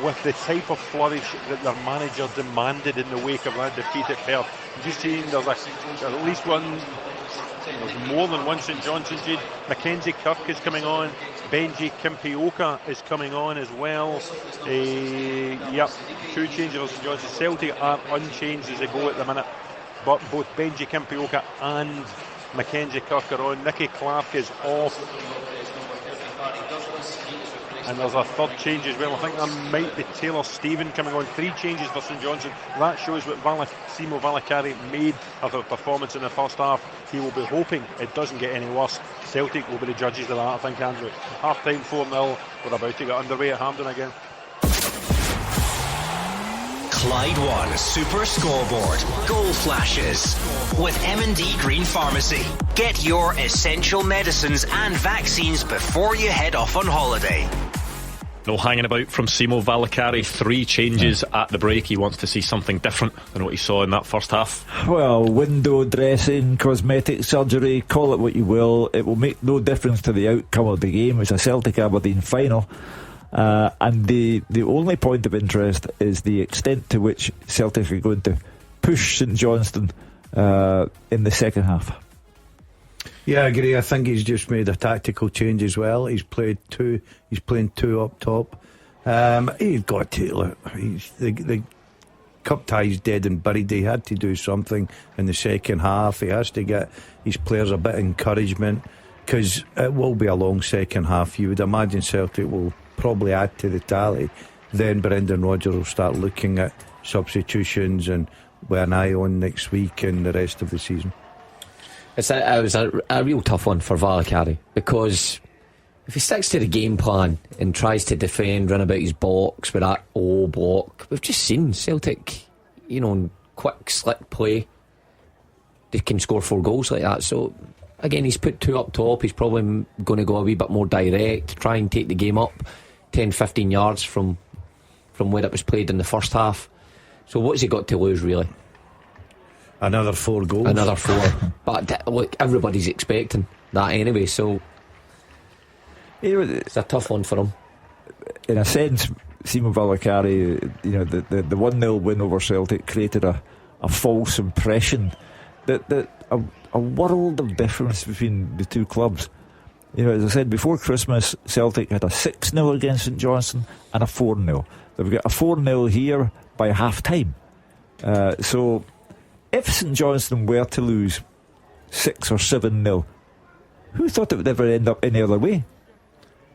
with the type of flourish that their manager demanded in the wake of that defeat at Perth. Just seeing there's at least one, there's more than one St Johnstone. Mackenzie Kirk is coming on. Benji Kimpioka is coming on as well. Yep, 2 changes for St Johnstone. Celtic are unchanged as they go at the minute, but both Benji Kimpioka and Mackenzie Kirk are on. Nicky Clark is off, and there's a 3rd change as well. I think there might be Taylor Stephen coming on. 3 changes for St Johnstone. That shows what Simo Valakari made of a performance in the first half. He will be hoping it doesn't get any worse. Celtic will be the judges of that, I think, Andrew. Half time 4-0. We're about to get underway at Hampden again. Clyde One Super Scoreboard Goal Flashes with M&D Green Pharmacy. Get your essential medicines and vaccines before you head off on holiday. No hanging about from Simo Valakari. 3 changes at the break. He wants to see something different than what he saw in that first half. Well, window dressing, cosmetic surgery, call it what you will. It will make no difference to the outcome of the game. It's a Celtic Aberdeen final. And the only point of interest is the extent to which Celtic are going to push St Johnstone in the second half. Yeah, I agree. I think he's just made a tactical change as well. He's playing 2 up top. He's got to look. The cup tie's dead and buried. He had to do something in the second half. He has to get his players a bit of encouragement, because it will be a long second half. You would imagine Celtic will probably add to the tally. Then Brendan Rodgers will start looking at substitutions and with an eye on next week and the rest of the season. It was a real tough one for Valakari, because if he sticks to the game plan and tries to defend, run about his box with that low block, we've just seen Celtic, quick, slick play, they can score 4 goals like that. So again, he's put 2 up top. He's probably going to go a wee bit more direct, try and take the game up 10-15 yards from where it was played in the first half. So what's he got to lose, really? Another 4 goals. Another 4. But look, everybody's expecting that anyway, so it's a tough one for him. In a sense, Simo Valakari, the 1-0 win over Celtic created a false impression that a world of difference between the two clubs. As I said, before Christmas, Celtic had a 6-0 against St Johnstone and a 4-0. They've got a 4-0 here by half time. So if St Johnstone were to lose 6 or 7-0, who thought it would ever end up any other way?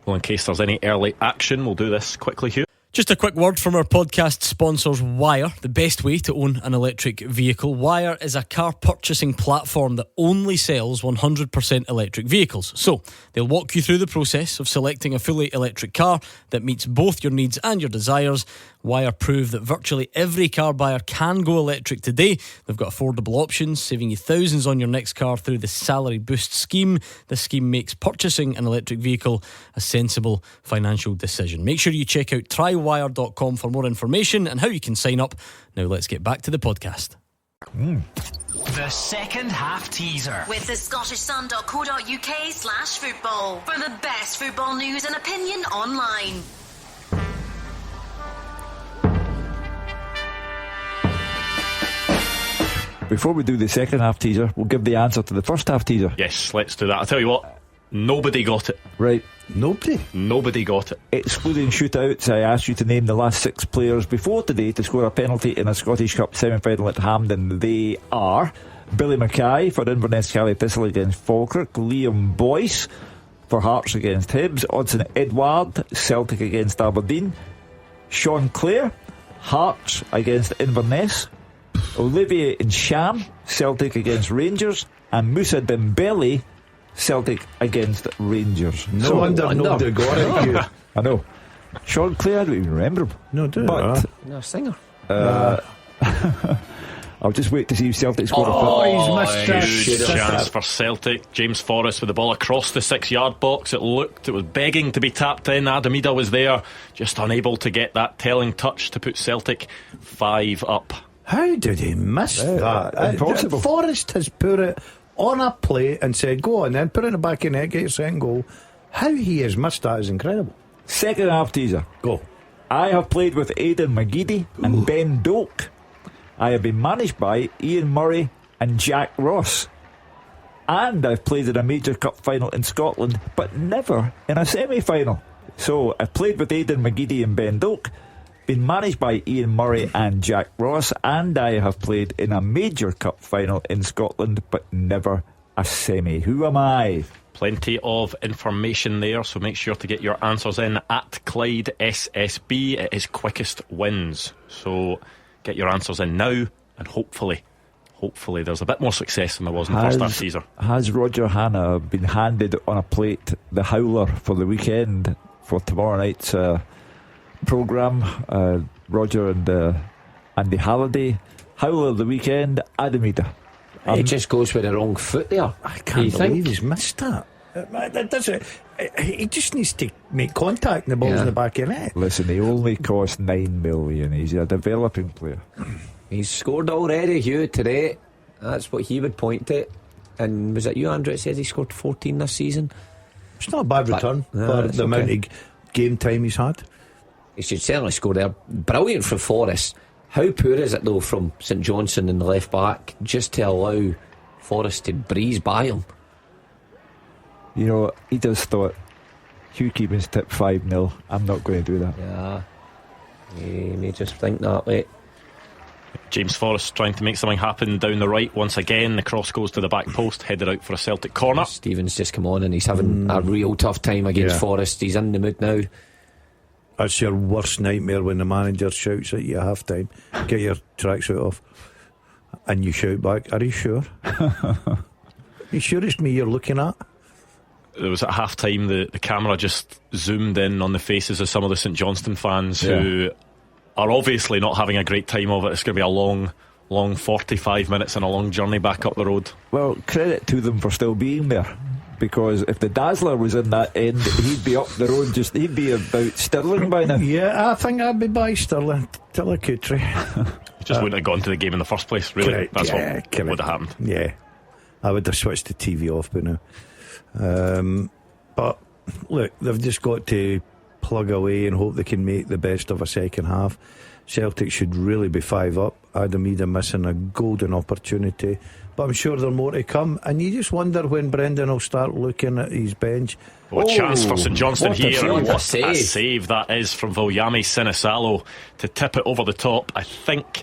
Well, in case there's any early action, we'll do this quickly, Hugh. Just a quick word from our podcast sponsors, Wire, the best way to own an electric vehicle. Wire is a car purchasing platform that only sells 100% electric vehicles. So they'll walk you through the process of selecting a fully electric car that meets both your needs and your desires. Wire prove that virtually every car buyer can go electric today. They've got affordable options, saving you thousands on your next car through the Salary Boost scheme. The scheme makes purchasing an electric vehicle a sensible financial decision. Make sure you check out trywire.com for more information and how you can sign up. Now let's get back to the podcast. The second half teaser with the scottishsun.co.uk/football for the best football news and opinion online. Before we do the second half teaser, we'll give the answer to the first half teaser. Yes, let's do that. I'll tell you what, nobody got it. Right. Nobody got it. Excluding shootouts, I asked you to name the last 6 players before today to score a penalty in a Scottish Cup semi-final at Hampden. They are Billy Mackay for Inverness Cally Thistle against Falkirk, Liam Boyce for Hearts against Hibs, Odson Edward, Celtic against Aberdeen, Sean Clare, Hearts against Inverness, Olivier Nsham, Celtic against Rangers, and Moussa Dembele, Celtic against Rangers. No wonder nobody got it. I know. Sean Clare, I don't even remember him. No, do but no singer. I'll just wait to see if Celtic score he's missed that. Huge chance for Celtic. James Forrest with the ball across the 6-yard box. It was begging to be tapped in. Adam Ida was there, just unable to get that telling touch to put Celtic 5 up. How did he miss that? Impossible. Forrest has put it on a plate and said go on then, put it in the back of the net, get your second goal. How he has missed that is incredible. Second half teaser. Go. I have played with Aidan McGeady and Ben Doak. I have been managed by Ian Murray and Jack Ross. And I've played in a major cup final in Scotland, but never in a semi-final. So I played with Aidan McGeady and Ben Doak, been managed by Ian Murray and Jack Ross, and I have played in a major cup final in Scotland, but never a semi. Who am I? Plenty of information there, so make sure to get your answers in at Clyde SSB. It is quickest wins. So get your answers in now, and hopefully there's a bit more success than there was in the first half teaser. Has Roger Hanna been handed on a plate the howler for the weekend for tomorrow night's programme? Roger and Andy Halliday. Howler of the weekend, Adam Ida. It just goes with the wrong foot there. I can't believe he's missed that. That doesn't. He just needs to make contact, and the ball's in the back of the net. Listen, he only cost 9 million. He's a developing player. He's scored already, Hugh, today. That's what he would point to. And was it you, Andrew, that says he scored 14 this season? It's not a bad return for the amount of game time he's had. He should certainly score there. Brilliant from Forrest. How poor is it though from St Johnstone in the left back just to allow Forrest to breeze by him? You know, he just thought, Hugh Keevins tipped 5-0. I'm not going to do that. Yeah, he may just think that way. James Forrest trying to make something happen down the right once again. The cross goes to the back post, headed out for a Celtic corner. Stevens just come on and he's having a real tough time against Forrest. He's in the mood now. That's your worst nightmare when the manager shouts at you at half time, get your tracksuit off, and you shout back, are you sure? You sure it's me you're looking at? There was at half time the camera just zoomed in on the faces of some of the St Johnstone fans who are obviously not having a great time of it. It's going to be a long 45 minutes and a long journey back up the road. Well, credit to them for still being there, because if the Dazzler was in that end, he'd be up the road, he'd be about Stirling by now. Yeah, I think I'd be by Stirling till a Cootree. He just wouldn't have gone to the game in the first place, really. Correct, That's what would have happened. Yeah, I would have switched the TV off by now. But look, they've just got to plug away and hope they can make the best of a second half. Celtic should really be 5 up. Adam Ida missing a golden opportunity, but I'm sure there's more to come. And you just wonder when Brendan will start looking at his bench. A chance for St Johnstone here. What a save that is from Viljami Sinisalo to tip it over the top. I think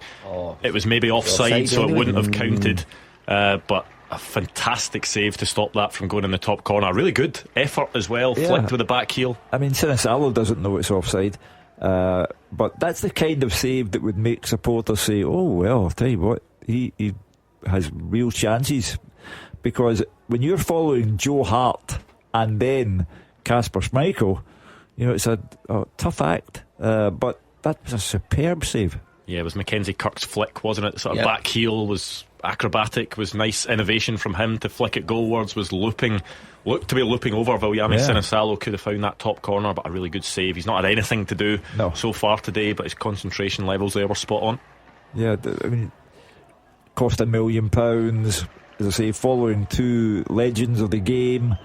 it was maybe offside, so it wouldn't have counted, but a fantastic save to stop that from going in the top corner. Really good effort as well, flicked with the back heel. I mean, Sinisalo doesn't know it's offside, but that's the kind of save that would make supporters say, oh well, I'll tell you what, he has real chances. Because when you're following Joe Hart and then Kasper Schmeichel, you know, it's a tough act, but that was a superb save. Yeah, it was Mackenzie Kirk's flick, wasn't it? Sort of back heel was acrobatic, was nice innovation from him to flick it goalwards, was looked to be looping over Viljami Sinisalo, could have found that top corner, but a really good save. He's not had anything to do so far today, but his concentration levels there were spot on. Yeah, I mean, cost £1 million, as I say, following two legends of the game,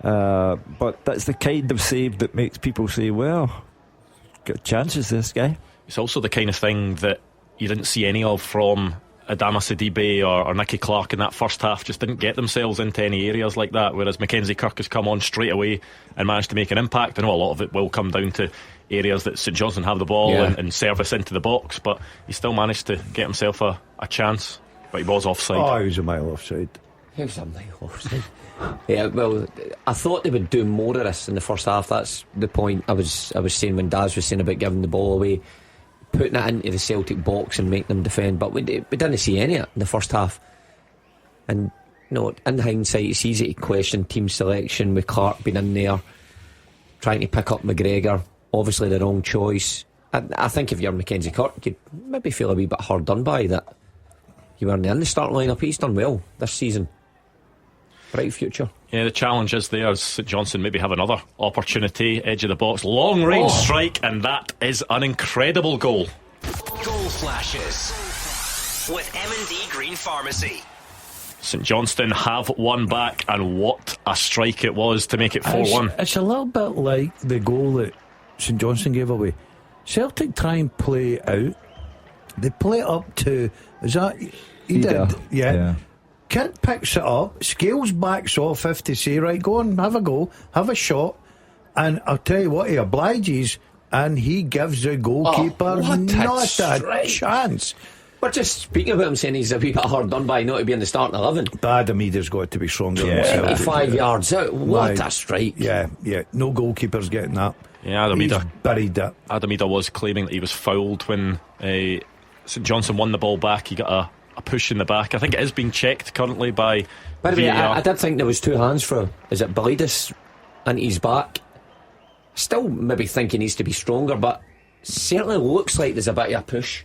but that's the kind of save that makes people say, well, got chances, this guy. It's also the kind of thing that you didn't see any of from Adama Sidibe or Nicky Clark in that first half. Just didn't get themselves into any areas like that, whereas Mackenzie Kirk has come on straight away and managed to make an impact. I know a lot of it will come down to areas that St Johnstone have the ball and service into the box, but he still managed to get himself a chance, but he was offside. Oh, he was a mile offside. He was a mile offside. Yeah, well, I thought they would do more of this in the first half. That's the point I was saying when Daz was saying about giving the ball away, putting it into the Celtic box and making them defend, but we didn't see any of it in the first half. And in hindsight, it's easy to question team selection with Clark being in there trying to pick up McGregor. Obviously the wrong choice. I think if you're Mackenzie Kirk, you'd maybe feel a wee bit hard done by that you weren't in the start lineup. He's done well this season. Bright future. Yeah, the challenge is there. St Johnstone maybe have another opportunity. Edge of the box, long range strike, and that is an incredible goal. Goal flashes with M&D Green Pharmacy. St Johnstone have won back, and what a strike it was to make it 4-1. It's a little bit like the goal that St Johnstone gave away. Celtic try and play out. They play it up to, is that he did? Yeah. Kirk picks it up, Scales backs off if to say, right, go on, have a go, have a shot, and I'll tell you what, he obliges and he gives the goalkeeper not a chance. We're just speaking about him saying he's a wee bit hard done by not to be in the starting 11. But Adam Ida's got to be stronger than 85 yards out. What a strike. Yeah. No goalkeeper's getting that. Yeah, Adam Ida buried it. Adam Ida was claiming that he was fouled when St Johnstone won the ball back. He got a push in the back. I think it is being checked currently by the way, VAR. I did think there was two hands for, is it Belidis into his back? Still maybe think he needs to be stronger, but certainly looks like there's a bit of a push.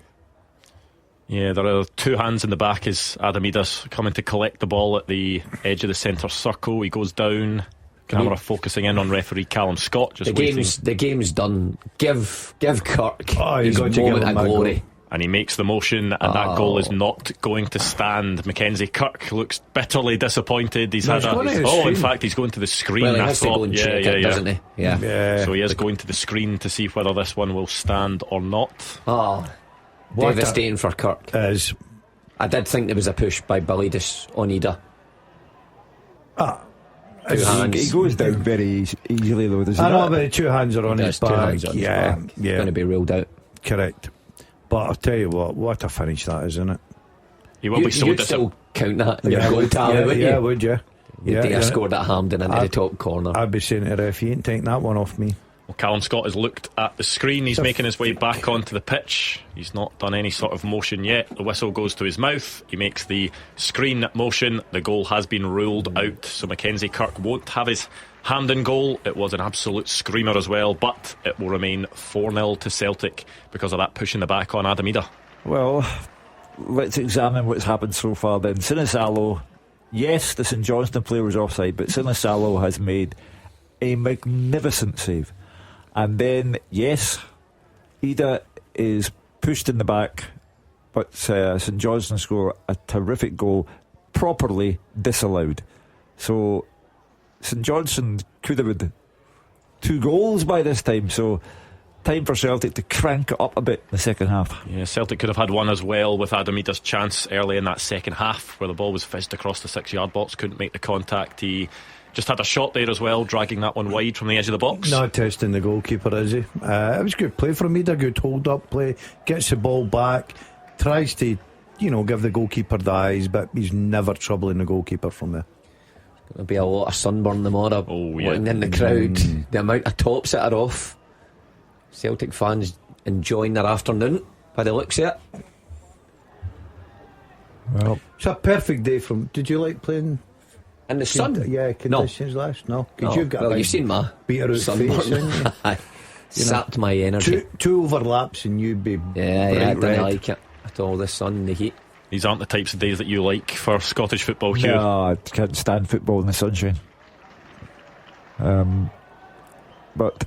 Yeah, there are two hands in the back as Adam Ida's coming to collect the ball at the edge of the centre circle. He goes down, Camera focusing in on referee Callum Scott. Just the game's done. Give Kirk he's his moment of glory. And he makes the motion, and that goal is not going to stand. Mackenzie Kirk looks bitterly disappointed. He's in fact, he's going to the screen. Well, he has to go and check it, doesn't he? Yeah. So he is going to the screen to see whether this one will stand or not. Devastating for Kirk. I did think there was a push by Bilidis on Ida. He goes down very easily though, doesn't he? I know, but 2 hands are on his back. Yeah. Going to be ruled out. Correct. But I'll tell you what a finish that is, isn't it? He will be so You'd still count that in your goal tally, wouldn't you? Yeah, would you? You'd think I scored at Hampden into the top corner. I'd be saying to the ref, you ain't taking that one off me. Well, Callum Scott has looked at the screen. He's making his way back onto the pitch. He's not done any sort of motion yet. The whistle goes to his mouth. He makes the screen motion. The goal has been ruled out, so Mackenzie Kirk won't have his Hampden goal. It was an absolute screamer as well, but it will remain 4-0 to Celtic because of that push in the back on Adam Ida. Well, let's examine what's happened so far then. Sinisalo, yes, the St Johnstone player was offside, but Sinisalo has made a magnificent save. And then, yes, Ida is pushed in the back, but St Johnstone score a terrific goal, properly disallowed. So St Johnstone could have had 2 goals by this time, so time for Celtic to crank it up a bit in the second half. Yeah, Celtic could have had one as well with Adam Ida's chance early in that second half where the ball was fizzed across the 6-yard box, couldn't make the contact. He just had a shot there as well, dragging that one wide from the edge of the box. Not testing the goalkeeper, is he? It was good play from Ida, good hold up play, gets the ball back, tries to give the goalkeeper the eyes, but he's never troubling the goalkeeper from there. There'll be a lot of sunburn tomorrow. In the crowd. The amount of tops that are off. Celtic fans enjoying their afternoon by the looks of it. Well, it's a perfect day did you like playing in the sun? Conditions last? No. You've seen my beater-out face, haven't you? Sapped my energy. Two overlaps and you'd be I don't like it at all, the sun, the heat. These aren't the types of days that you like for Scottish football, Hugh. No, I can't stand football in the sunshine. But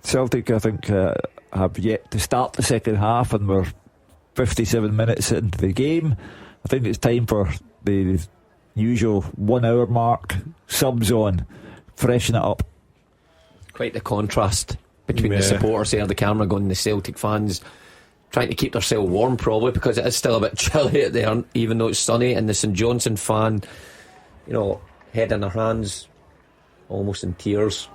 Celtic, I think, have yet to start the second half, and we're 57 minutes into the game. I think it's time for the usual 1 hour mark. Subs on, freshen it up. Quite the contrast between the supporters there, the camera going, the Celtic fans trying to keep themselves warm, probably because it is still a bit chilly out there, even though it's sunny, and the St Johnstone fan, head in their hands, almost in tears.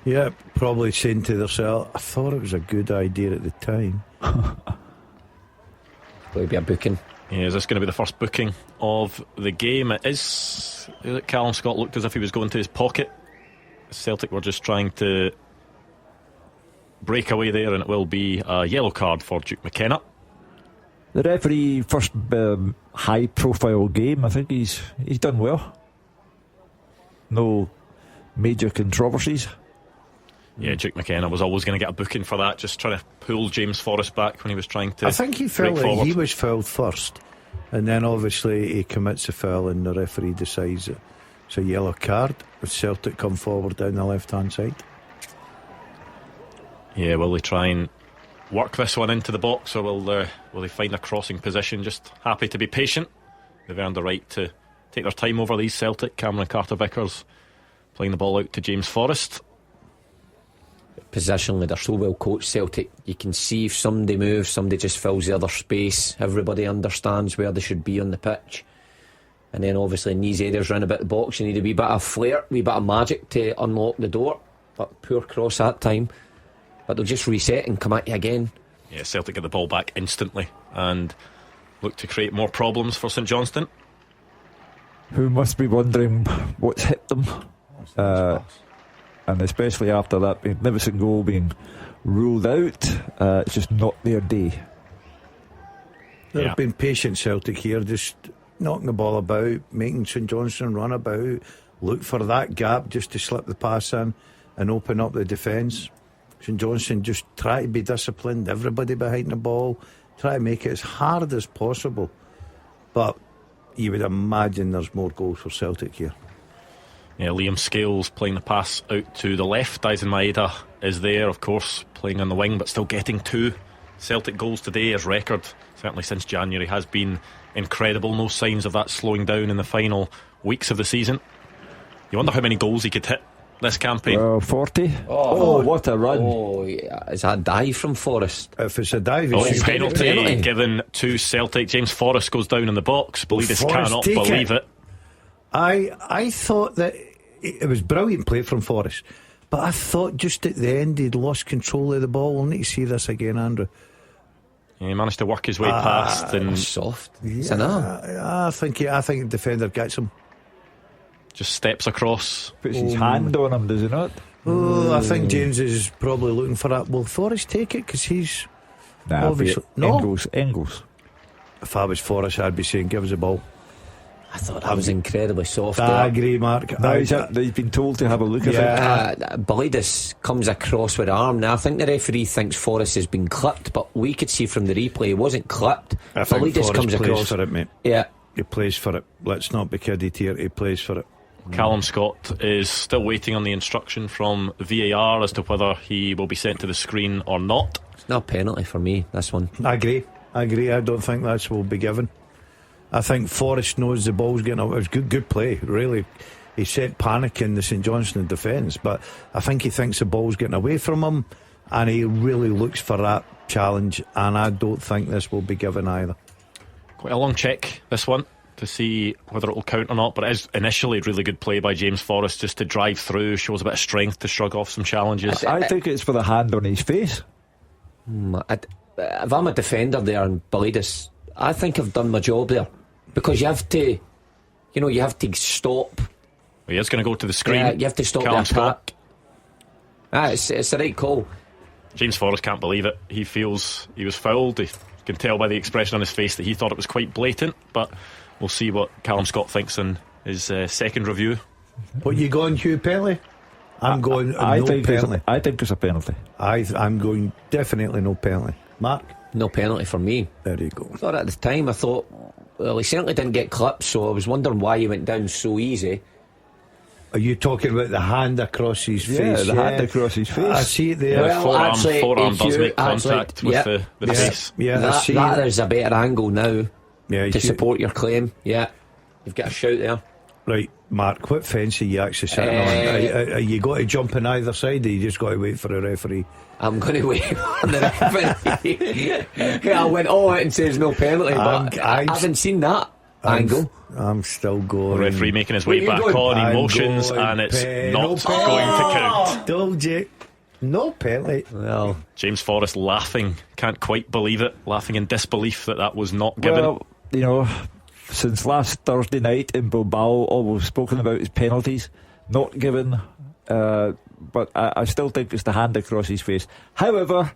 Yeah, probably saying to themselves, I thought it was a good idea at the time. Maybe a booking. Yeah, is this going to be the first booking of the game? It is. Callum Scott looked as if he was going to his pocket. Celtic were just trying to break away there, and it will be a yellow card for Duke McKenna. The referee, first high profile game, I think he's done well. No major controversies. Yeah, Duke McKenna was always going to get a booking for that, just trying to pull James Forrest back when he was trying to. I think he felt like he was fouled first, and then obviously he commits a foul and the referee decides that it's a yellow card with Celtic come forward down the left hand side. Yeah, will they try and work this one into the box, or will they find a crossing position? Just happy to be patient. They've earned the right to take their time over these Celtic. Cameron Carter-Vickers playing the ball out to James Forrest. Positionally, they're so well coached, Celtic. You can see if somebody moves, somebody just fills the other space. Everybody understands where they should be on the pitch. And then obviously in these areas round about the box, you need a wee bit of flair, a wee bit of magic to unlock the door. But poor cross that time. But they'll just reset and come at you again. Yeah, Celtic get the ball back instantly and look to create more problems for St Johnstone, who must be wondering what's hit them. And especially after that magnificent goal being ruled out, it's just not their day. They've been patient, Celtic here, just knocking the ball about, making St Johnstone run about, look for that gap just to slip the pass in and open up the defence. St Johnstone just try to be disciplined, everybody behind the ball, try to make it as hard as possible. But you would imagine there's more goals for Celtic here. Yeah, Liam Scales playing the pass out to the left. Daisen Maeda is there, of course, playing on the wing, but still getting 2 Celtic goals today. His record, certainly since January, has been incredible. No signs of that slowing down in the final weeks of the season. You wonder how many goals he could hit this campaign. 40. Oh, what a run. Oh, yeah. Is that a dive from Forrest? If it's a dive, it's penalty given to Celtic. James Forrest goes down in the box. Believers cannot believe it. I thought that it was brilliant play from Forrest, but I thought just at the end he'd lost control of the ball. We'll need to see this again, Andrew. Yeah, he managed to work his way past and soft. I think the defender gets him. Just steps across. Puts his hand on him, does he not? Oh, I think James is probably looking for that. Will Forrest take it? Because he's obviously Engels. If I was Forrest, I'd be saying give us a ball. I thought that was incredibly soft. I agree, Mark. Now he's been told to have a look at it. Bilidas comes across with arm. Now I think the referee thinks Forrest has been clipped, but we could see from the replay he wasn't clipped. I think Bilidas Forrest comes plays across for it, mate. Yeah, he plays for it. Let's not be kidded here. He plays for it. Callum Scott is still waiting on the instruction from VAR as to whether he will be sent to the screen or not. It's not a penalty for me, this one. I agree. I don't think that will be given. I think Forrest knows the ball's getting up. It was good play, really. He set panic in the St Johnstone defence, but I think he thinks the ball's getting away from him, and he really looks for that challenge, and I don't think this will be given either. Quite a long check, this one, to see whether it will count or not, but it is initially really good play by James Forrest just to drive through, shows a bit of strength to shrug off some challenges. I think it's for the hand on his face. If I'm a defender there and Bilidas, I think I've done my job there, because you have to stop. He is going to go to the screen. Yeah, you have to stop Callum the attack. It's the right call. James Forrest can't believe it. He feels he was fouled. You can tell by the expression on his face that he thought it was quite blatant, but we'll see what Callum Scott thinks in his second review. What you going, Hugh? Penalty? I'm going I no think penalty. I think it's a penalty. I'm going definitely no penalty. Mark? No penalty for me. There you go. I thought at the time, well, he certainly didn't get clipped, so I was wondering why he went down so easy. Are you talking about the hand across his face? Yeah, the hand across his face. I see it there. Well, forearm does make contact with the face. Yeah, that is a better angle now to see support your claim. Yeah, you've got a shout there. Right, Mark, what fence are you actually sitting on? Are you got to jump on either side, or you just got to wait for a referee? I'm going to wait for the referee. I went all out and says no penalty, but I haven't seen that angle. I'm still going. The referee making his way back on emotions, and it's not going to count. Told you. No penalty. Well, James Forrest laughing, can't quite believe it, laughing in disbelief that was not given. Well, since last Thursday night in Bilbao, all we've spoken about is penalties not given, but I still think it's the hand across his face. However,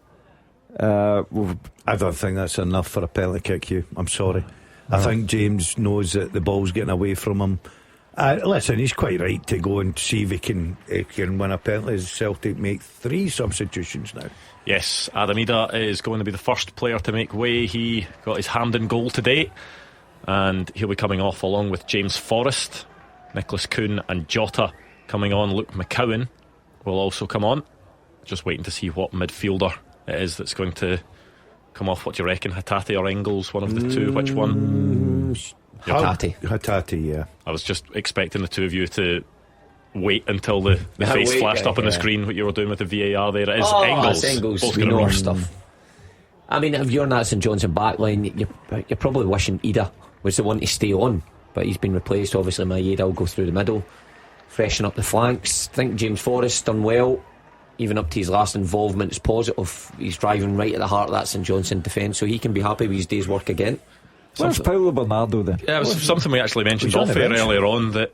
I don't think that's enough for a penalty kick, Hugh. I'm sorry. I think James knows that the ball's getting away from him. Listen, he's quite right to go and see if he can win a penalty. Celtic make 3 substitutions now. Yes, Adam Ida is going to be the first player to make way. He got his Hampden goal today, and he'll be coming off along with James Forrest, Nicholas Kuhn and Jota coming on. Luke McCowan will also come on. Just waiting to see what midfielder it is that's going to come off. What do you reckon? Hatate or Engels? One of the two. Which one? Hatate, yeah. I was just expecting the two of you to wait until the face flashed up on the screen. What you were doing with the VAR there. It is Engels. It's Engels. Both We know going our to stuff. I mean, if you're in that St Johnstone backline, you're probably wishing Ida was the one to stay on, but he's been replaced. Obviously, Maeda will go through the middle, freshen up the flanks. I think James Forrest done well. Even up to his last involvement, it's positive. He's driving right at the heart of that St Johnstone defence, so he can be happy with his day's work again. Where's Paulo Bernardo then? Yeah, it was something we actually mentioned off air earlier on, that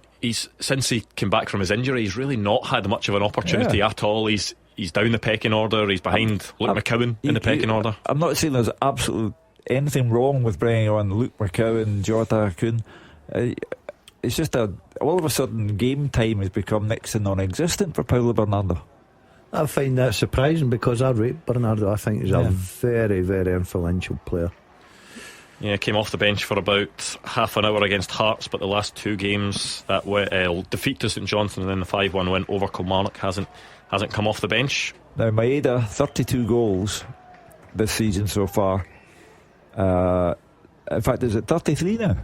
since he came back from his injury, he's really not had much of an opportunity at all. He's down the pecking order. He's behind Luke McCowan in the pecking order. I'm not saying there's absolutely anything wrong with bringing on Luke McCowan, Jota, Kuhn. It's just all of a sudden game time has become next to non-existent for Paulo Bernardo. I find that surprising because I rate Bernardo. I think he's a very, very influential player. Yeah, came off the bench for about half an hour against Hearts, but the last two games, that defeat to St Johnstone and then the 5-1 win over Kilmarnock, hasn't come off the bench. Now Maeda, 32 goals this season so far. In fact, is it 33 now?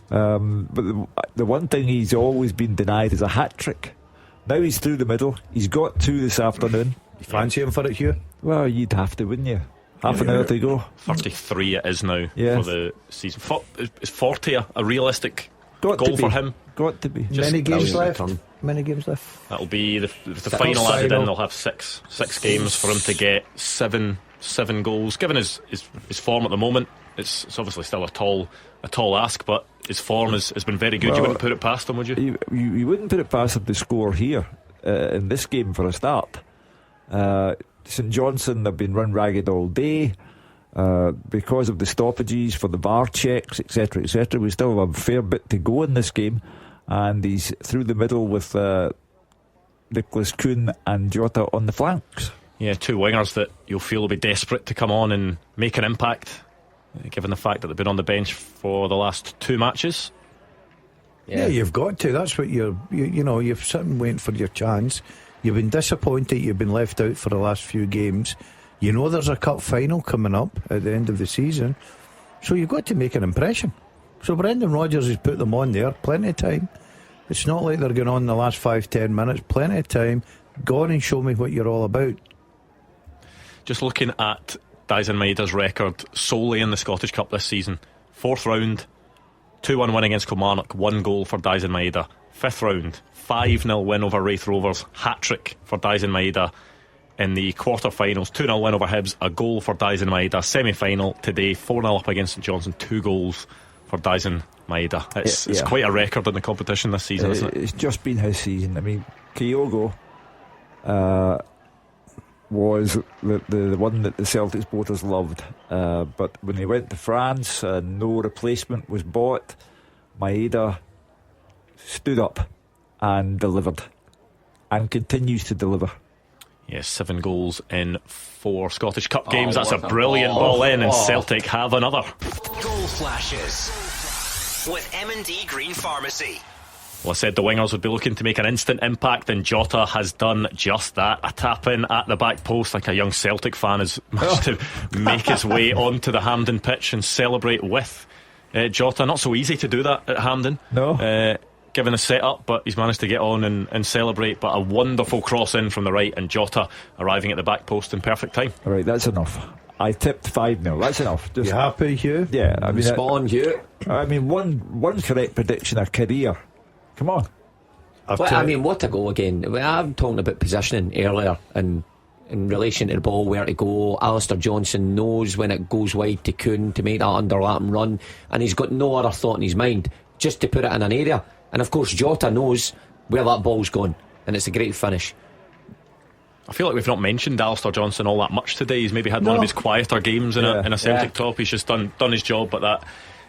But the one thing he's always been denied is a hat-trick. Now he's through the middle. He's got 2 this afternoon. You fancy him for it, Hugh? Well, you'd have to, wouldn't you? Half an hour to go. 33 it is now for the season. Is 40 a realistic goal for him? Got to be. Many games left. That'll be the final added in. They'll have six games for him to get seven goals. Given his form at the moment, it's obviously still a tall ask, but his form has been very good. You wouldn't put it past him, would you? You wouldn't put it past him to score here in this game for a start. St Johnstone have been run ragged all day because of the stoppages for the VAR checks, etc., etc. We still have a fair bit to go in this game, and he's through the middle with Nicholas Kuhn and Jota on the flanks. Yeah, 2 wingers that you'll feel will be desperate to come on and make an impact, given the fact that they've been on the bench for the last 2 matches. Yeah, you've got to. That's what you're sitting waiting for your chance. You've been disappointed you've been left out for the last few games. You know there's a cup final coming up at the end of the season, so you've got to make an impression. So Brendan Rodgers has put them on there, plenty of time. It's not like they're going on the last 5-10 minutes, plenty of time. Go on and show me what you're all about. Just looking at Dyson Maeda's record solely in the Scottish Cup this season: 4th round, 2-1 win against Kilmarnock, 1 goal for Dyson Maeda. 5th round, 5-0 win over Wraith Rovers, hat-trick for Dyson Maeda. In the quarter-finals, 2-0 win over Hibs, a goal for Dyson Maeda. Semi-final today, 4-0 up against St Johnstone, 2 goals for Dyson Maeda. It's quite a record in the competition this season, isn't it? It's just been his season. I mean, Kyogo was the one that the Celtic supporters loved, but when he went to France, no replacement was bought. Maeda stood up and delivered, and continues to deliver. Yes, 7 goals in 4 Scottish Cup games. That's a brilliant ball in, and Celtic have another. Goal flashes with M&D Green Pharmacy. Well, I said the wingers would be looking to make an instant impact, and Jota has done just that. A tap in at the back post, like a young Celtic fan has managed to make his way onto the Hampden pitch and celebrate with Jota. Not so easy to do that at Hampden. No. Given the setup, but he's managed to get on and celebrate. But a wonderful cross in from the right, and Jota arriving at the back post in perfect time. All right, that's enough. I tipped 5-0. That's enough. You happy, Hugh? Yeah, I mean, spot on, Hugh. I mean, one correct prediction a career. Come on. What a goal again. I'm talking about positioning earlier, and in relation to the ball, where to go. Alistair Johnson knows when it goes wide to Kuhn to make that underlap and run, and he's got no other thought in his mind just to put it in an area. And of course Jota knows where that ball's gone, and it's a great finish. I feel like we've not mentioned Alistair Johnson all that much today. He's maybe had one of his quieter games in a Celtic top. He's just done his job, but that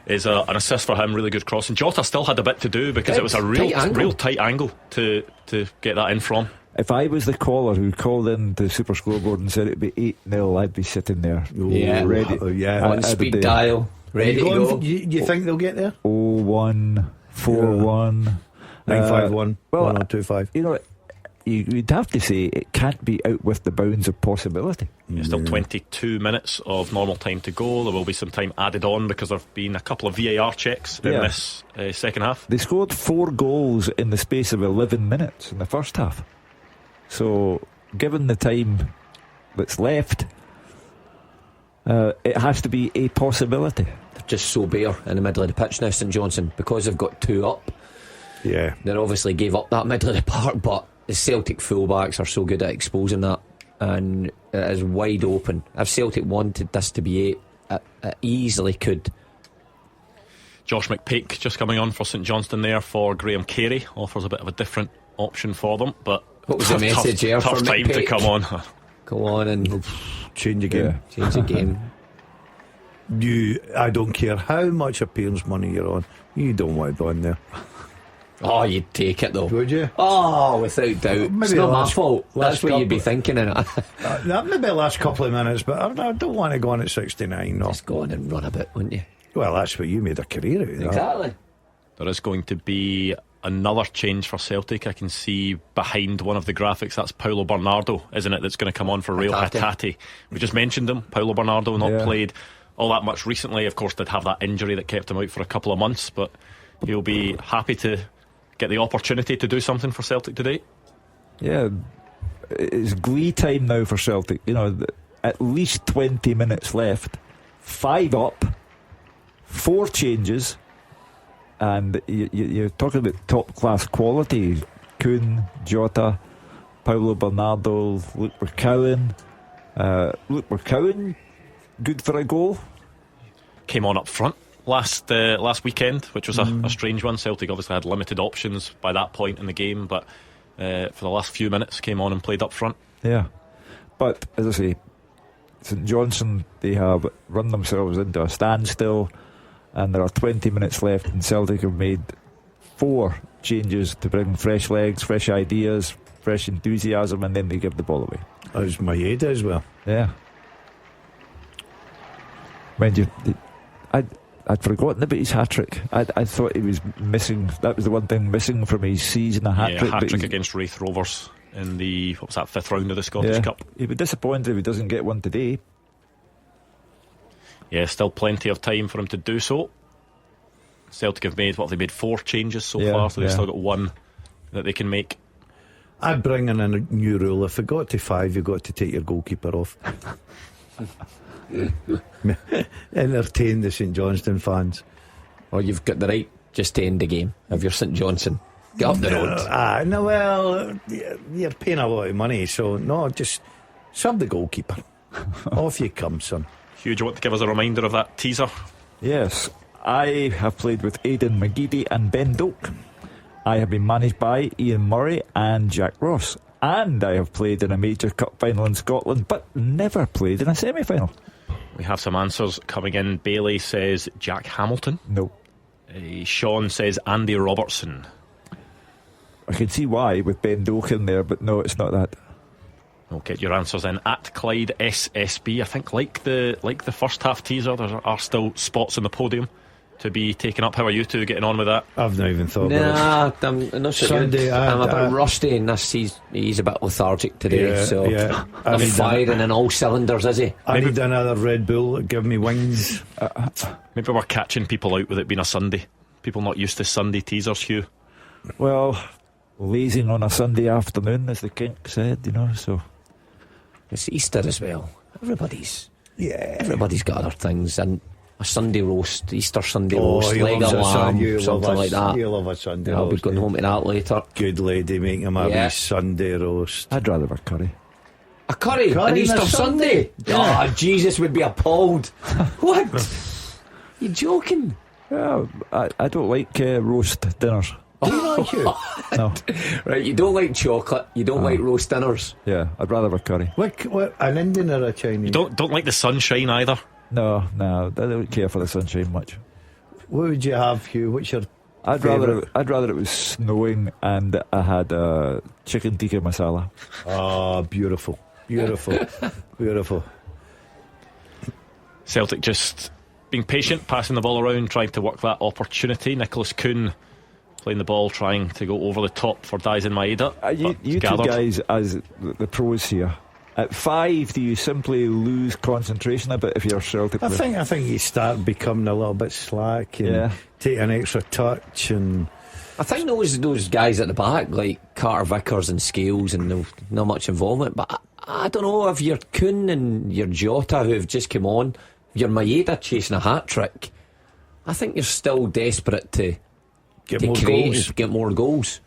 is an assist for him. Really good cross, and Jota still had a bit to do because it was a real tight angle to get that in from. If I was the caller who called in the Super Scoreboard and said it'd be 8-0, I'd be sitting there ready. On speed dial, ready to go. You think they'll get there? 0-1, 4-1, 9-5-1, 1-2-5. You know, you'd have to say it can't be out with the bounds of possibility. Still 22 minutes of normal time to go. There will be some time added on because there have been a couple of VAR checks in this second half. They scored 4 goals in the space of 11 minutes in the first half. So given the time that's left, it has to be a possibility. They're just so bare in the middle of the pitch now, St Johnstone, because they've got 2 up. Yeah, they obviously gave up that middle of the park, but the Celtic fullbacks are so good at exposing that, and it is wide open. If Celtic wanted this to be 8, it easily could. Josh McPake just coming on for St Johnstone there for Graham Carey. Offers a bit of a different option for them, but what was the message here? Tough for time McPake to come on. Go on and change the game. Change the game. I don't care how much appearance money you're on. You don't want to be on there. Oh, you'd take it though. Would you? Oh, without doubt. Maybe It's not my last- fault. That's what you'd be couple- thinking in it. That may be the last couple of minutes, but I don't want to go on at 69. No. Just go on and run a bit, wouldn't you? Well, that's what you made a career out of. that. Exactly. There is going to be another change for Celtic. I can see behind one of the graphics. That's Paulo Bernardo, isn't it? That's going to come on for Real Hatate. We just mentioned him. Paulo Bernardo not played all that much recently. Of course, did have that injury that kept him out for a couple of months, but he'll be happy to get the opportunity to do something for Celtic today. Yeah, it's glee time now for Celtic. You know, at least 20 minutes left, 5 up, 4 changes, and you're talking about top class quality. Kuhn, Jota, Paulo Bernardo, Luke McCowan. Luke McCowan, good for a goal. Came on up front last weekend, which was a strange one. Celtic obviously had limited options by that point in the game, but for the last few minutes came on and played up front. Yeah, but as I say, St Johnstone, they have run themselves into a standstill, and there are 20 minutes left, and Celtic have made 4 changes to bring fresh legs, fresh ideas, fresh enthusiasm, and then they give the ball away. There's Maeda as well. Yeah. Mind you, I'd forgotten about his hat-trick. I thought he was missing. That was the one thing missing from his season, a hat-trick. Hat-trick against Wraith Rovers in the, what was that, 5th round of the Scottish Cup. He'd be disappointed if he doesn't get one today. Yeah, still plenty of time for him to do so. Celtic have made, they made 4 changes so far, so they've still got 1 that they can make. I'd bring in a new rule. If it got to 5, you've got to take your goalkeeper off. Entertain the St Johnstone fans. Or you've got the right just to end the game if you're St Johnstone. Get up the road. No, well, you're paying a lot of money, so no, just serve the goalkeeper. Off you come, son. Hugh, do you want to give us a reminder of that teaser? Yes, I have played with Aidan McGeady and Ben Doak. I have been managed by Ian Murray and Jack Ross. And I have played in a major cup final in Scotland, but never played in a semi-final. We have some answers coming in. Bailey says Jack Hamilton. No. Sean says Andy Robertson. I can see why with Ben Doak in there, but no, it's not that. We'll get your answers in at Clyde SSB. I think like the first half teaser, there are still spots on the podium to be taken up. How are you two getting on with that? I've not even thought about it. I'm not so Sunday, good. I'm a bit rusty in this. He's a bit lethargic today, so not firing in all cylinders, is he? I need another Red Bull to give me wings. Maybe we're catching people out with it being a Sunday. People not used to Sunday teasers, Hugh. Well, lazing on a Sunday afternoon, as the Kink said, so it's Easter as well. Everybody's got other things, and a Sunday roast, Easter Sunday roast, leg of lamb, something like that. You love a Sunday I'll roast. be going home to that later. Good lady making him a wee Sunday roast. I'd rather have a curry. A curry on Easter Sunday? Yeah. Oh, Jesus would be appalled. What? You joking? Yeah, I don't like roast dinners. Do you like you? No. Right, you don't like chocolate, you don't like roast dinners. Yeah, I'd rather have a curry. What, an Indian or a Chinese? You don't like the sunshine either? No, I don't care for the sunshine much. What would you have, Hugh? What's your I'd rather it was snowing and I had chicken tikka masala. Oh, beautiful. Beautiful. Celtic just being patient, passing the ball around, trying to work that opportunity. Nicholas Kuhn playing the ball, trying to go over the top for Daisen Maeda. You two guys, as the pros here, at 5, do you simply lose concentration a bit if you're Celtic? I think you start becoming a little bit slack and take an extra touch. And I think those guys at the back, like Carter Vickers and Scales, and not much involvement. But I don't know if you're Kuhn and your Jota who have just come on, your Maeda chasing a hat trick. I think you're still desperate to get more goals.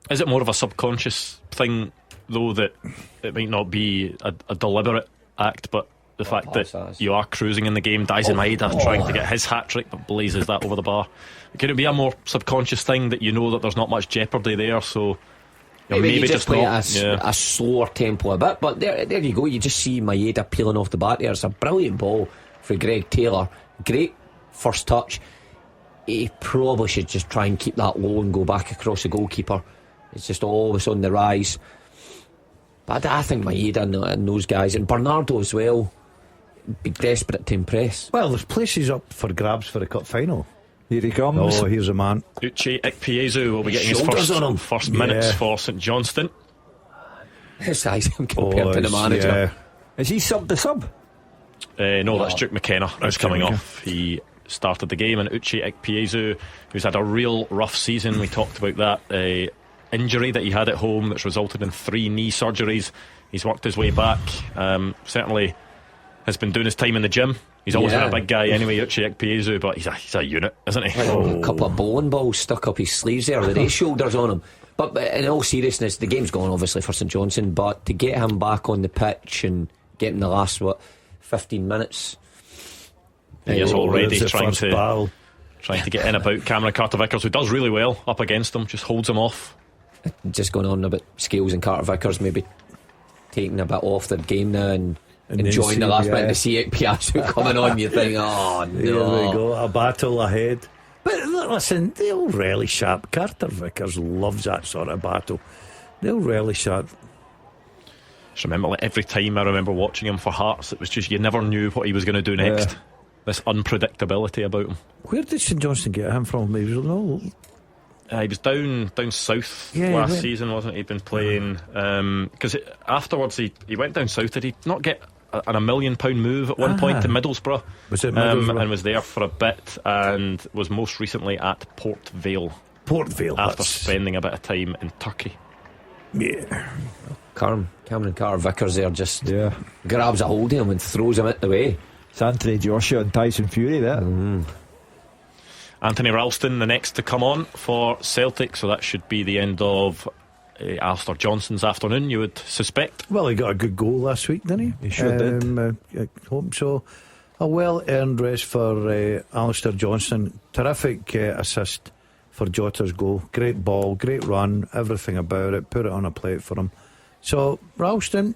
Is it more of a subconscious thing, though, that it might not be a deliberate act, but the fact that you are cruising in the game? Daisen Maeda trying to get his hat trick, but blazes that over the bar. Could it be a more subconscious thing that you know that there's not much jeopardy there, so maybe just play not a slower tempo a bit? But there you go. You just see Maeda peeling off the bat there. It's a brilliant ball for Greg Taylor. Great first touch. he probably should just try and keep that low and go back across the goalkeeper. It's just always on the rise. But I think Maeda and those guys, and Bernardo as well, be desperate to impress. Well, there's places up for grabs for the cup final. Here he comes. Oh, here's a man. Uche Ikpeazu will be getting his first minutes for St Johnstone. His size compared to the manager. Yeah. Is he sub the sub? No, that's Duke McKenna who's coming off. He started the game, and Uche Ikpeazu, who's had a real rough season. We talked about that injury that he had at home that's resulted in 3 knee surgeries. He's worked his way back. Certainly has been doing his time in the gym. He's always been a big guy anyway, Uche Ikpeazu, but he's a unit, isn't he? A couple of bowling balls stuck up his sleeves there with his shoulders on him. But in all seriousness, the game's gone obviously for St Johnstone, but to get him back on the pitch and get him the last 15 minutes, he is already trying to get in about Cameron Carter-Vickers, who does really well up against him, just holds him off. Just going on about Scales and Carter-Vickers maybe taking a bit off their game now and enjoying the last bit and to see Ikpeazu coming on, you think, oh no, there we go, a battle ahead. But listen, they'll relish that. Carter-Vickers loves that sort of battle. They'll relish that. Just remember, like, every time I remember watching him for Hearts, it was just you never knew what he was going to do next. This unpredictability about him. Where did St Johnstone get him from? He was down south last season, wasn't he? He'd been playing because afterwards he went down south. Did he not get a £1 million move at one point to Middlesbrough? Was it Middlesbrough? And was there for a bit, and was most recently at Port Vale. After spending a bit of time in Turkey. Yeah. Cameron Carter-Vickers there just grabs a hold of him and throws him out the way. It's Anthony Joshua and Tyson Fury there. Anthony Ralston, the next to come on for Celtic, so that should be the end of Alistair Johnston's afternoon, you would suspect. Well, he got a good goal last week, didn't he? He sure did. I hope so. A well-earned rest for Alistair Johnston. Terrific assist for Jota's goal. Great ball, great run, everything about it. Put it on a plate for him. So Ralston,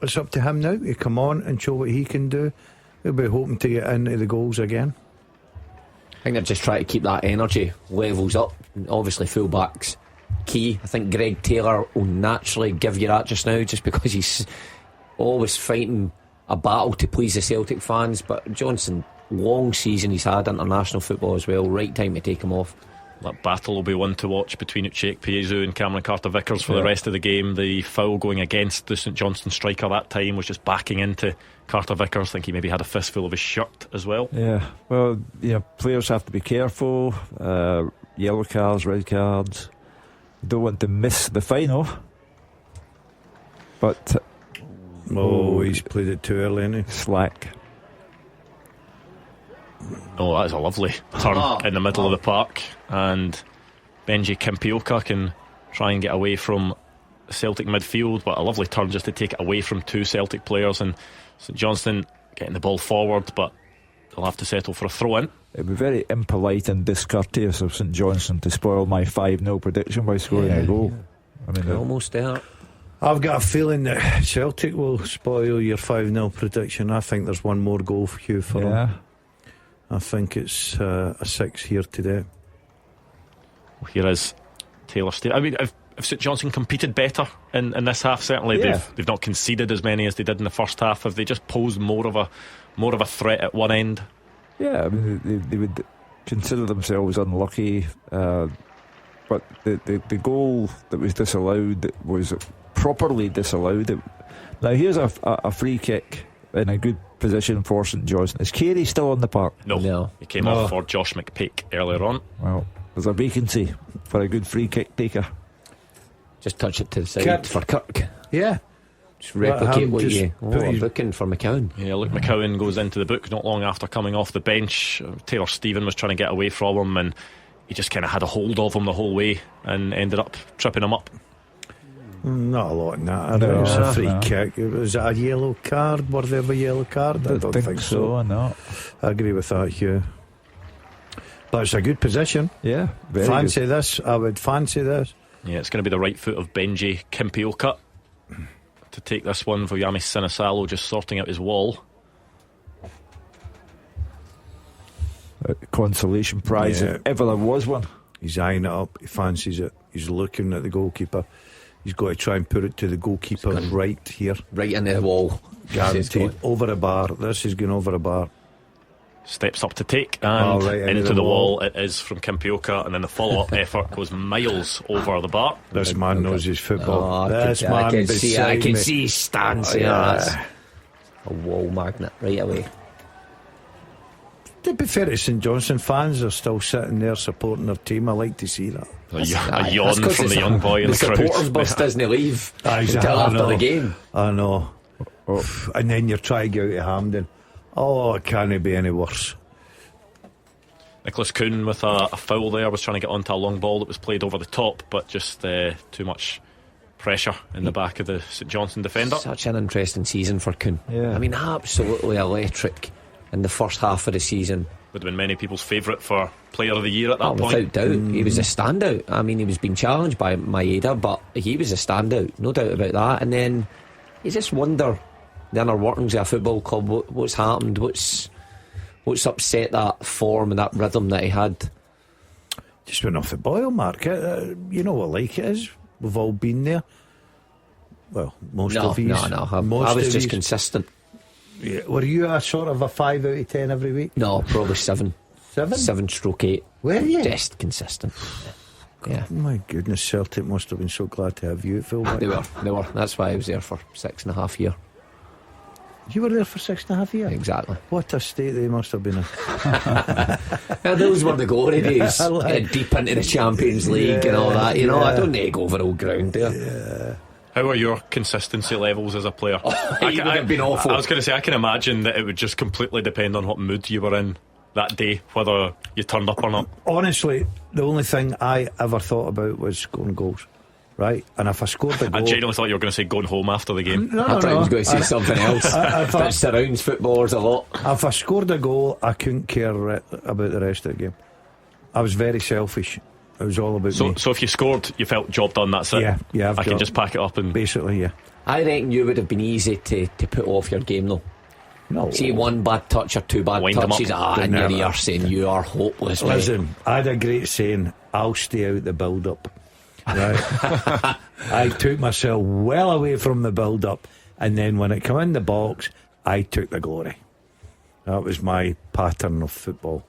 it's up to him now to come on and show what he can do. He'll be hoping to get into the goals again. I think they're just trying to keep that energy levels up. Obviously full-backs key. I think Greg Taylor will naturally give you that just now, just because he's always fighting a battle to please the Celtic fans. But Johnson, long season he's had international football as well. Right time to take him off. That battle will be one to watch between Uche Ikpeazu and Cameron Carter-Vickers for the rest of the game. The foul going against the St Johnstone striker that time was just backing into Carter-Vickers. I think he maybe had a fistful of his shirt as well. Yeah, well, players have to be careful. Yellow cards, red cards. Don't want to miss the final. But he's played it too early, hasn't he? Slack. Oh, that is a lovely turn in the middle of the park, and Benji Kimpioka can try and get away from Celtic midfield, but a lovely turn just to take it away from 2 Celtic players, and St Johnstone getting the ball forward, but they'll have to settle for a throw-in. It would be very impolite and discourteous of St Johnstone to spoil my 5-0 prediction by scoring a goal. I mean, almost there. I've got a feeling that Celtic will spoil your 5-0 prediction. I think there's one more goal for you for them. I think it's a 6 here today. Well, here is Taylor Steele. I mean, if St Johnstone competed better in this half, certainly they've not conceded as many as they did in the first half. Have they just posed more of a threat at one end? Yeah, I mean they would consider themselves unlucky, but the goal that was disallowed was properly disallowed. Now here's a free kick in a good position for St Johnstone. Is Carey still on the park? No. He came off for Josh McPake earlier on. Well, there's a vacancy for a good free kick taker. Just touch it to the side for Kirk. Yeah. Just replicate what you booking for McCowan. Yeah, look, McCowan goes into the book not long after coming off the bench. Taylor Stephen was trying to get away from him, and he just kind of had a hold of him the whole way and ended up tripping him up. Not a lot in that. It was a free kick. Was it a yellow card? Worthy of a yellow card? I don't think so. No. I agree with that, Hugh. But it's a good position. Yeah, very fancy good. This. I would fancy this. Yeah, it's going to be the right foot of Benji Kimpioka to take this one. Voyami Sinisalo just sorting out his wall. consolation prize if ever there was one. He's eyeing it up. He fancies it. He's looking at the goalkeeper. He's got to try and put it to the goalkeeper right here. Right in the wall. Guaranteed. Over a bar. This is going over a bar. Steps up to take and into the wall it is from Kimpioka, and then the follow-up effort goes miles over the bar. This man knows his football. I can see his stance here. That's a wall magnet right away. To be fair to St Johnstone, fans are still sitting there supporting their team. I like to see that. A yawn from the young boy in the crowd. The supporters bus doesn't leave until after the game. I know. And then you try to go out to Hampden. Oh, it can't be any worse. Nicholas Kuhn with a foul there, was trying to get onto a long ball that was played over the top, but just too much pressure in the back of the St Johnstone defender. Such an interesting season for Kuhn. Yeah. I mean, absolutely electric in the first half of the season. Would have been many people's favourite for Player of the Year at that point. Without doubt, he was a standout. I mean, he was being challenged by Maeda, but he was a standout, no doubt about that. And then you just wonder the inner workings of a football club. What's happened? What's upset that form and that rhythm that he had? Just went off the boil, Mark. You know what like it is. We've all been there. Well, most of these. No. I was just consistent. Yeah. Were you a sort of a 5 out of 10 every week? No, probably 7. 7/8. Were you? Just consistent. Yeah. My goodness, Celtic must have been so glad to have you at fullback. They were. That's why I was there for 6.5 years. You were there for 6.5 years? Exactly. What a state they must have been in. Those were the glory days. Deep into the Champions League and all that. You know, I don't need to go over old ground there. Yeah. How are your consistency levels as a player? You would have been awful. I was going to say, I can imagine that it would just completely depend on what mood you were in that day, whether you turned up or not. Honestly, the only thing I ever thought about was scoring goals. Right? And if I scored a goal, I genuinely thought you were going to say going home after the game. I thought he was going to say something else that surrounds footballers a lot. If I scored a goal, I couldn't care about the rest of the game. I was very selfish. It was all about me. So if you scored, you felt job done, that's it? Yeah. I can just pack it up and... Basically, yeah. I reckon you would have been easy to put off your game though. No. See one bad touch or two bad touches in your ear saying you are hopeless. Listen, I had a great saying, I'll stay out the build-up. Right? I took myself well away from the build-up, and then when it came in the box, I took the glory. That was my pattern of football.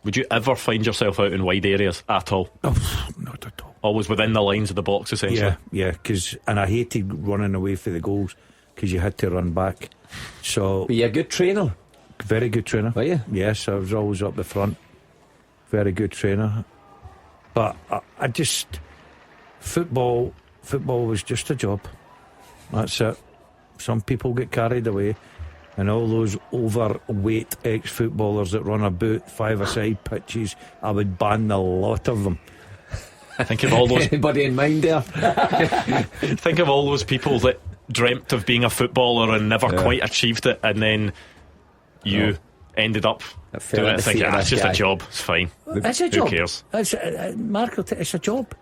Would you ever find yourself out in wide areas at all? Oh, not at all. Always within the lines of the box, essentially? Yeah, and I hated running away for the goals because you had to run back. So, were you a good trainer? Very good trainer. Were you? Yes, I was always up the front. Very good trainer. But I just... Football was just a job. That's it. Some people get carried away, and all those overweight ex-footballers that run about 5-a-side pitches, I would ban the lot of them. Think of all those... Anybody in mind there? Think of all those people that dreamt of being a footballer and never quite achieved it, and then you ended up doing it thinking, it's just a job, it's fine. It's a job. Who cares? Mark, it's a job.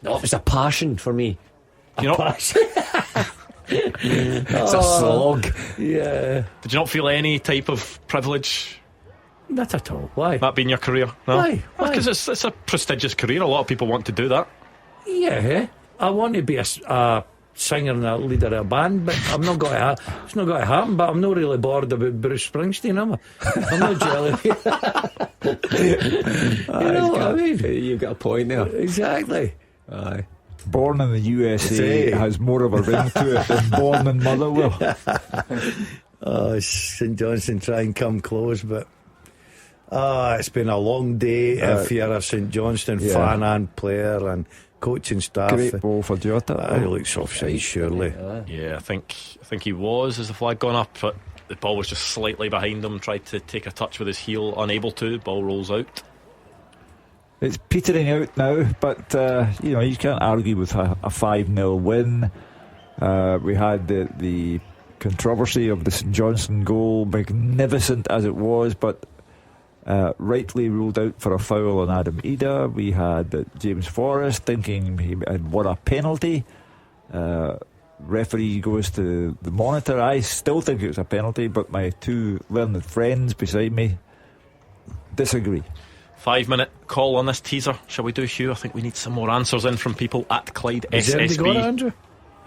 No, it was a passion for me. You know, it's a slog. Yeah. Did you not feel any type of privilege? Not at all. Why? That being your career? No? Why? Because it's a prestigious career. A lot of people want to do that. Yeah, I want to be a singer and a leader of a band, but I'm not going to. It's not going to happen. But I'm not really bored about Bruce Springsteen, am I? I'm not jealous. You know what I mean? You've got a point there. Exactly. Aye. Born in the USA has more of a ring to it than Born in Motherwell. St Johnstone try and come close, but it's been a long day if you're a St Johnstone fan and player and coaching staff. Great ball for Jota. He looks offside, surely. Yeah, I think he was as the flag gone up, but the ball was just slightly behind him. Tried to take a touch with his heel, unable to. Ball rolls out. It's petering out now, but you can't argue with a 5-0 win. We had the controversy of the St Johnstone goal, magnificent as it was, but rightly ruled out for a foul on Adam Ida. We had James Forrest thinking he had won a penalty. Referee goes to the monitor. I still think it was a penalty, but my two learned friends beside me Disagree. 5-minute call on this teaser. Shall we do, Hugh? I think we need some more answers in from people at Clyde Has SSB. anybody got it, Andrew?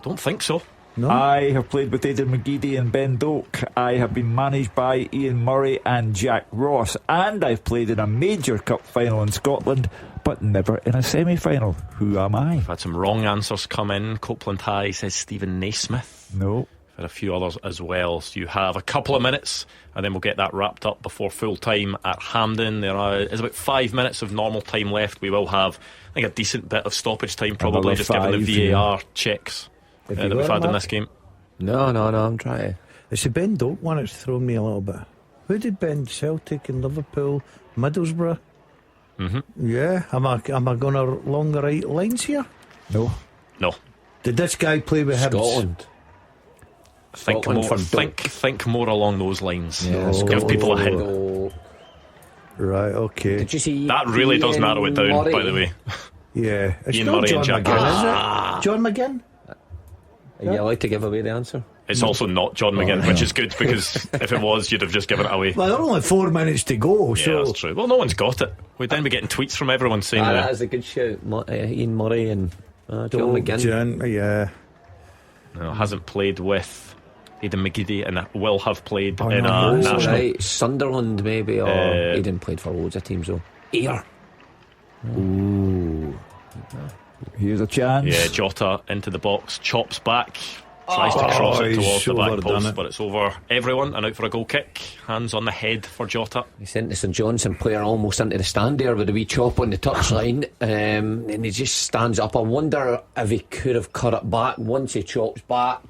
Don't think so. No. I have played with Aidan McGeady and Ben Doak. I have been managed by Ian Murray and Jack Ross, and I've played in a major cup final in Scotland, but never in a semi-final. Who am I? We've had some wrong answers come in. Copeland High says Stephen Naismith. No. We've had a few others as well. So you have a couple of minutes, and then we'll get that wrapped up before full time at Hampden. There is about 5 minutes of normal time left. We will have, I think, a decent bit of stoppage time, probably, just given the VAR checks that we've had in this game. No, I'm trying. It's the Ben Doak one that's thrown me a little bit. Who did Ben? Celtic and Liverpool, Middlesbrough. Yeah, am I going along the right lines here? No. Did this guy play with Scotland? Think more along those lines. Yeah, give people a hint. Right, okay. Did you see that really does narrow it down, Murray? by the way. Yeah, it's Ian not Murray John and Jack McGinn, Ross. is it? John McGinn? Are you allowed to give away the answer? It's also not John McGinn, which is good, because if it was, you'd have just given it away. Well, there are only 4 minutes to go, Yeah, so that's true. Well, no one's got it. We'd then be getting tweets from everyone saying That is a good shout. Ian Murray and John McGinn. Yeah. No, hasn't played with Aidan McGeady and will have played in Oh, a national. right. Sunderland, maybe, or he didn't play for loads of teams, though. Ayr. Ooh. Here's a chance. Yeah, Jota into the box, chops back, tries to cross it towards the back post, but it's over everyone and out for a goal kick. Hands on the head for Jota. He sent the St Johnstone player almost into the stand there with a wee chop on the touchline, and he just stands up. I wonder if he could have cut it back once he chops back.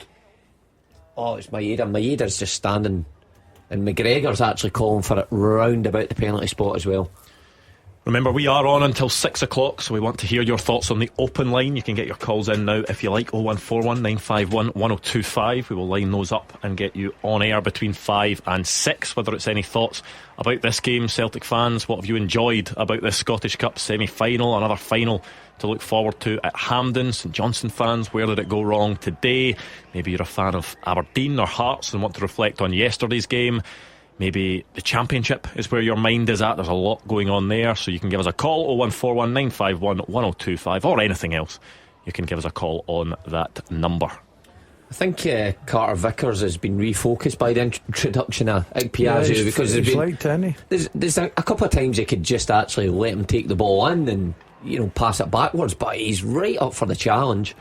Oh, it's Maeda. Maeda's just standing, and McGregor's actually calling for it round about the penalty spot as well. Remember, we are on until 6 o'clock, so we want to hear your thoughts on the open line. You can get your calls in now if you like. 0141 951 1025. We will line those up and get you on air between 5 and 6. Whether it's any thoughts about this game, Celtic fans, what have you enjoyed about this Scottish Cup semi-final? Another final to look forward to at Hampden. St Johnstone fans, where did it go wrong today? Maybe you're a fan of Aberdeen or Hearts and want to reflect on yesterday's game. Maybe the Championship is where your mind is at. There's a lot going on there, so you can give us a call. 0141 951 1025, or anything else. You can give us a call on that number. I think Carter Vickers has been refocused by the introduction of Piazza, because there's a couple of times he could just actually let him take the ball in and pass it backwards, but he's right up for the challenge.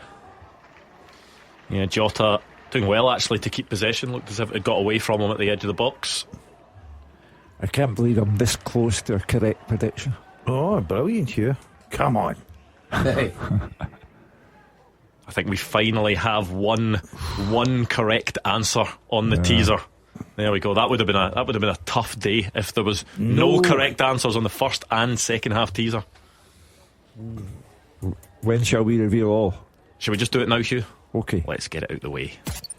Yeah, Jota doing well actually to keep possession. Looked as if it got away from him at the edge of the box. I can't believe I'm this close to a correct prediction. Oh, brilliant, Hugh. Come on. I think we finally have one correct answer on the teaser. There we go. That would have been a tough day if there was no correct answers on the first and second half teaser. When shall we reveal all? Shall we just do it now, Hugh? Okay. Let's get it out the way.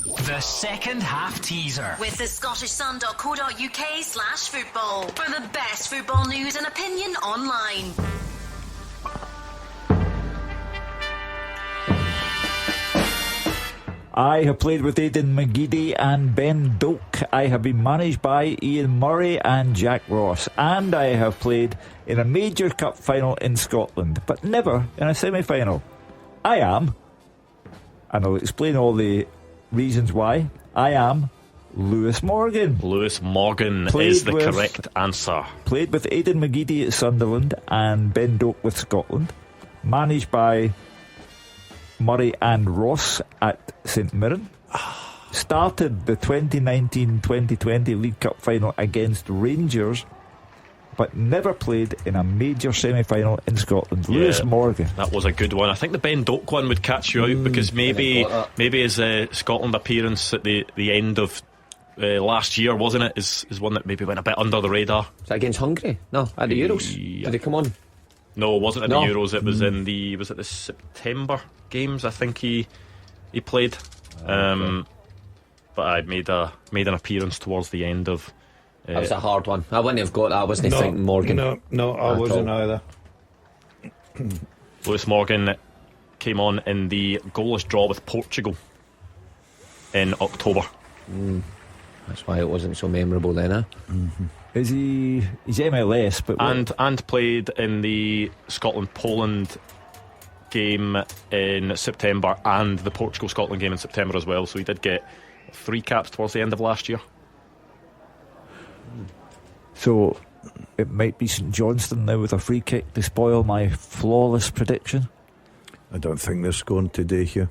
The second half teaser with the scottishsun.co.uk/football for the best football news and opinion online. I have played with Aidan McGeady and Ben Doak. I have been managed by Ian Murray and Jack Ross, and I have played in a major cup final in Scotland, but never in a semi-final. I am, and I'll explain all the reasons why, I am Lewis Morgan. Lewis Morgan is the correct answer. Played with Aidan McGeady at Sunderland and Ben Doak with Scotland. Managed by Murray and Ross at St Mirren. Started the 2019-2020 League Cup final against Rangers, but never played in a major semi-final in Scotland. Yeah, Lewis Morgan. That was a good one. I think the Ben Doak one would catch you out, because maybe his Scotland appearance at the end of last year, wasn't it, is one that maybe went a bit under the radar. Is that against Hungary? No, at the Euros. Yeah. Did he come on? No, it wasn't at the Euros. It was in the September games, I think he played. But I made an appearance towards the end of. That was a hard one. I wouldn't have got that. I wasn't thinking Morgan. No, I wasn't either. Lewis Morgan came on in the goalless draw with Portugal in October. That's why it wasn't so memorable then, He's MLS, but and played in the Scotland-Poland game in September and the Portugal-Scotland game in September as well. So he did get 3 caps towards the end of last year. So it might be St Johnstone now with a free kick to spoil my flawless prediction. I don't think they're scoring today, Hugh.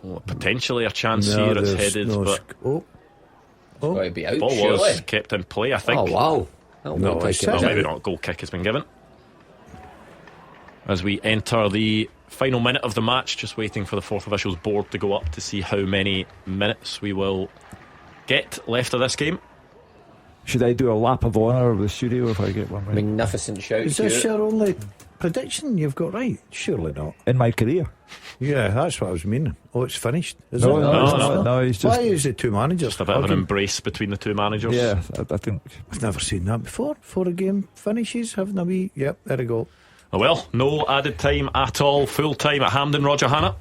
Well, potentially a chance here. It's headed, but Got to be out, ball surely. was kept in play, I think. Oh wow! Maybe not. Goal kick has been given. As we enter the final minute of the match, just waiting for the fourth officials board to go up to see how many minutes we will get left of this game. Should I do a lap of honour of the studio if I get one right? Magnificent shout. Is this your only prediction you've got right? Surely not. In my career. Yeah, that's what I was meaning. Oh, it's finished. Is No, it? no, he's just. Why is it 2 managers? Just a bit of an embrace between the 2 managers. Yeah, I think. I've never seen that before. Before a game finishes, having a wee. Yep, there we go. Well, no added time at all. Full time at Hampden. Roger Hannah.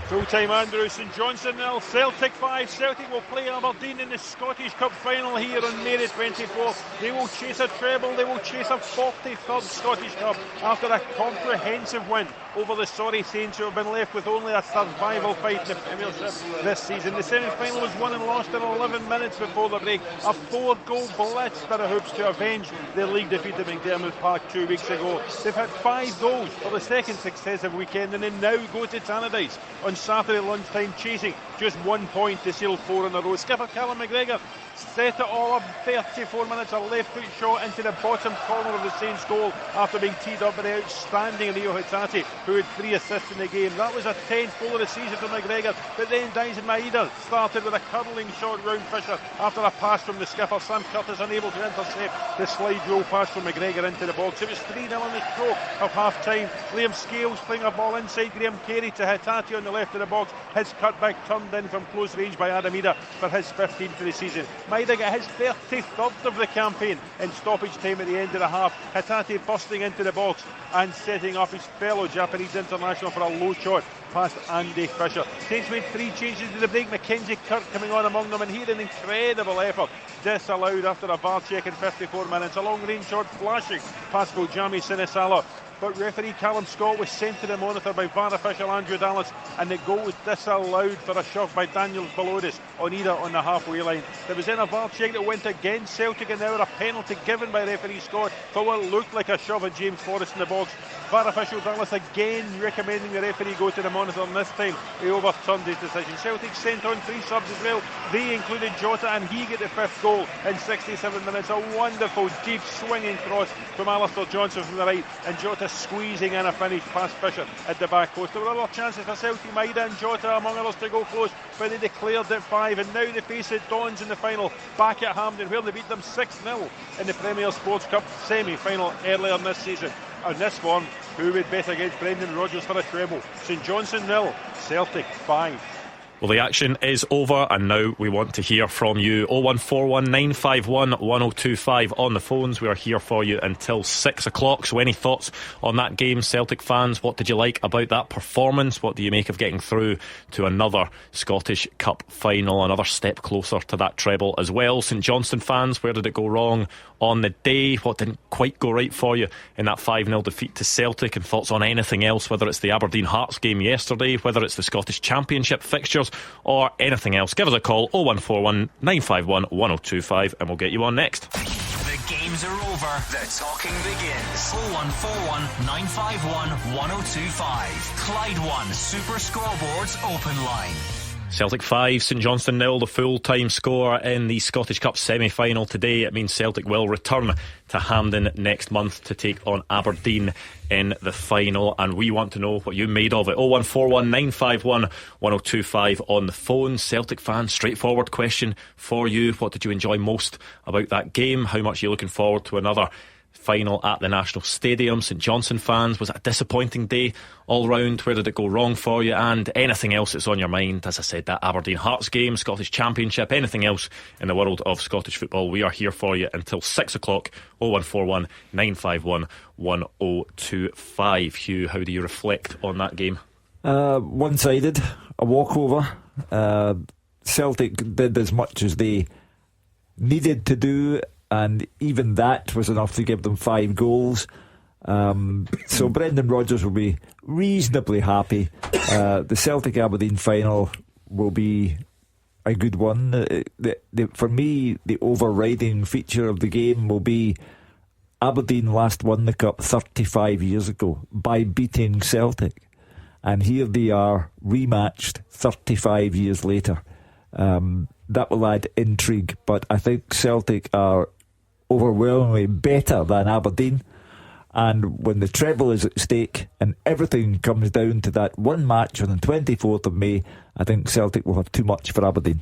Full-time Andrew, St Johnstone 0, Celtic 5. Celtic will play Aberdeen in the Scottish Cup final here on May the 24th. They will chase a treble, they will chase a 43rd Scottish Cup after a comprehensive win over the Sorry Saints, who have been left with only a survival fight in the Premiership this season. The semi-final was won and lost in 11 minutes before the break. A 4-goal blitz for the Hoops to avenge their league defeat at McDermott Park 2 weeks ago. They've had 5 goals for the second successive weekend, and they now go to Tannadice on Saturday lunchtime, chasing just 1 point to seal 4 in a row. Skipper Callum McGregor set it all up. 34 minutes, a left foot shot into the bottom corner of the Saints goal after being teed up by the outstanding Rio Hitati, who had 3 assists in the game. That was a 10th goal of the season for McGregor, but then Dyson Maeda started with a curling shot round Fisher after a pass from the skipper. Sam Curtis unable to intercept the slide rule pass from McGregor into the box. It was 3-0 in the stroke of half time. Liam Scales playing a ball inside Graham Carey to Hitati on the left of the box. His cutback turned in from close range by Adam Ida for his 15th for the season. Maeda got his 33rd of the campaign in stoppage time at the end of the half. Hitati busting into the box and setting up his fellow Japanese international for a low shot past Andy Fisher. Saints made 3 changes to the break. Mackenzie Kirk coming on among them, and he had an incredible effort disallowed after a VAR check in 54 minutes. A long range shot flashing past Jami Sinisalo, but referee Callum Scott was sent to the monitor by VAR official Andrew Dallas, and the goal was disallowed for a shove by Daniel Balodis on Ida on the halfway line. There was then a VAR check that went against Celtic, and now a penalty given by referee Scott for what looked like a shove at James Forrest in the box. VAR official Dallas again recommending the referee go to the monitor, and this time he overturned his decision. Celtic sent on 3 subs as well. They included Jota, and he got the 5th goal in 67 minutes. A wonderful deep swinging cross from Alistair Johnson from the right, and Jota squeezing in a finish past Fisher at the back post. There were other chances for Celtic, Maeda and Jota among others to go close, but they declared it 5, and now they face the Dons in the final back at Hampden, where they beat them 6-0 in the Premier Sports Cup semi-final earlier in this season. On this one, who would bet against Brendan Rodgers for a treble? St Johnstone 0, Celtic 5. Well, the action is over, and now we want to hear from you. 0141 951 1025 on the phones. We are here for you until 6 o'clock. So any thoughts on that game, Celtic fans? What did you like about that performance? What do you make of getting through to another Scottish Cup final, another step closer to that treble as well? St Johnstone fans, where did it go wrong on the day? What didn't quite go right for you in that 5-0 defeat to Celtic? And thoughts on anything else, whether it's the Aberdeen Hearts game yesterday, whether it's the Scottish Championship fixtures, or anything else. Give us a call, 0141 951 1025, and we'll get you on next. The games are over. The talking begins. 0141 951 1025. Clyde 1 Super Scoreboards open line. Celtic 5, St Johnstone 0, the full-time score in the Scottish Cup semi-final today. It means Celtic will return to Hampden next month to take on Aberdeen in the final, and we want to know what you made of it. 0141 951 1025 on the phone. Celtic fans, straightforward question for you. What did you enjoy most about that game? How much are you looking forward to another final at the National Stadium? St Johnstone fans, was it a disappointing day all round? Where did it go wrong for you? And anything else that's on your mind, as I said, that Aberdeen Hearts game, Scottish Championship, anything else in the world of Scottish football, we are here for you until 6 o'clock. 0141 951 1025. Hugh, how do you reflect on that game? One-sided, a walkover. Celtic did as much as they needed to do, and even that was enough to give them 5 goals. So Brendan Rodgers will be reasonably happy. The Celtic Aberdeen final will be a good one. For me, the overriding feature of the game will be Aberdeen last won the Cup 35 years ago by beating Celtic, and here they are rematched 35 years later. That will add intrigue, but I think Celtic are overwhelmingly better than Aberdeen. And when the treble is at stake and everything comes down to that one match on the 24th of May, I think Celtic will have too much for Aberdeen.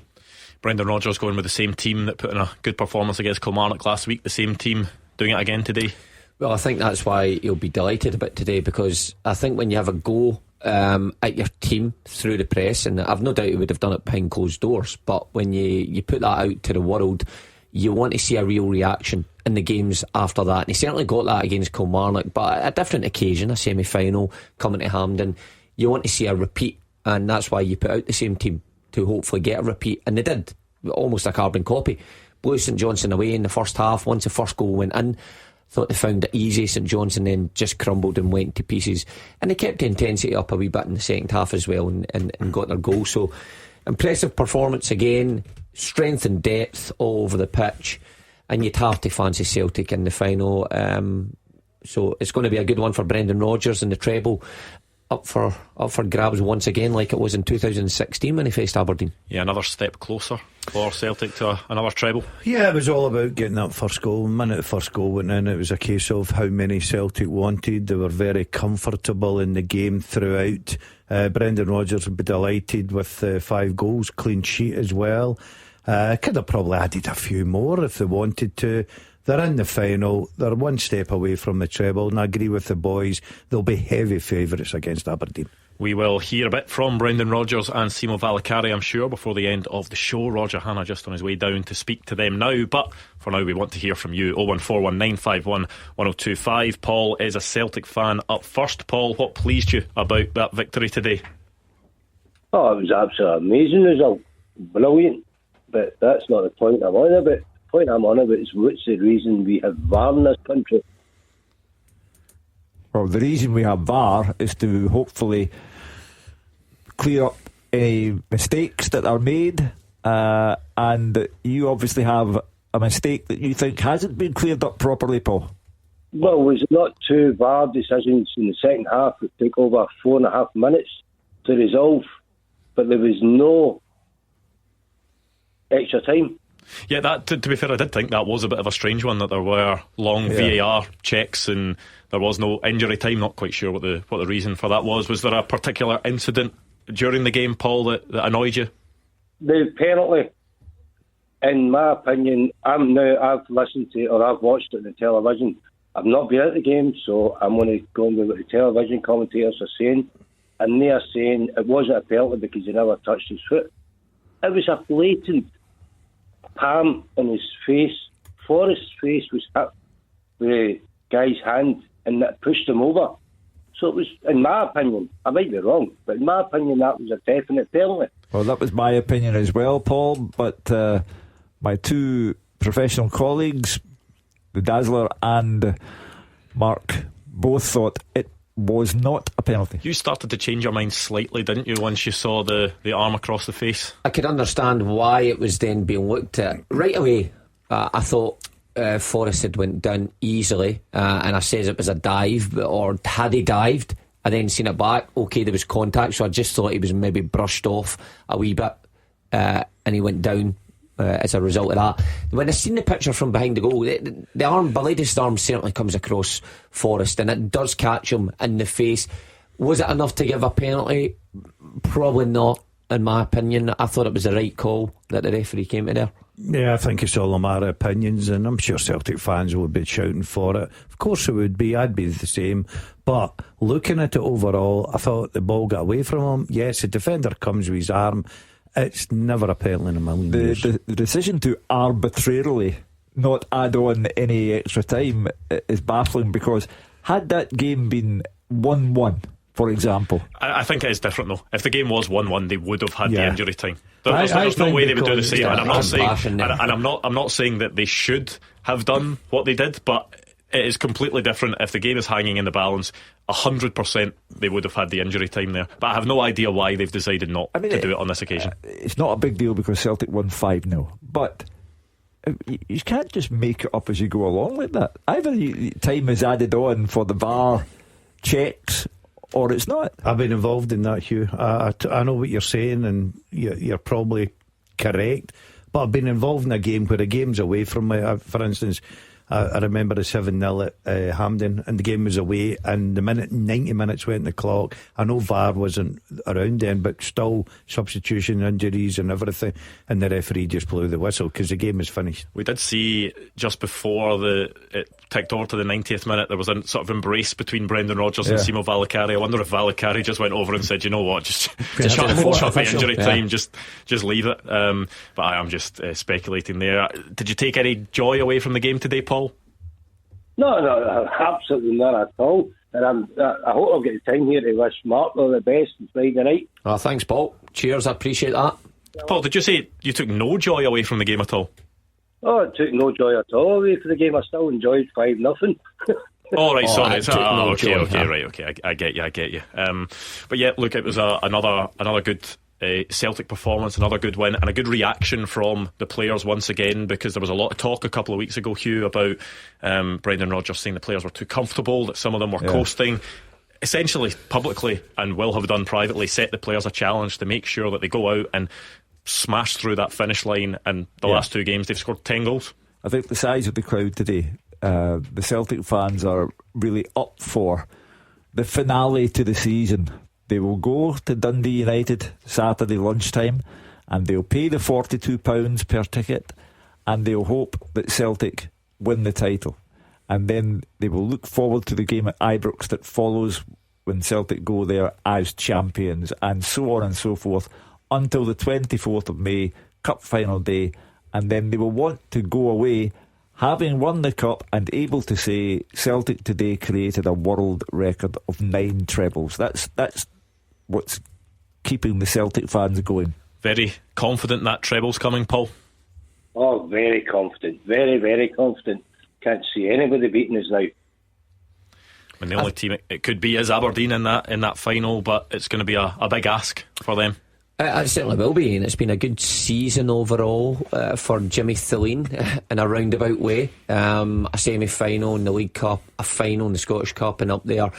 Brendan Rodgers going with the same team that put in a good performance against Kilmarnock last week, the same team doing it again today. Well, I think that's why he'll be delighted a bit today, because I think when you have a go at your team through the press, and I've no doubt he would have done it behind closed doors, but when you put that out to the world, you want to see a real reaction in the games after that. And he certainly got that against Kilmarnock, but at a different occasion, a semi-final coming to Hampden, you want to see a repeat, and that's why you put out the same team to hopefully get a repeat, and they did, almost a carbon copy. Blew St Johnstone away in the first half. Once the first goal went in, thought they found it easy. St Johnstone then just crumbled and went to pieces, and they kept the intensity up a wee bit in the second half as well, and got their goal. So impressive performance again, strength and depth all over the pitch, and you'd have to fancy Celtic in the final. So it's going to be a good one for Brendan Rodgers, and the treble up for grabs once again, like it was in 2016 when he faced Aberdeen. Yeah, another step closer for Celtic to another treble. Yeah, it was all about getting that first goal. The minute the first goal went in, it was a case of how many Celtic wanted. They were very comfortable in the game throughout. Brendan Rodgers would be delighted with 5 goals, clean sheet as well. Could have probably added a few more if they wanted to. They're in the final, they're one step away from the treble, and I agree with the boys, they'll be heavy favourites against Aberdeen. We will hear a bit from Brendan Rodgers and Simo Valakari, I'm sure, before the end of the show. Roger Hanna just on his way down to speak to them now, but for now we want to hear from you. 01419511025. Paul is a Celtic fan up first. Paul, what pleased you about that victory today? Oh, it was absolutely amazing result, brilliant, but that's not the point I'm on about. The point I'm on about is what's the reason we have VAR in this country. Well, the reason we have VAR is to hopefully clear up any mistakes that are made, and you obviously have a mistake that you think hasn't been cleared up properly, Paul. Well, was it not 2 VAR decisions in the second half that took over 4.5 minutes to resolve, but there was no extra time? Yeah, that to be fair, I did think that was a bit of a strange one, that there were long VAR checks and there was no injury time. Not quite sure what the reason for that was. Was there a particular incident during the game, Paul, that annoyed you? The penalty, in my opinion, I've listened to it, or I've watched it on the television. I've not been at the game, so I'm going to go with what the television commentators are saying, and they are saying it wasn't a penalty because he never touched his foot. It was a blatant palm on his face. Forrest's face was hit with the guy's hand, and that pushed him over. So it was, in my opinion, I might be wrong, but in my opinion that was a definite penalty. Well, that was my opinion as well, Paul, but my 2 professional colleagues, the Dazzler and Mark, both thought it was not a penalty. You started to change your mind slightly, didn't you, once you saw the arm across the face? I could understand why it was then being looked at. Right away, I thought Forrest had went down easily, and I says it was a dive, or had he dived? I then seen it back, okay, there was contact, so I just thought he was maybe brushed off a wee bit, and he went down as a result of that. When I seen the picture from behind the goal, the arm, the latest arm certainly comes across Forrest, and it does catch him in the face. Was it enough to give a penalty? Probably not, in my opinion. I thought it was the right call that the referee came to there. Yeah, I think it's all a matter of opinions, and I'm sure Celtic fans would be shouting for it. Of course it would be, I'd be the same, but looking at it overall, I thought the ball got away from him. Yes, the defender comes with his arm. It's never a penalty in a million years. The decision to arbitrarily not add on any extra time is baffling, because had that game been 1-1, for example. I think it is different though. If the game was 1-1, they would have had the injury time. There's I no way they would do the because- same. yeah, And I'm not saying, passion there. and I'm not saying that they should have done what they did, but it is completely different. If the game is hanging in the balance, 100% they would have had the injury time there. But I have no idea why they've decided not to do it on this occasion. It's not a big deal because Celtic won 5-0, but you can't just make it up as you go along like that. Either time is added on for the VAR checks, or it's not. I've been involved in that, Hugh. I know what you're saying, and you're probably correct. But I've been involved in a game where the game's away from me. For instance, I remember the 7-0 at Hampden, and the game was away, and the 90 minutes went the clock. I know VAR wasn't around then, but still substitution, injuries and everything, and the referee just blew the whistle because the game was finished. We did see just before it ticked over to the 90th minute, there was a sort of embrace between Brendan Rodgers and Simo Valakari. I wonder if Valakari just went over and said, you know what, just shut the injury time, just leave it. But I'm just speculating there. Did you take any joy away from the game today, Paul? No, absolutely not at all. And I hope I'll get the time here to wish Mark all the best on Friday night. Oh, thanks, Paul. Cheers, I appreciate that. Paul, did you say you took no joy away from the game at all? Oh, I took no joy at all away from the game. I still enjoyed 5-0. Oh, right, sorry. Okay, okay. I get you. But yeah, look, it was another good Celtic performance, another good win, and a good reaction from the players once again, because there was a lot of talk a couple of weeks ago, Hugh, about Brendan Rodgers saying the players were too comfortable, that some of them were coasting. Essentially, publicly, and will have done privately, set the players a challenge to make sure that they go out and smash through that finish line. And the last two games, they've scored 10 goals. I think the size of the crowd today, the Celtic fans are really up for the finale to the season. They will go to Dundee United Saturday lunchtime, and they'll pay the £42 per ticket, and they'll hope that Celtic win the title. And then they will look forward to the game at Ibrox that follows when Celtic go there as champions, and so on and so forth, until the 24th of May, Cup final day. And then they will want to go away having won the Cup and able to say Celtic today created a world record of 9 trebles. That's what's keeping the Celtic fans going. Very confident that treble's coming, Paul? Oh, very confident. Very, very confident. Can't see anybody beating us now. And the only team it could be is Aberdeen in that final, but it's going to be a big ask for them. It certainly will be, and it's been a good season overall for Jimmy Thilleen in a roundabout way. A semi-final in the League Cup, a final in the Scottish Cup, and up there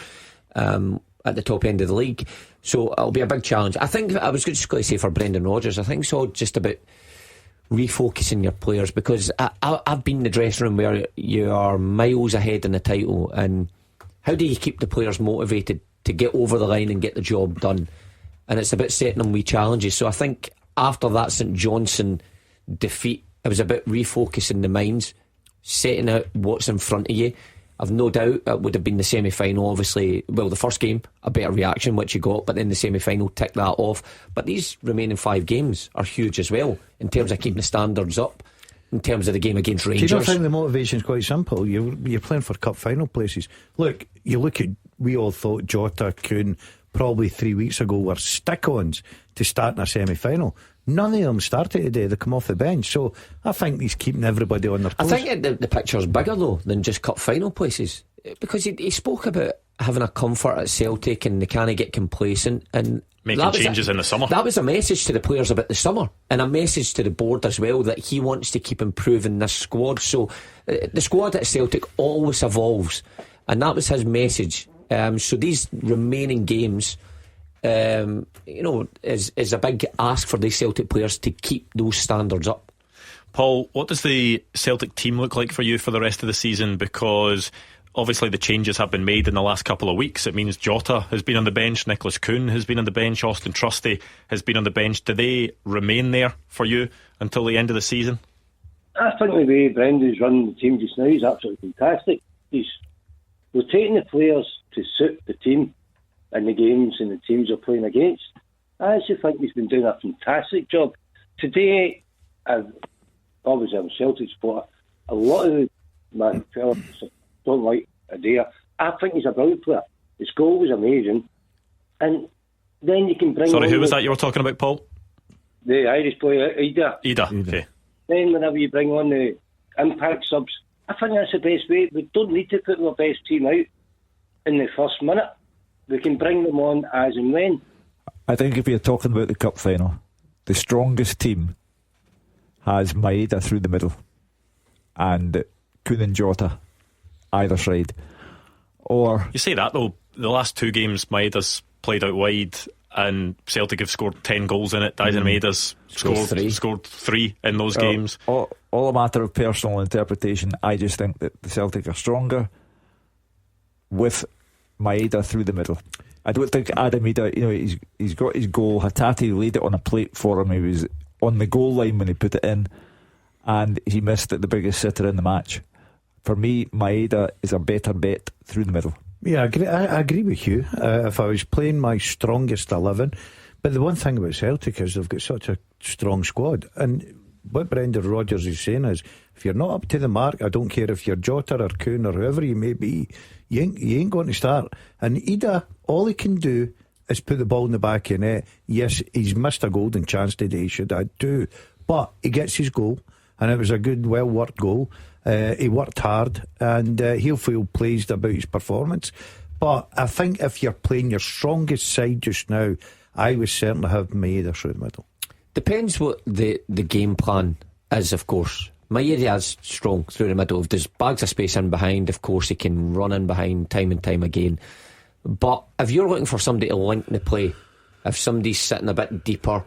at the top end of the league. So it'll be a big challenge. I think I was just going to say for Brendan Rodgers, I think it's all just about refocusing your players, because I've been in the dressing room where you are miles ahead in the title, and how do you keep the players motivated to get over the line and get the job done? And it's about setting them wee challenges. So I think after that St Johnstone defeat, it was about refocusing the minds, setting out what's in front of you. I've no doubt it would have been the semi-final, obviously. Well, the first game, a better reaction, which you got, but then the semi-final ticked that off. But these remaining 5 games are huge as well, in terms of keeping the standards up, in terms of the game against Rangers. Do you not think the motivation's quite simple? You're playing for cup final places. Look, we all thought Jota, Kuhn, probably 3 weeks ago, were stick-ons to start in a semi-final. None of them started today. They come off the bench. So I think he's keeping everybody on their toes. I think the picture's bigger though than just cup final places, because he spoke about having a comfort at Celtic and they can't get complacent and making changes in the summer. That was a message to the players about the summer, and a message to the board as well, that he wants to keep improving this squad. So the squad at Celtic always evolves, and that was his message. So these remaining games, is a big ask for these Celtic players to keep those standards up. Paul, what does the Celtic team look like for you for the rest of the season? Because obviously the changes have been made in the last couple of weeks. It means Jota has been on the bench, Nicholas Kuhn has been on the bench, Austin Trusty has been on the bench. Do they remain there for you until the end of the season? I think the way Brendan's running the team just now is absolutely fantastic. He's rotating the players to suit the team and the games and the teams are playing against. I actually think he's been doing a fantastic job. Today, obviously I'm a Celtic supporter, a lot of my fellows don't like Adair. I think he's a brilliant player. His goal was amazing, And then you can bring. Sorry, who was that you were talking about, Paul? The Irish boy, Ida. Okay. Then whenever you bring on the impact subs, I think that's the best way. We don't need to put our best team out in the first minute. We can bring them on as and when. I think if you're talking about the cup final, the strongest team has Maeda through the middle and Kuhn and Jota either side. Or you say that though, the last two games Maeda's played out wide and Celtic have scored 10 goals in it. Dyson Maeda's scored three in those games. All a matter of personal interpretation. I just think that the Celtic are stronger with Maeda through the middle. I don't think Adam Maeda, he's got his goal. Hatate laid it on a plate for him. He was on the goal line when he put it in, and he missed it, the biggest sitter in the match. For me, Maeda is a better bet through the middle. Yeah, I agree with you. If I was playing my strongest 11, but the one thing about Celtic is they've got such a strong squad, and what Brendan Rodgers is saying is, if you're not up to the mark, I don't care if you're Jota or Kuhn or whoever you may be, you ain't going to start. And Ida, all he can do is put the ball in the back of the net. Yes, he's missed a golden chance today, he should have too, but he gets his goal, and it was a good, well worked goal. He worked hard, and he'll feel pleased about his performance. But I think if you're playing your strongest side just now, I would certainly have Maeda through the middle. Depends what the game plan is, of course. Maeda is strong through the middle. If there's bags of space in behind, of course he can run in behind time and time again. But if you're looking for somebody to link the play, if somebody's sitting a bit deeper,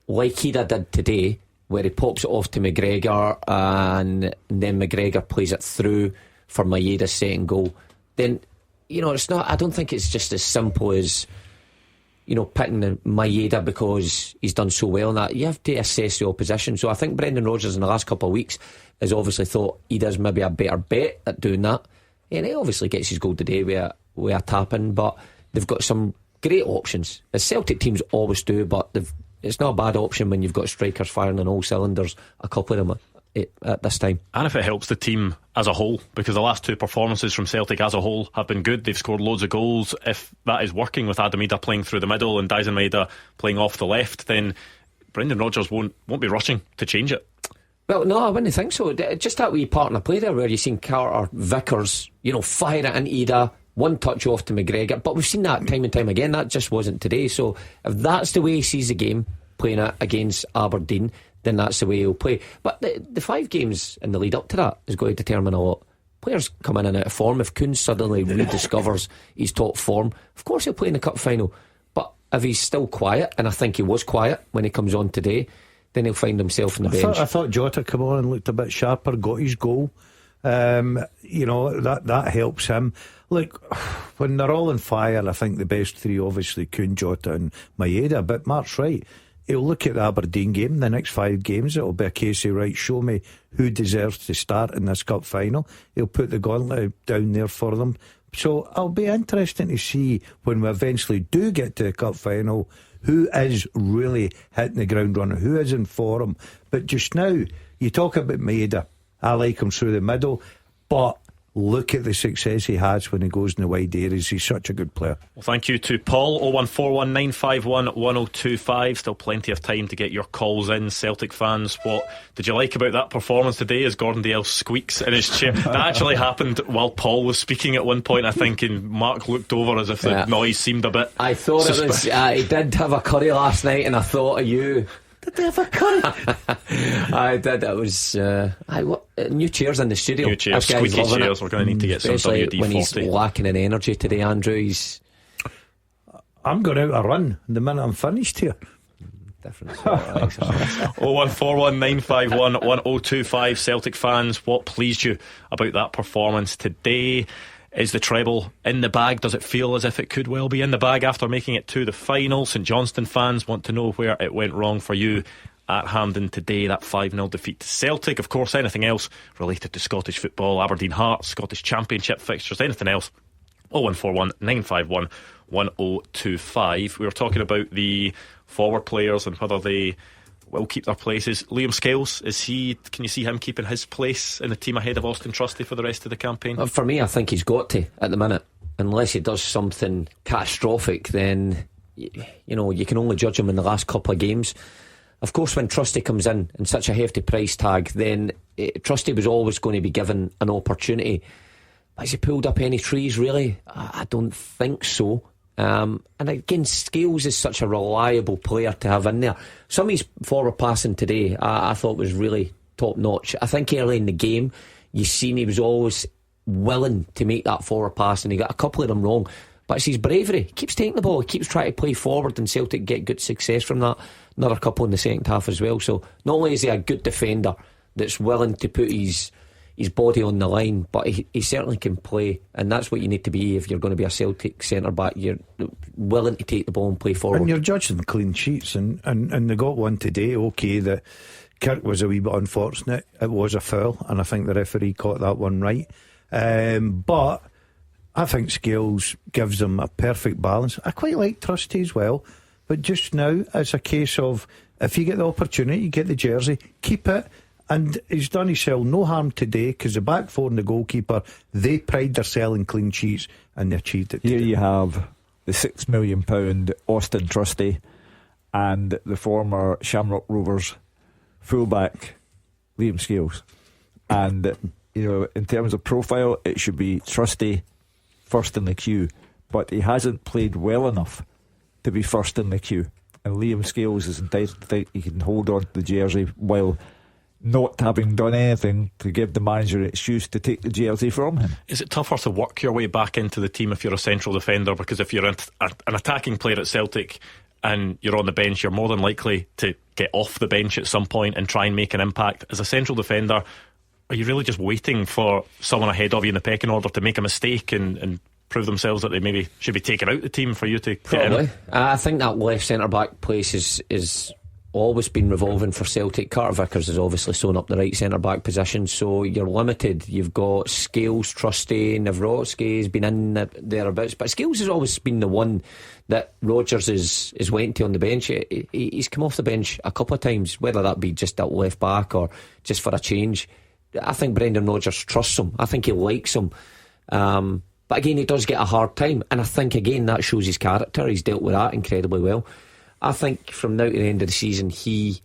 like Hida did today, where he pops it off to McGregor and then McGregor plays it through for Maeda's second goal, then, it's not, I don't think it's just as simple as, picking Maeda because he's done so well in that. You have to assess the opposition. So I think Brendan Rodgers in the last couple of weeks has obviously thought Ida's maybe a better bet at doing that. And he obviously gets his goal today with a tap-in, but they've got some great options. The Celtic teams always do, but it's not a bad option when you've got strikers firing on all cylinders, a couple of them at this time. And if it helps the team as a whole, because the last two performances from Celtic as a whole have been good, they've scored loads of goals. If that is working with Adam Maeda playing through the middle and Dyson Maeda playing off the left, then Brendan Rodgers won't be rushing to change it. Well, no, I wouldn't think so. Just that wee partner play there where you've seen Carter, Vickers, fire it in Ida, one touch off to McGregor, but we've seen that time and time again. That just wasn't today. So if that's the way he sees the game, playing it against Aberdeen, then that's the way he'll play. But the 5 games in the lead up to that is going to determine a lot. Players come in and out of form. If Kuhn suddenly rediscovers his top form, of course he'll play in the cup final. But if he's still quiet, and I think he was quiet when he comes on today, then he'll find himself on the bench. I thought Jota come on and looked a bit sharper, got his goal. That helps him. Look, when they're all on fire, I think the best three, obviously Kuhn, Jota and Maeda. But Mark's right. He'll look at the Aberdeen game, the next 5 games, it'll be a case of, right, show me who deserves to start in this cup final. He'll put the gauntlet down there for them. So it'll be interesting to see when we eventually do get to the cup final, who is really hitting the ground running, who is in form. But just now, you talk about Maeda, I like him through the middle, but look at the success he has when he goes in the wide areas. He's such a good player. Well, thank you to Paul. 01419511025. Still plenty of time to get your calls in. Celtic fans, what did you like about that performance today as Gordon Dalziel squeaks in his chair? That actually happened while Paul was speaking at one point, I think, and Mark looked over as if the noise seemed a bit I thought suspicious. It was he did have a curry last night, and I thought of you. Did they have a curry? I did. It was new chairs in the studio. New chairs, squeaky chairs. We're going to need to get some WD-40 when he's lacking in energy today, Andrew. I'm going out a run the minute I'm finished here. Different sort of exercise. 01419511025. Celtic fans, what pleased you about that performance today? Is the treble in the bag? Does it feel as if it could well be in the bag after making it to the final? St Johnstone fans want to know where it went wrong for you at Hampden today, that 5-0 defeat to Celtic. Of course, anything else related to Scottish football, Aberdeen Hearts, Scottish Championship fixtures, anything else, 01419511025. We were talking about the forward players and whether they will keep their places. Liam Scales, can you see him keeping his place in the team ahead of Austin Trusty for the rest of the campaign? For me, I think he's got to at the minute. unless he does something catastrophic, then you can only judge him in the last couple of games. Of course, when Trusty comes in such a hefty price tag, then Trusty was always going to be given an opportunity. Has he pulled up any trees, really? I don't think so. And again, Scales is such a reliable player to have in there. Some of his forward passing today I thought was really top notch. I think early in the game you seen he was always willing to make that forward pass, and he got a couple of them wrong, but it's his bravery. He keeps taking the ball, he keeps trying to play forward, and Celtic get good success from that. Another couple in the second half as well. So not only is he a good defender that's willing to put his body on the line, but he certainly can play, and that's what you need to be if you're going to be a Celtic centre back. You're willing to take the ball and play forward, and you're judging clean sheets, and they got one today. Okay, that Kirk was a wee bit unfortunate. It was a foul, and I think the referee caught that one right. But I think Scales gives them a perfect balance. I quite like Trusty as well, but just now it's a case of, if you get the opportunity, you get the jersey, keep it. And he's done himself no harm today, because the back four and the goalkeeper, they pride themselves in clean sheets, and they achieved it today. Here you have the £6 million Austin Trusty and the former Shamrock Rovers fullback Liam Scales. And in terms of profile, it should be Trusty first in the queue, but he hasn't played well enough to be first in the queue. And Liam Scales is entitled to think he can hold on to the jersey while not having done anything to give the manager an excuse to take the jersey from him. Is it tougher to work your way back into the team if you're a central defender? Because if you're an attacking player at Celtic and you're on the bench, you're more than likely to get off the bench at some point and try and make an impact. As a central defender, are you really just waiting for someone ahead of you in the pecking order to make a mistake and prove themselves that they maybe should be taken out of the team for you to get in? I think that left centre back place is always been revolving for Celtic. Carter Vickers has obviously sewn up the right centre back position, so you're limited. You've got Scales, Trusty, Nawrocki's been in thereabouts, but Scales has always been the one that Rodgers is waiting to on the bench. He's come off the bench a couple of times, whether that be just at left back or just for a change. I think Brendan Rodgers trusts him. I think he likes him. But again, he does get a hard time, and I think again that shows his character. He's dealt with that incredibly well. I think from now to the end of the season, he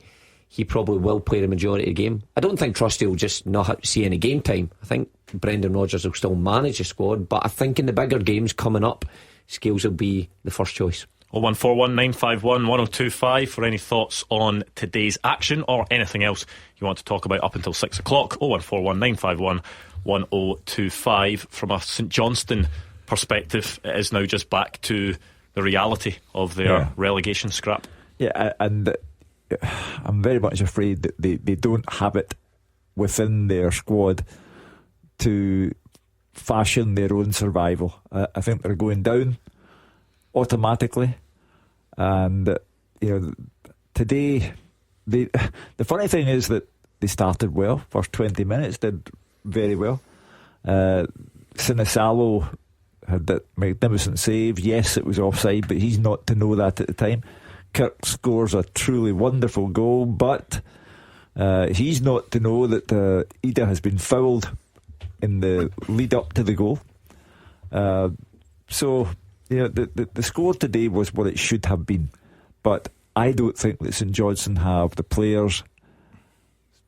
probably will play the majority of the game. I don't think Trusty will just not see any game time. I think Brendan Rodgers will still manage the squad, but I think in the bigger games coming up, Scales will be the first choice. 0141951 1025 for any thoughts on today's action or anything else you want to talk about up until 6 o'clock. 0141951 1025. From a St Johnstone perspective, it is now just back to the reality of their relegation scrap. Yeah, and I'm very much afraid that they don't have it within their squad to fashion their own survival. I think they're going down automatically, and today the funny thing is that they started well. First 20 minutes did very well. Sinisalo had that magnificent save. Yes, it was offside, but he's not to know that at the time. Kirk scores a truly wonderful goal, but he's not to know that Ida has been fouled in the lead up to the goal. So the score today was what it should have been, but I don't think that St Johnstone have the players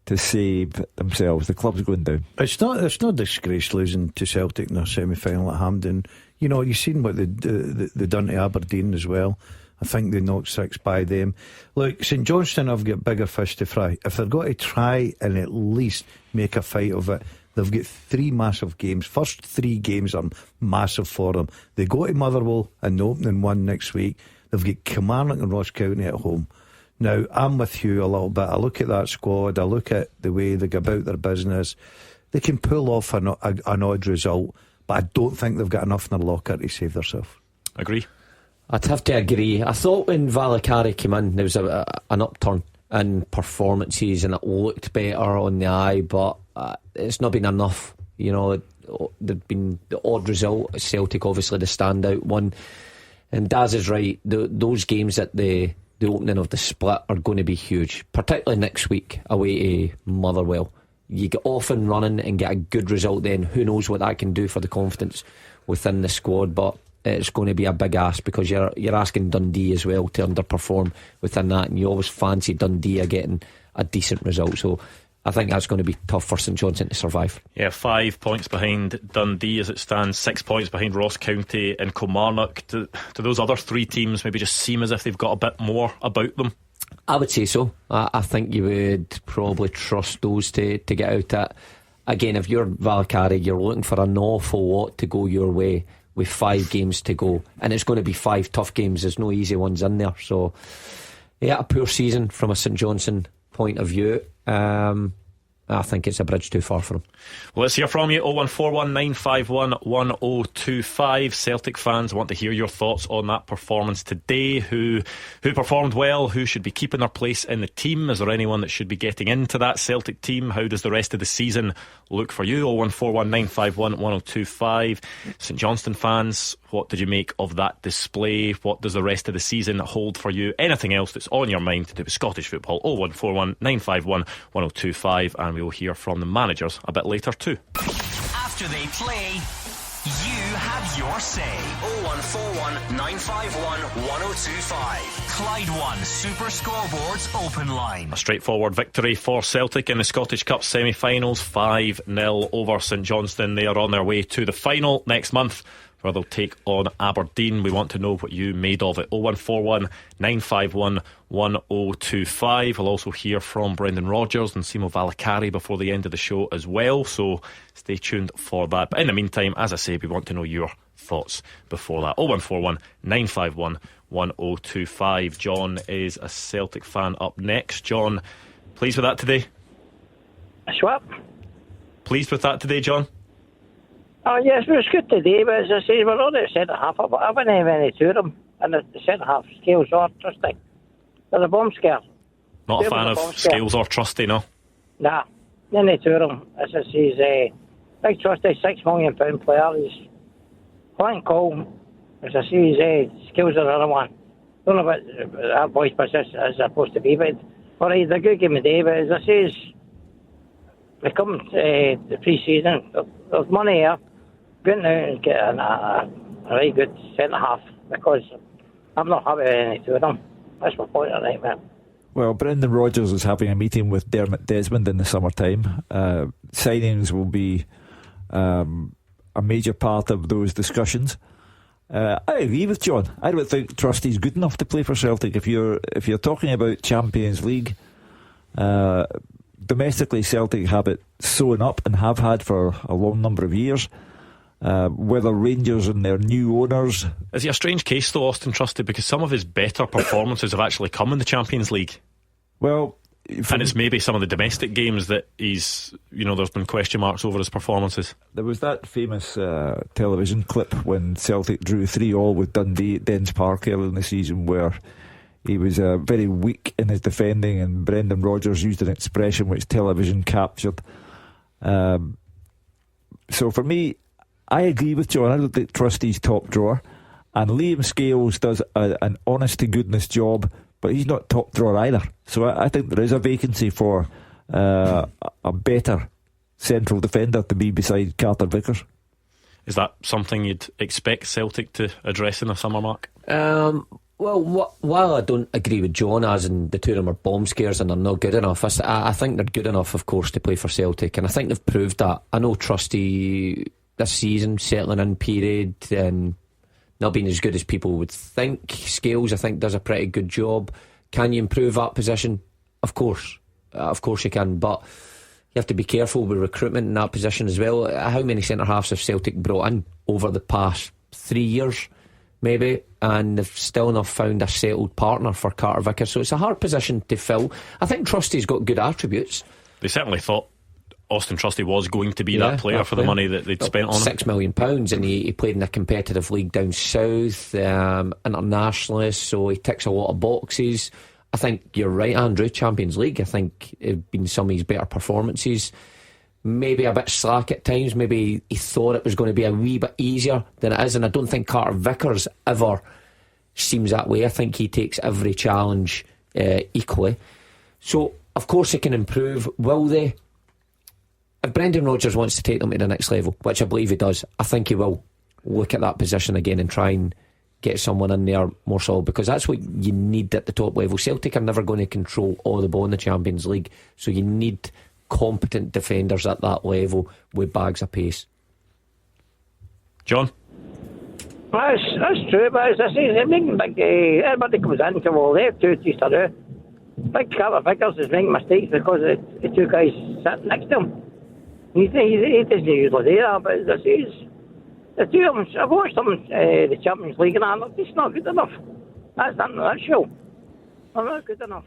to save themselves. The club's going down. It's no disgrace losing to Celtic in their semi-final at Hampden. You've seen what they done to Aberdeen as well. I think they knocked 6 by them. Look, St Johnstone have got bigger fish to fry. If they're going to try and at least make a fight of it, they've got 3 massive games. First 3 games are massive for them. They go to Motherwell in the opening one next week. They've got Kilmarnock and Ross County at home. Now, I'm with you a little bit. I look at that squad, I look at the way they go about their business. They can pull off an odd result, but I don't think they've got enough in their locker to save themselves. Agree? I'd have to agree. I thought when Valakari came in, there was an upturn in performances and it looked better on the eye, but it's not been enough. There's been the odd result. Celtic, obviously, the standout one. And Daz is right. Those games at the opening of the split are going to be huge, particularly next week away to Motherwell. You get off and running and get a good result, then who knows what that can do for the confidence within the squad, but it's going to be a big ask because you're asking Dundee as well to underperform within that, and you always fancy Dundee are getting a decent result. So I think that's going to be tough for St Johnstone to survive. Yeah, 5 points behind Dundee as it stands, 6 points behind Ross County and Kilmarnock. Do those other 3 teams maybe just seem as if they've got a bit more about them? I would say so. I think you would probably trust those to get out at. Again, if you're Valkyrie, you're looking for an awful lot to go your way with 5 games to go, and it's going to be 5 tough games. There's no easy ones in there. So yeah, a poor season from a St Johnstone point of view. I think it's a bridge too far for them. Well, let's hear from you. 0141 951 1025. Celtic fans want to hear your thoughts on that performance today. Who performed well? Who should be keeping their place in the team? Is there anyone that should be getting into that Celtic team? How does the rest of the season look for you? 0141 951 1025. St Johnstone fans, what did you make of that display? What does the rest of the season hold for you? Anything else that's on your mind to do with Scottish football? 0141 951 1025. And we will hear from the managers a bit later too. After they play, you have your say. 0141 951 1025. Clyde One Super Scoreboard's open line. A straightforward victory for Celtic in the Scottish Cup semi-finals, 5-0 over St Johnstone. They are on their way to the final next month, where they'll take on Aberdeen. We want to know what you made of it. 0141 951 1025. We'll also hear from Brendan Rodgers and Simo Valakari before the end of the show as well, so stay tuned for that. But in the meantime, as I say, we want to know your thoughts before that. 0141 951 1025. John is a Celtic fan up next. John, pleased with that today? What? Pleased with that today, John? Oh yes, it was good today, but as I say, we're on the centre half. I wouldn't have any two of them, and the centre half Scales or Trusty. They're a bomb scare. Not a fan of Scales or Trusty, no? Nah, any two of them. As I say, Big Trusty, £6 million player. He's playing cold. As I say, Scales are another one. Don't know what that boy's position is supposed to be, but alright, they're good game of day. But as I say, they come to the pre-season. There's money here. Going out and get a very good centre half, because I'm not happy with any two of them. That's my point right now. Well, Brendan Rodgers is having a meeting with Dermot Desmond in the summertime. Signings will be a major part of those discussions. I agree with John. I don't think Trusty's good enough to play for Celtic. If you're talking about Champions League, domestically Celtic have it sewn up and have had for a long number of years. Whether Rangers and their new owners. Is he a strange case though, Austin Trusty, because some of his better performances have actually come in the Champions League? Well, and it's maybe some of the domestic games that he's, there's been question marks over his performances. There was that famous television clip when Celtic drew 3-3 with Dundee at Dens Park earlier in the season, where he was very weak in his defending, and Brendan Rodgers used an expression which television captured. So for me, I agree with John. I don't think Trusty's top drawer, and Liam Scales does an honest to goodness job, but he's not top drawer either. So I think there is a vacancy for a better central defender to be beside Carter Vickers. Is that something you'd expect Celtic to address in the summer, Mark? Well, while I don't agree with John, as in the two of them are bomb scares and they're not good enough, I think they're good enough, of course, to play for Celtic, and I think they've proved that. I know Trusty this season, settling in period, and not being as good as people would think. Scales, I think, does a pretty good job. Can you improve that position? Of course you can, but you have to be careful with recruitment in that position as well. How many centre halves have Celtic brought in over the past 3 years, maybe, and they've still not found a settled partner for Carter Vickers, so it's a hard position to fill. I think Trusty's got good attributes. They certainly thought Austin Trusty was going to be that player for the money that they'd spent on him. £6 million, and he played in a competitive league down south, internationalist, so he ticks a lot of boxes. I think you're right, Andrew. Champions League, I think, have been some of his better performances. Maybe a bit slack at times. Maybe he thought it was going to be a wee bit easier than it is, and I don't think Carter Vickers ever seems that way. I think he takes every challenge equally. So, of course, he can improve. Will they? If Brendan Rodgers wants to take them to the next level, which I believe he does, I think he will. look at that position again and try and get someone in there more solid, because that's what you need at the top level. Celtic are never going to control all the ball in the Champions League, so you need competent defenders at that level with bags of pace. John? That's true, but as I say, everybody comes in to, well, they have 2 3 to do. Big Carter Vickers is making mistakes because the 2 guys sitting next to him. He doesn't usually do that, but as I say, the 2 of them, I've watched them the Champions League, and they're just not good enough. That's not that show. They're not good enough.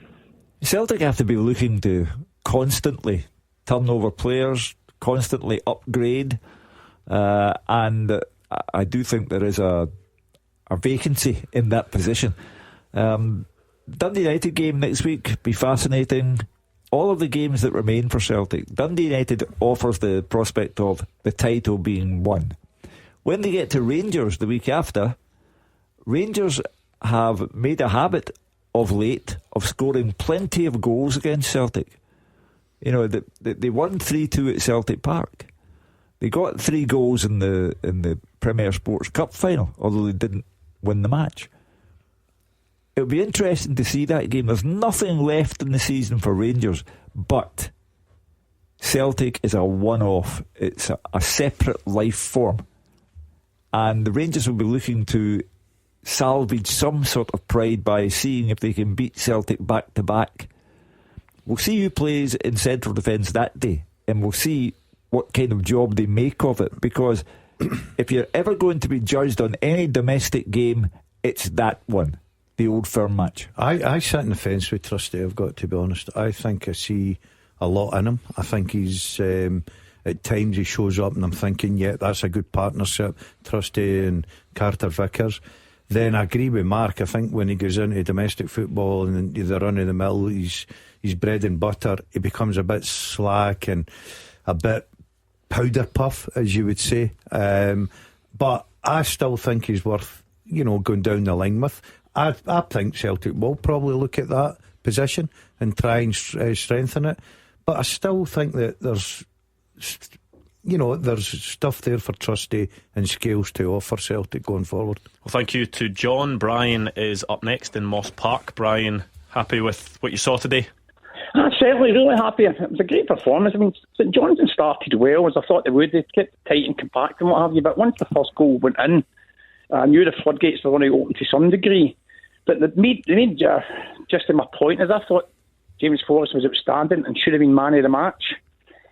Celtic have to be looking to constantly turn over players, constantly upgrade, and I do think there is a vacancy in that position. Dundee United game next week be fascinating. All of the games that remain for Celtic, Dundee United offers the prospect of the title being won. When they get to Rangers the week after, Rangers have made a habit of late of scoring plenty of goals against Celtic. You know, they won 3-2 at Celtic Park. They got 3 goals in the Premier Sports Cup final, although they didn't win the match. It'll be interesting to see that game. There's nothing left in the season for Rangers, but Celtic is a one-off. It's a separate life form. And the Rangers will be looking to salvage some sort of pride by seeing if they can beat Celtic back-to-back. We'll see who plays in central defence that day, and we'll see what kind of job they make of it, because if you're ever going to be judged on any domestic game, it's that one, the Old Firm match. I sit on the fence with Trusty, I've got to be honest. I think I see a lot in him. I think he's at times he shows up and I'm thinking, yeah, that's a good partnership, Trusty and Carter Vickers. Then I agree with Mark. I think when he goes into domestic football and the run of the mill, he's bread and butter, he becomes a bit slack and a bit powder puff, as you would say. But I still think he's worth, going down the line with. I think Celtic will probably look at that position and try and strengthen it. But I still think that there's stuff there for Trusty and Scales to offer Celtic going forward. Well, thank you to John. Brian is up next in Moss Park. Brian, happy with what you saw today? I'm certainly really happy. It was a great performance. I mean, St Johnstone started well, as I thought they would. They kept tight and compact and what have you, but once the first goal went in, I knew the floodgates were going to open to some degree. But just to my point is, I thought James Forrest was outstanding and should have been man of the match.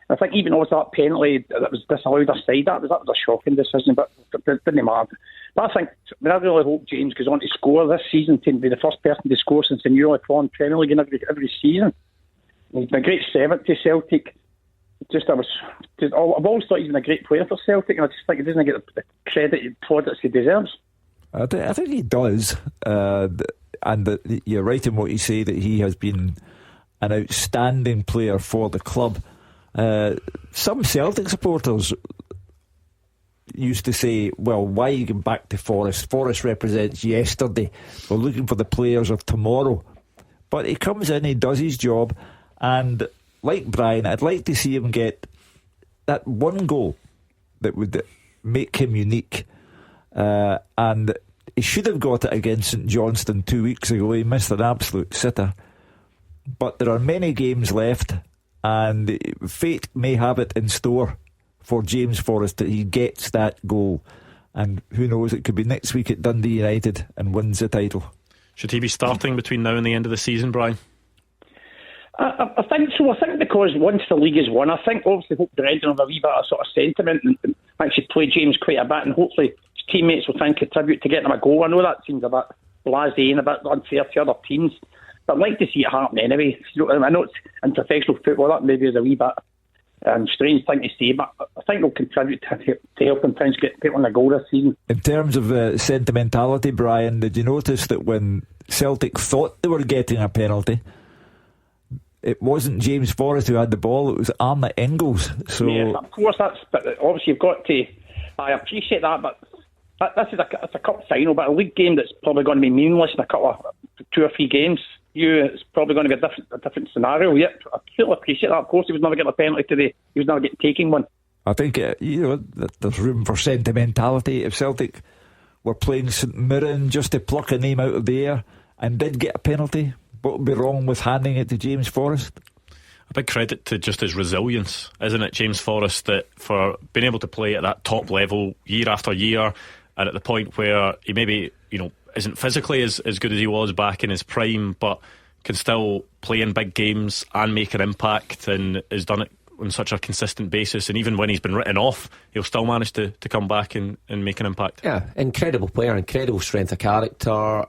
I think even also that penalty that was disallowed aside, that was a shocking decision, but it didn't matter. But I really hope James goes on to score this season, to be the first person to score since the newly formed Premier League in every season. He's been a great servant to Celtic. I've always thought he's been a great player for Celtic, and I just think he doesn't get the credit and plaudits he deserves. I think he does, and you're right in what you say, that he has been an outstanding player for the club. Some Celtic supporters used to say, well, why are you going back to Forrest? Forrest represents yesterday. We're looking for the players of tomorrow. But he comes in, he does his job, and like Brian, I'd like to see him get that one goal that would make him unique. And he should have got it against St Johnstone 2 weeks ago. He missed an absolute sitter. But there are many games left, and fate may have it in store for James Forrest that he gets that goal. And who knows, it could be next week at Dundee United and wins the title. Should he be starting between now and the end of the season, Brian? I think so. I think because once the league is won, I think obviously Hope Brendan will have a wee bit of sort of sentiment and actually play James quite a bit, and hopefully his teammates will try and contribute to getting him a goal. I know that seems a bit blasé and a bit unfair to other teams, but I'd like to see it happen anyway. I know it's in professional football, that maybe is a wee bit strange thing to say, but I think they'll contribute to help him try and get on a goal this season. In terms of sentimentality, Brian, did you notice that when Celtic thought they were getting a penalty, it wasn't James Forrest who had the ball, it was Arne Engels? So yeah, of course, but obviously you've got to. I appreciate that, but this is a cup final, but a league game that's probably going to be meaningless in a couple of 2 or 3 games. It's probably going to be a different scenario. Yep, I fully appreciate that. Of course, he was never getting a penalty today. He was never getting taking one. I think there's room for sentimentality. If Celtic were playing St Mirren just to pluck a name out of the air and did get a penalty, what would be wrong with handing it to James Forrest? A big credit to just his resilience, isn't it, James Forrest, that for being able to play at that top level year after year, and at the point where he maybe isn't physically as good as he was back in his prime, but can still play in big games and make an impact, and has done it on such a consistent basis. And even when he's been written off, he'll still manage to come back and make an impact. Yeah, incredible player, incredible strength of character,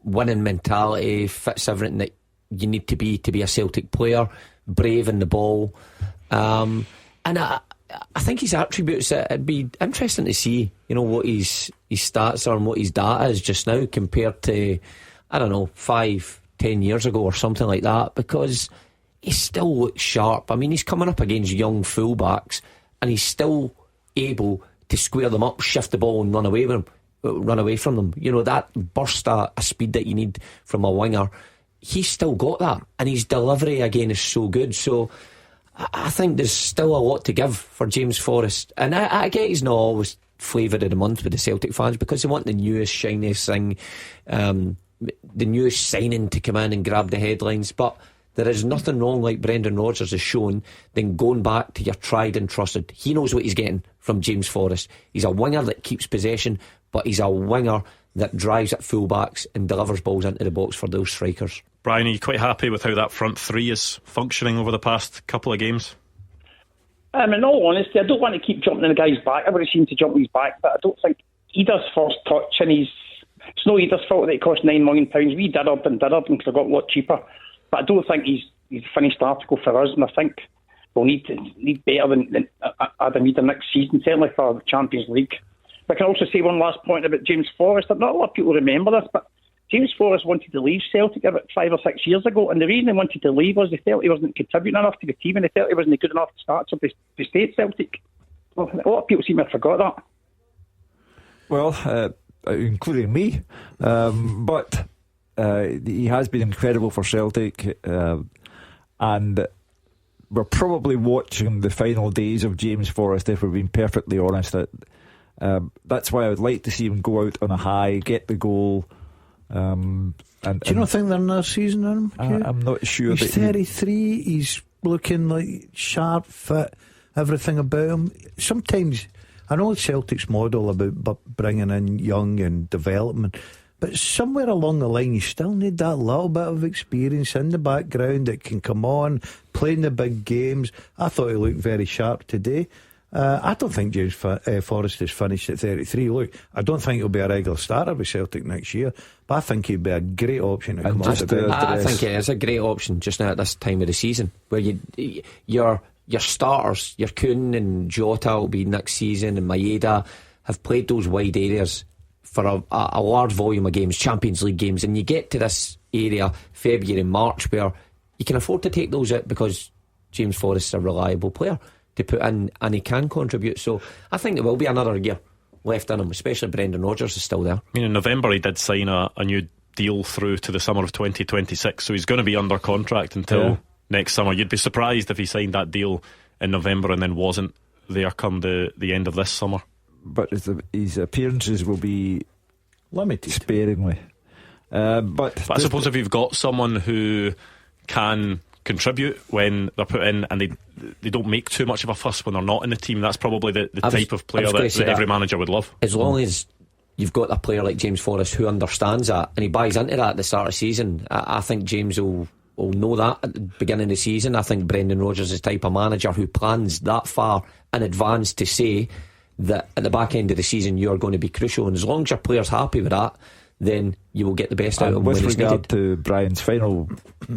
winning mentality, fits everything that you need to be a Celtic player, brave in the ball, and I think his attributes, it'd be interesting to see what his stats are and what his data is just now compared to, I don't know, 5-10 years ago or something like that, because he still looks sharp. I mean, he's coming up against young fullbacks and he's still able to square them up, shift the ball and run away from them. That burst of speed that you need from a winger, he's still got that, and his delivery again is so good. So I think there's still a lot to give for James Forrest, and I get he's not always flavour of the month with the Celtic fans because they want the newest shiniest thing, the newest signing to come in and grab the headlines, but there is nothing wrong, like Brendan Rodgers has shown, than going back to your tried and trusted. He knows what he's getting from James Forrest. He's a winger that keeps possession, but he's a winger that drives at fullbacks and delivers balls into the box for those strikers. Brian, are you quite happy with how that front three is functioning over the past couple of games? In all honesty, I don't want to keep jumping in the guy's back. Everybody seems to jump on his back, but I don't think he does first touch, and it's no Ida's fault that it cost £9 million. We did up and because I got a lot cheaper. But I don't think he's a finished article for us, and I think we'll need better than Adam Ida next season, certainly for the Champions League. But I can also say one last point about James Forrest. Not a lot of people remember this, but James Forrest wanted to leave Celtic about 5 or 6 years ago, and the reason he wanted to leave was he felt he wasn't contributing enough to the team, and he felt he wasn't good enough to start, so to stay at Celtic. Well, a lot of people seem to have forgot that. Well, including me, but he has been incredible for Celtic, and we're probably watching the final days of James Forrest, if we're being perfectly honest. That's why I would like to see him go out on a high, get the goal. Do you not think they're in their season on him? I'm not sure. He's 33, he's looking like sharp, fit, everything about him. Sometimes, I know Celtic's model about bringing in young and development, but somewhere along the line you still need that little bit of experience in the background that can come on, playing the big games. I thought he looked very sharp today. I don't think James Forrest is finished at 33. Look, I don't think he'll be a regular starter with Celtic next year, but I think he'd be a great option to come off the bench. I think it is a great option just now at this time of the season, where your starters, your Kuhn and Jota will be next season, and Maeda have played those wide areas for a large volume of games, Champions League games, and you get to this area, February, March, where you can afford to take those out because James Forrest is a reliable player to put in, and he can contribute. So I think there will be another year left in him, especially Brendan Rodgers is still there. I mean, in November he did sign a new deal through to the summer of 2026, so he's going to be under contract until next summer. You'd be surprised if he signed that deal in November and then wasn't there come the end of this summer. But his appearances will be limited sparingly. But I suppose if you've got someone who can contribute when they're put in, and they don't make too much of a fuss when they're not in the team, that's probably the type of player that every manager would love. As long as you've got a player like James Forrest who understands that and he buys into that at the start of the season, I think James will know that at the beginning of the season. I think Brendan Rodgers is the type of manager who plans that far in advance to say that at the back end of the season you're going to be crucial, and as long as your player's happy with that, then you will get the best out of him. With regard to Brian's final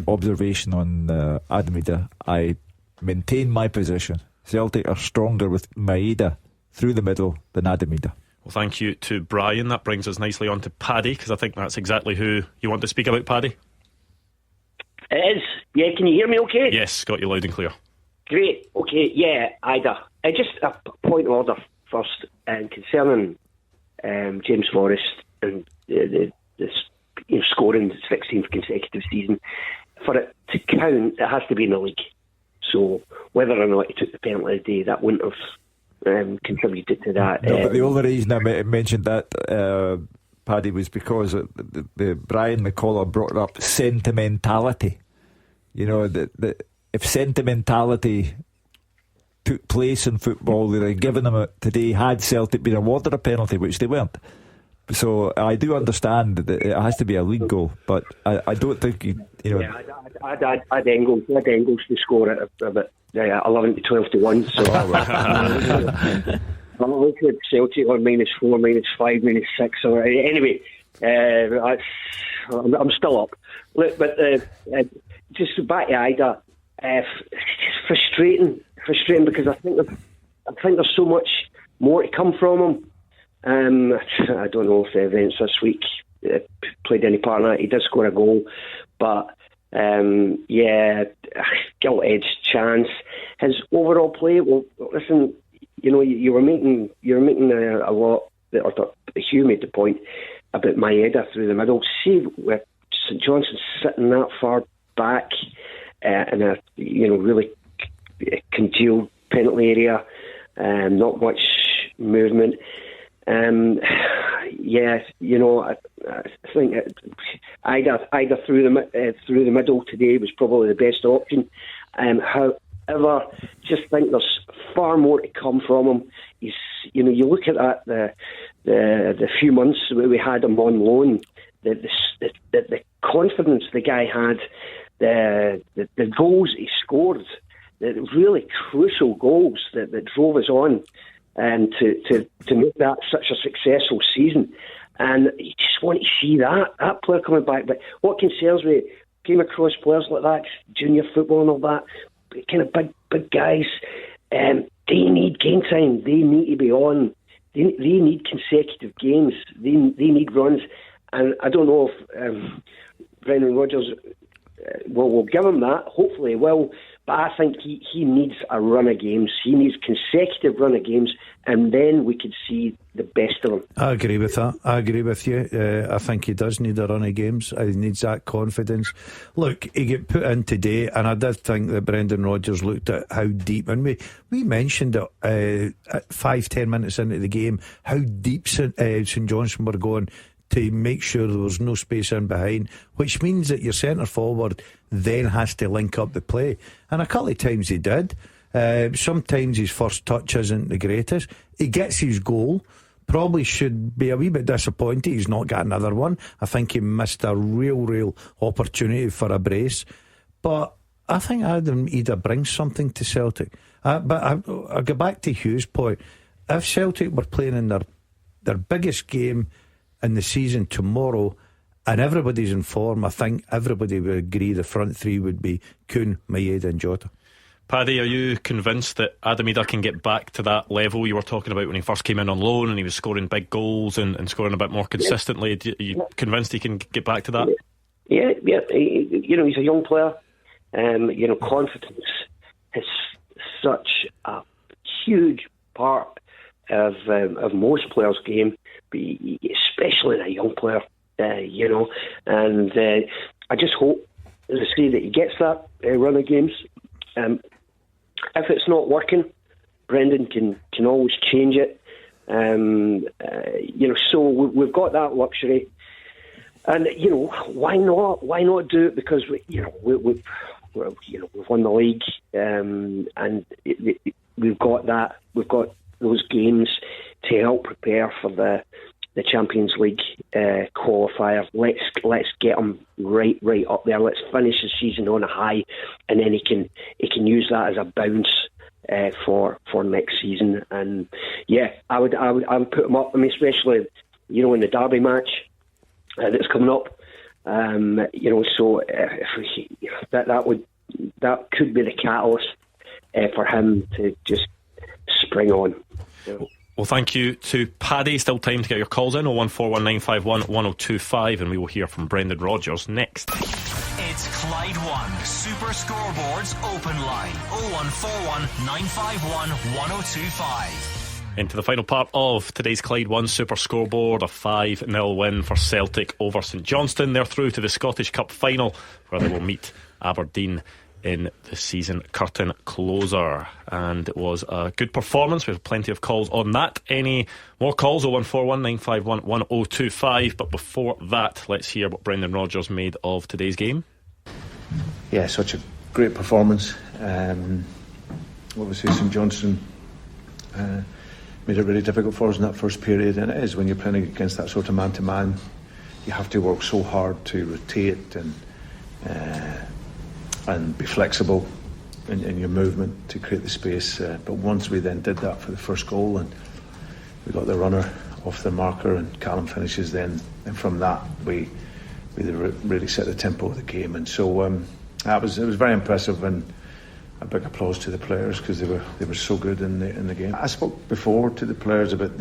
observation on Adam Ida, I maintain my position. Celtic are stronger with Maeda through the middle than Adam Ida. Well, thank you to Brian. That brings us nicely on to Paddy, because I think that's exactly who you want to speak about, Paddy. It is. Yeah, can you hear me okay? Yes, got you loud and clear. Great. Okay, yeah, Ida. Just a point of order first, concerning James Forrest and the scoring his 16th consecutive season. For it to count, it has to be in the league. So whether or not he took the penalty today, that wouldn't have contributed to that. No, but the only reason I mentioned that, Paddy, was because the Brian McCullough brought up sentimentality. You know, that if sentimentality took place in football, they'd have given them it today had Celtic been awarded a penalty, which they weren't. So I do understand that it has to be a league goal, but I don't think you know. Yeah, I'd Engels to score at about 11 to 12 to 1. So I'm looking at Celtic on -4, -5, -6. So anyway, I'm still up. Look, but just back to Ida, it's just frustrating because I think there's so much more to come from him. I don't know if the events this week played any part in that. He did score a goal, but gilt-edged chance. His overall play, well, listen, you know, you were making a lot. Or Hugh made the point about Maeda through the middle. See, with St Johnstone sitting that far back in a really congealed penalty area, not much movement. I think Ida through the middle today was probably the best option. However, just think there's far more to come from him. He's, you look at that the few months we had him on loan, the confidence the guy had, the goals he scored, the really crucial goals that drove us on. To make that such a successful season, and you just want to see that player coming back. But what concerns me, came across players like that, junior football and all that, kind of big guys. They need game time. They need to be on. They need consecutive games. They need runs. And I don't know if Brendan Rodgers will give him that. Hopefully he will. But I think he needs a run of games. He needs consecutive run of games, and then we could see the best of him. I agree with that. I agree with you. I think he does need a run of games. He needs that confidence. Look, he get put in today, and I did think that Brendan Rodgers looked at how deep, and we mentioned it at 5-10 minutes into the game, how deep St Johnstone were going to make sure there was no space in behind, which means that your centre forward then has to link up the play. And a couple of times he did. Sometimes his first touch isn't the greatest. He gets his goal. Probably should be a wee bit disappointed he's not got another one. I think he missed a real opportunity for a brace. But I think Adam Ida brings something to Celtic. But I go back to Hugh's point. If Celtic were playing in their biggest game in the season tomorrow, and everybody's in form, I think everybody would agree the front three would be Kuhn, Maeda and Jota. Paddy, are you convinced that Adam Ida can get back to that level you were talking about when he first came in on loan and he was scoring big goals and scoring a bit more consistently? Are you convinced he can get back to that? Yeah. He's a young player. Confidence is such a huge part of most players' game, especially a young player. And I just hope, as I say, that he gets that run of games. If it's not working, Brendan can always change it. So we've got that luxury, and why not do it? Because we've won the league, and we've got that. We've got those games to help prepare for the Champions League qualifier. Let's get him right up there. Let's finish the season on a high, and then he can use that as a bounce for next season. And I would put him up. I mean, especially in the derby match that's coming up. So that could be the catalyst for him to just spring on. Well, thank you to Paddy. Still time to get your calls in 01419511025, and we will hear from Brendan Rodgers next. It's Clyde 1 Super Scoreboards Open Line 01419511025. Into the final part of today's Clyde 1 Super Scoreboard, a 5-0 win for Celtic over St Johnstone. They're through to the Scottish Cup final, where they will meet Aberdeen in the season curtain closer. And it was a good performance. We have plenty of calls on that. Any more calls? 0141 951 1025. But before that, let's hear what Brendan Rodgers made of today's game. Yeah, such a great performance. Obviously St Johnstone made it really difficult for us in that first period, and it is when you're playing against that sort of man-to-man. You have to work so hard to rotate and be flexible in your movement to create the space. But once we then did that for the first goal, and we got the runner off the marker, and Callum finishes then, and from that we really set the tempo of the game. And so it was very impressive, and a big applause to the players because they were so good in the game. I spoke before to the players about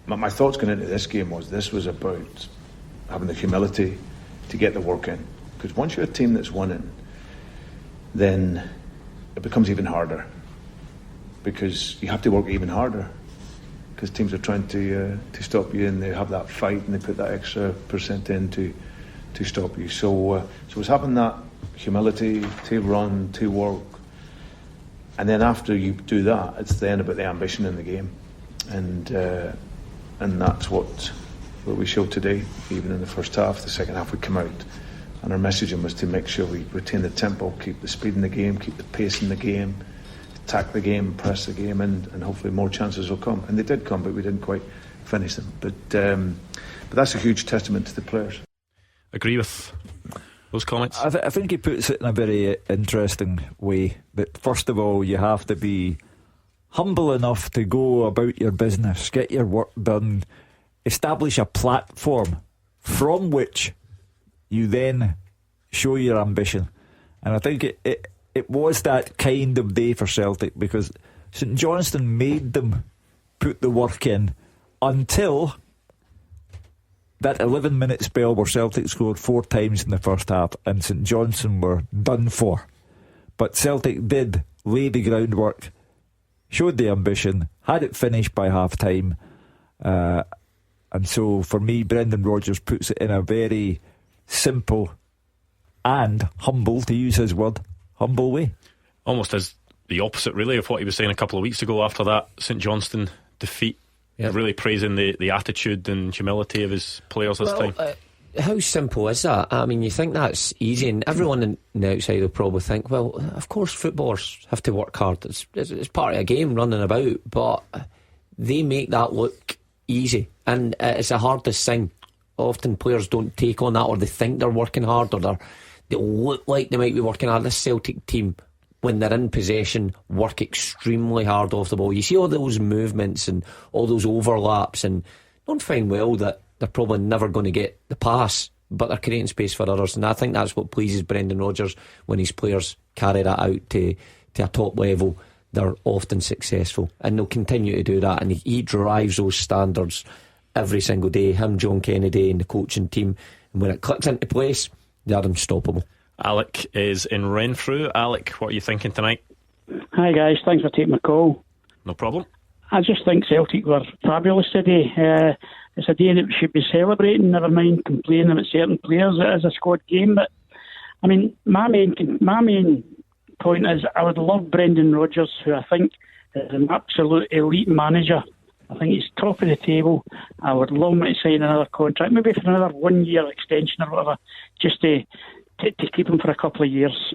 my thoughts going into this game was about having the humility to get the work in, because once you're a team that's winning, then it becomes even harder, because you have to work even harder, because teams are trying to stop you, and they have that fight and they put that extra % in to stop you. So it's having that humility to run, to work, and then after you do that, it's then about the ambition in the game, and that's what we showed today. Even in the first half, the second half we come out, and our messaging was to make sure we retain the tempo, keep the speed in the game, keep the pace in the game, attack the game, press the game, and hopefully more chances will come. And they did come, but we didn't quite finish them. But that's a huge testament to the players. Agree with those comments? I think he puts it in a very interesting way, that first of all you have to be humble enough to go about your business, get your work done, establish a platform from which you then show your ambition. And I think it was that kind of day for Celtic, because St Johnstone made them put the work in until that 11-minute spell where Celtic scored 4 times in the first half and St Johnstone were done for. But Celtic did lay the groundwork, showed the ambition, had it finished by half time, and so for me Brendan Rodgers puts it in a very simple and humble, to use his word, humble way. Almost as the opposite really of what he was saying a couple of weeks ago after that St Johnstone defeat. Yep. Really praising the attitude and humility of his players this time. How simple is that? I mean, you think that's easy, and everyone on the outside will probably think, well, of course footballers have to work hard, it's part of a game, running about, but they make that look easy, and it's the hardest thing. Often players don't take on that, or they think they're working hard, or they look like they might be working hard. This Celtic team, when they're in possession, work extremely hard off the ball. You see all those movements and all those overlaps, and don't find well that they're probably never going to get the pass, but they're creating space for others. And I think that's what pleases Brendan Rodgers, when his players carry that out to a top level. They're often successful, and they'll continue to do that, and he drives those standards every single day, him, John Kennedy and the coaching team, and when it clicks into place, they're unstoppable. Alec is in Renfrew. Alec, what are you thinking tonight? Hi guys, thanks for taking my call. No problem. I just think Celtic were fabulous today. It's a day that we should be celebrating, never mind complaining about certain players. It is a squad game, but I mean, my main point is I would love Brendan Rodgers, who I think is an absolute elite manager. I think he's top of the table. I would love him to sign another contract, maybe for another 1 year extension or whatever, just to keep him for a couple of years.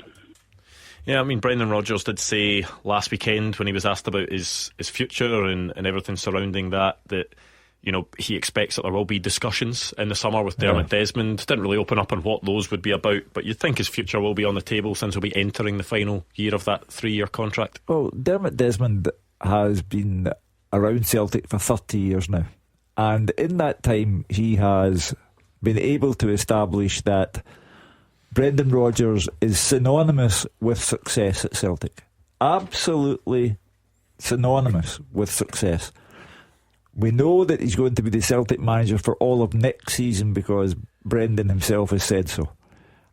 Yeah, I mean, Brendan Rodgers did say last weekend when he was asked about his future and everything surrounding that, you know, he expects that there will be discussions in the summer with Dermot Desmond. Didn't really open up on what those would be about, but you'd think his future will be on the table since he'll be entering the final year of that 3-year contract. Well, Dermot Desmond has been around Celtic for 30 years now, and in that time he has been able to establish that Brendan Rodgers is synonymous with success at Celtic. Absolutely synonymous with success. We know that he's going to be the Celtic manager for all of next season because Brendan himself has said so.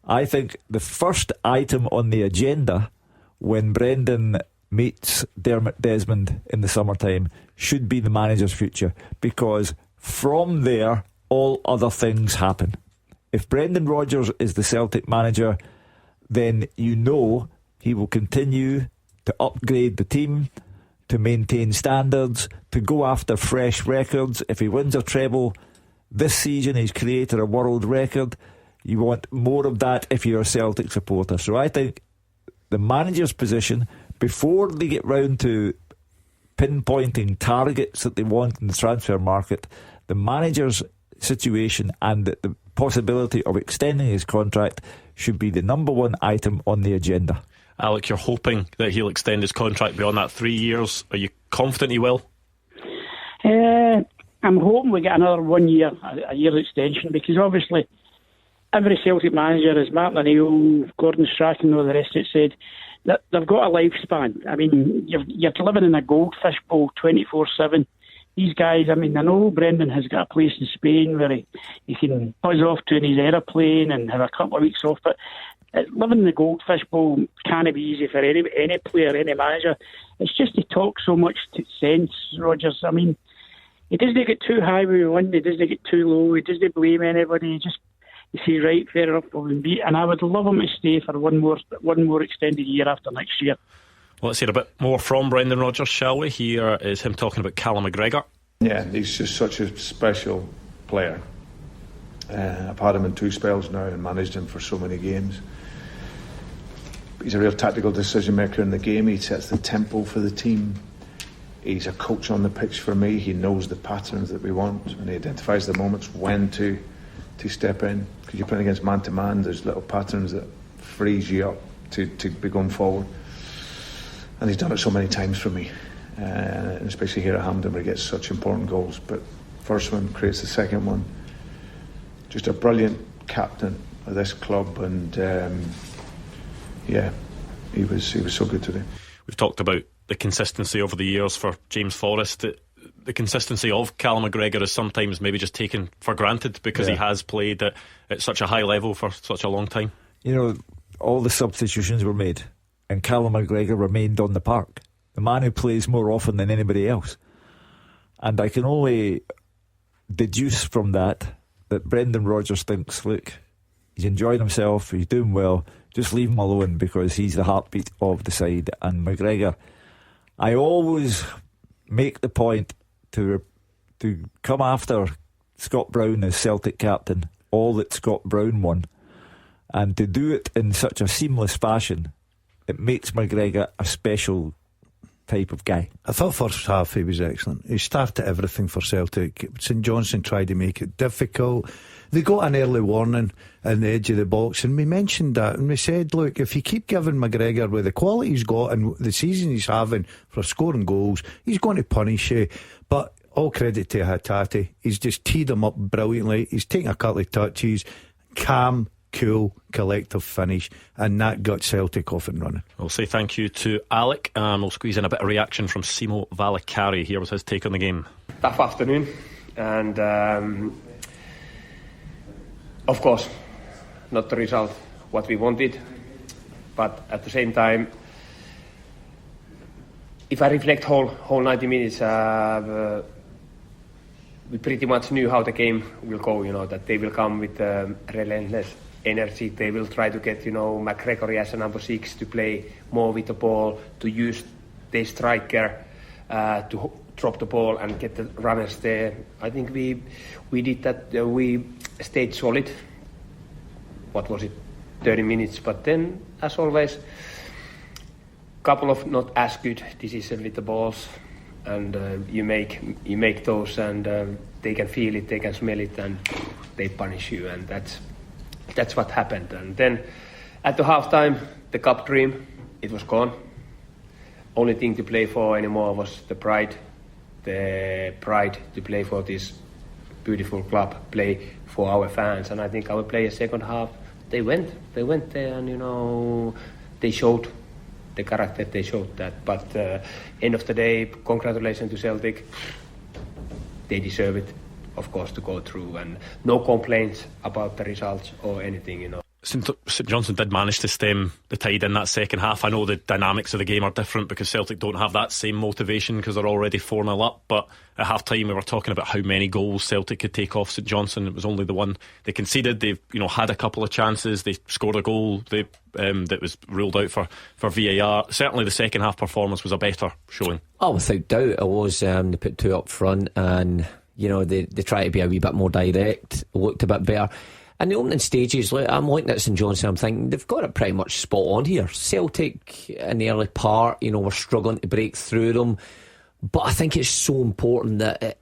I think the first item on the agenda when Brendan meets Dermot Desmond in the summertime should be the manager's future, because from there all other things happen. If Brendan Rodgers is the Celtic manager, then you know he will continue to upgrade the team, to maintain standards, to go after fresh records. If he wins a treble this season, he's created a world record. You want more of that if you're a Celtic supporter. So I think the manager's position, before they get round to pinpointing targets that they want in the transfer market, the manager's situation and the possibility of extending his contract should be the number one item on the agenda. Alec, you're hoping that he'll extend his contract beyond that 3 years. Are you confident he will? I'm hoping we get another 1 year, a year extension, because obviously every Celtic manager, as Martin O'Neill, Gordon Strachan, and all the rest of it said, that they've got a lifespan. I mean, you're living in a goldfish bowl 24/7. These guys, I mean, I know Brendan has got a place in Spain where he can buzz off to in his aeroplane and have a couple of weeks off, but living in the goldfish bowl can't be easy for any player, any manager. It's just he talks so much sense, Rodgers. I mean, he doesn't get too high with one, he doesn't get too low, he doesn't blame anybody, he just you see, right, fair enough, we'll beat. And I would love him to stay for one more extended year after next year. Well, let's hear a bit more from Brendan Rodgers, shall we? Here is him talking about Callum McGregor. Yeah, he's just such a special player. I've had him in 2 spells now and managed him for so many games. He's a real tactical decision maker in the game. He sets the tempo for the team. He's a coach on the pitch for me. He knows the patterns that we want and he identifies the moments when to step in. Because you're playing against man-to-man, there's little patterns that freeze you up to be going forward. And he's done it so many times for me, and especially here at Hampden where he gets such important goals. But first one creates the second one. Just a brilliant captain of this club, and he was so good today. We've talked about the consistency over the years for James Forrest. The consistency of Callum McGregor is sometimes maybe just taken for granted because he has played at such a high level for such a long time. You know, all the substitutions were made and Callum McGregor remained on the park. The man who plays more often than anybody else. And I can only deduce from that Brendan Rodgers thinks, look, he's enjoying himself, he's doing well, just leave him alone because he's the heartbeat of the side. And McGregor, I always make the point to come after Scott Brown as Celtic captain, all that Scott Brown won, and to do it in such a seamless fashion. It makes McGregor a special type of guy. I thought first half he was excellent. He started everything for Celtic. St Johnstone tried to make it difficult. They got an early warning on the edge of the box, and we mentioned that, and we said, look, if you keep giving McGregor with the quality he's got and the season he's having for scoring goals, he's going to punish you. But all credit to Hatate, he's just teed him up brilliantly. He's taken a couple of touches, calm, cool, collective finish, and that got Celtic off and running. We'll say thank you to Alec, and we'll squeeze in a bit of reaction from Simo Valakari. Here was his take on the game. Tough afternoon, and of course not the result what we wanted, but at the same time, if I reflect whole 90 minutes, we pretty much knew how the game will go, you know, that they will come with relentless energy. They will try to get, you know, McGregor as a number 6 to play more with the ball, to use their striker to drop the ball and get the runners there. I think we did that. We stayed solid. What was it, 30 minutes? But then, as always, couple of not as good decisions with the balls, and you make those, and they can feel it, they can smell it, and they punish you, and that's what happened. And then at the halftime, the cup dream, it was gone. Only thing to play for anymore was the pride to play for this beautiful club, play for our fans. And I think our players second half, they went there, and, you know, they showed the character, they showed that. But end of the day, congratulations to Celtic. They deserve it, of course, to go through, and no complaints about the results or anything, you know. St Johnstone did manage to stem the tide in that second half. I know the dynamics of the game are different because Celtic don't have that same motivation because they're already 4-0 up, but at half time we were talking about how many goals Celtic could take off St Johnstone. It was only the one they conceded. They've had a couple of chances. They scored a goal that was ruled out for VAR. Certainly the second half performance was a better showing. Oh, without doubt it was. They put two up front and they try to be a wee bit more direct, looked a bit better. In the opening stages, I'm looking at St Johnstone, I'm thinking they've got it pretty much spot on here. Celtic in the early part, were struggling to break through them. But I think it's so important that,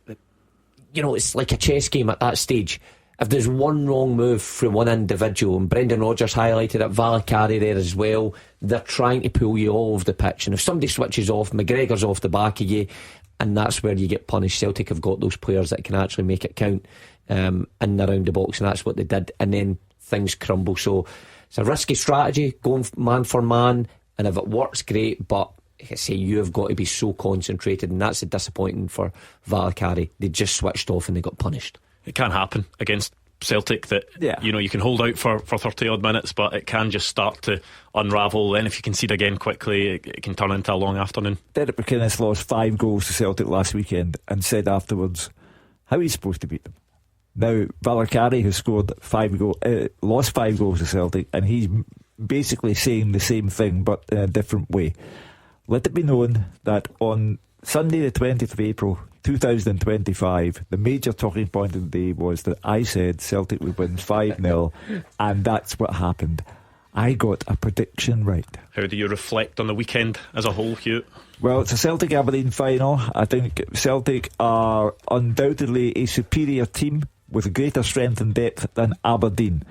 it's like a chess game at that stage. If there's one wrong move from one individual, and Brendan Rodgers highlighted it, Valakari there as well, they're trying to pull you all over the pitch. And if somebody switches off, McGregor's off the back of you, and that's where you get punished. Celtic have got those players that can actually make it count in and around the box, and that's what they did, and then things crumble. So it's a risky strategy, going man for man, and if it works, great, but like I say, you have got to be so concentrated, and that's the disappointing for Valakari. They just switched off and they got punished. It can happen against Celtic that you can hold out for 30 odd minutes, but it can just start to unravel. Then if you concede again quickly, it can turn into a long afternoon. Derek McInnes lost 5 goals to Celtic last weekend and said afterwards how he's supposed to beat them. Now Valakari has scored 5 goals, lost 5 goals to Celtic, and he's basically saying the same thing but in a different way. Let it be known that on Sunday the 20th of April 2025, the major talking point of the day was that I said Celtic would win 5-0, and that's what happened. I got a prediction right. How do you reflect on the weekend as a whole, Hugh? Well, it's a Celtic Aberdeen final. I think Celtic are undoubtedly a superior team with greater strength and depth than Aberdeen.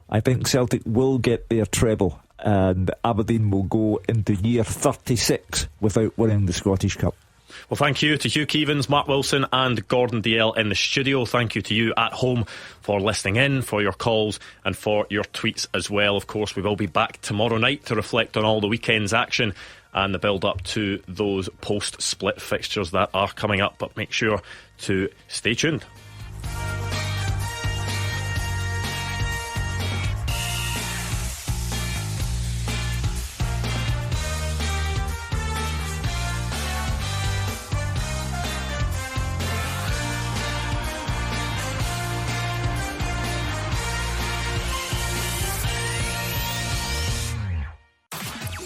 I think Celtic will get their treble, and Aberdeen will go into year 36 without winning the Scottish Cup. Well, thank you to Hugh Keevins, Mark Wilson and Gordon Dalziel in the studio. Thank you to you at home for listening in, for your calls and for your tweets as well. Of course, we will be back tomorrow night to reflect on all the weekend's action and the build-up to those post-split fixtures that are coming up. But make sure to stay tuned.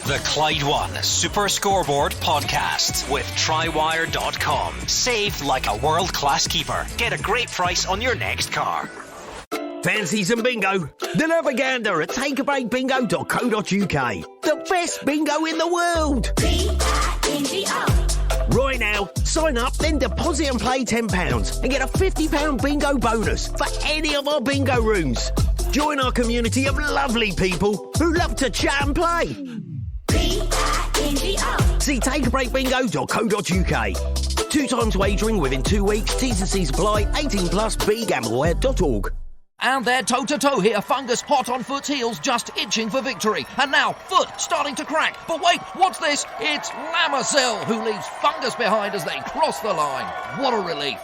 The Clyde One Super Scoreboard Podcast with Trywire.com. Save like a world-class keeper. Get a great price on your next car. Fancy some bingo? Then have a gander at takeabreakbingo.co.uk. The best bingo in the world. B-I-N-G-O. Right now, sign up, then deposit and play £10 and get a £50 bingo bonus for any of our bingo rooms. Join our community of lovely people who love to chat and play. B-I-N-G-O. See takeabreakbingo.co.uk. 2 times wagering within 2 weeks. T's and C's apply. 18+. BeGambleAware.org. And they're toe-to-toe here, Fungus hot on Foot's heels, just itching for victory. And now, Foot starting to crack. But wait, what's this? It's Lamasil who leaves Fungus behind as they cross the line. What a relief.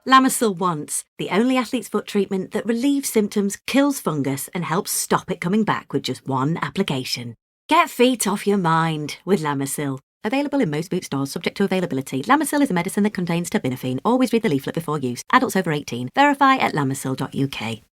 Lamasil Once, the only athlete's foot treatment that relieves symptoms, kills fungus and helps stop it coming back with just one application. Get feet off your mind with Lamasil. Available in most boot stores, subject to availability. Lamasil is a medicine that contains terbinafine. Always read the leaflet before use. Adults over 18. Verify at lamasil.uk.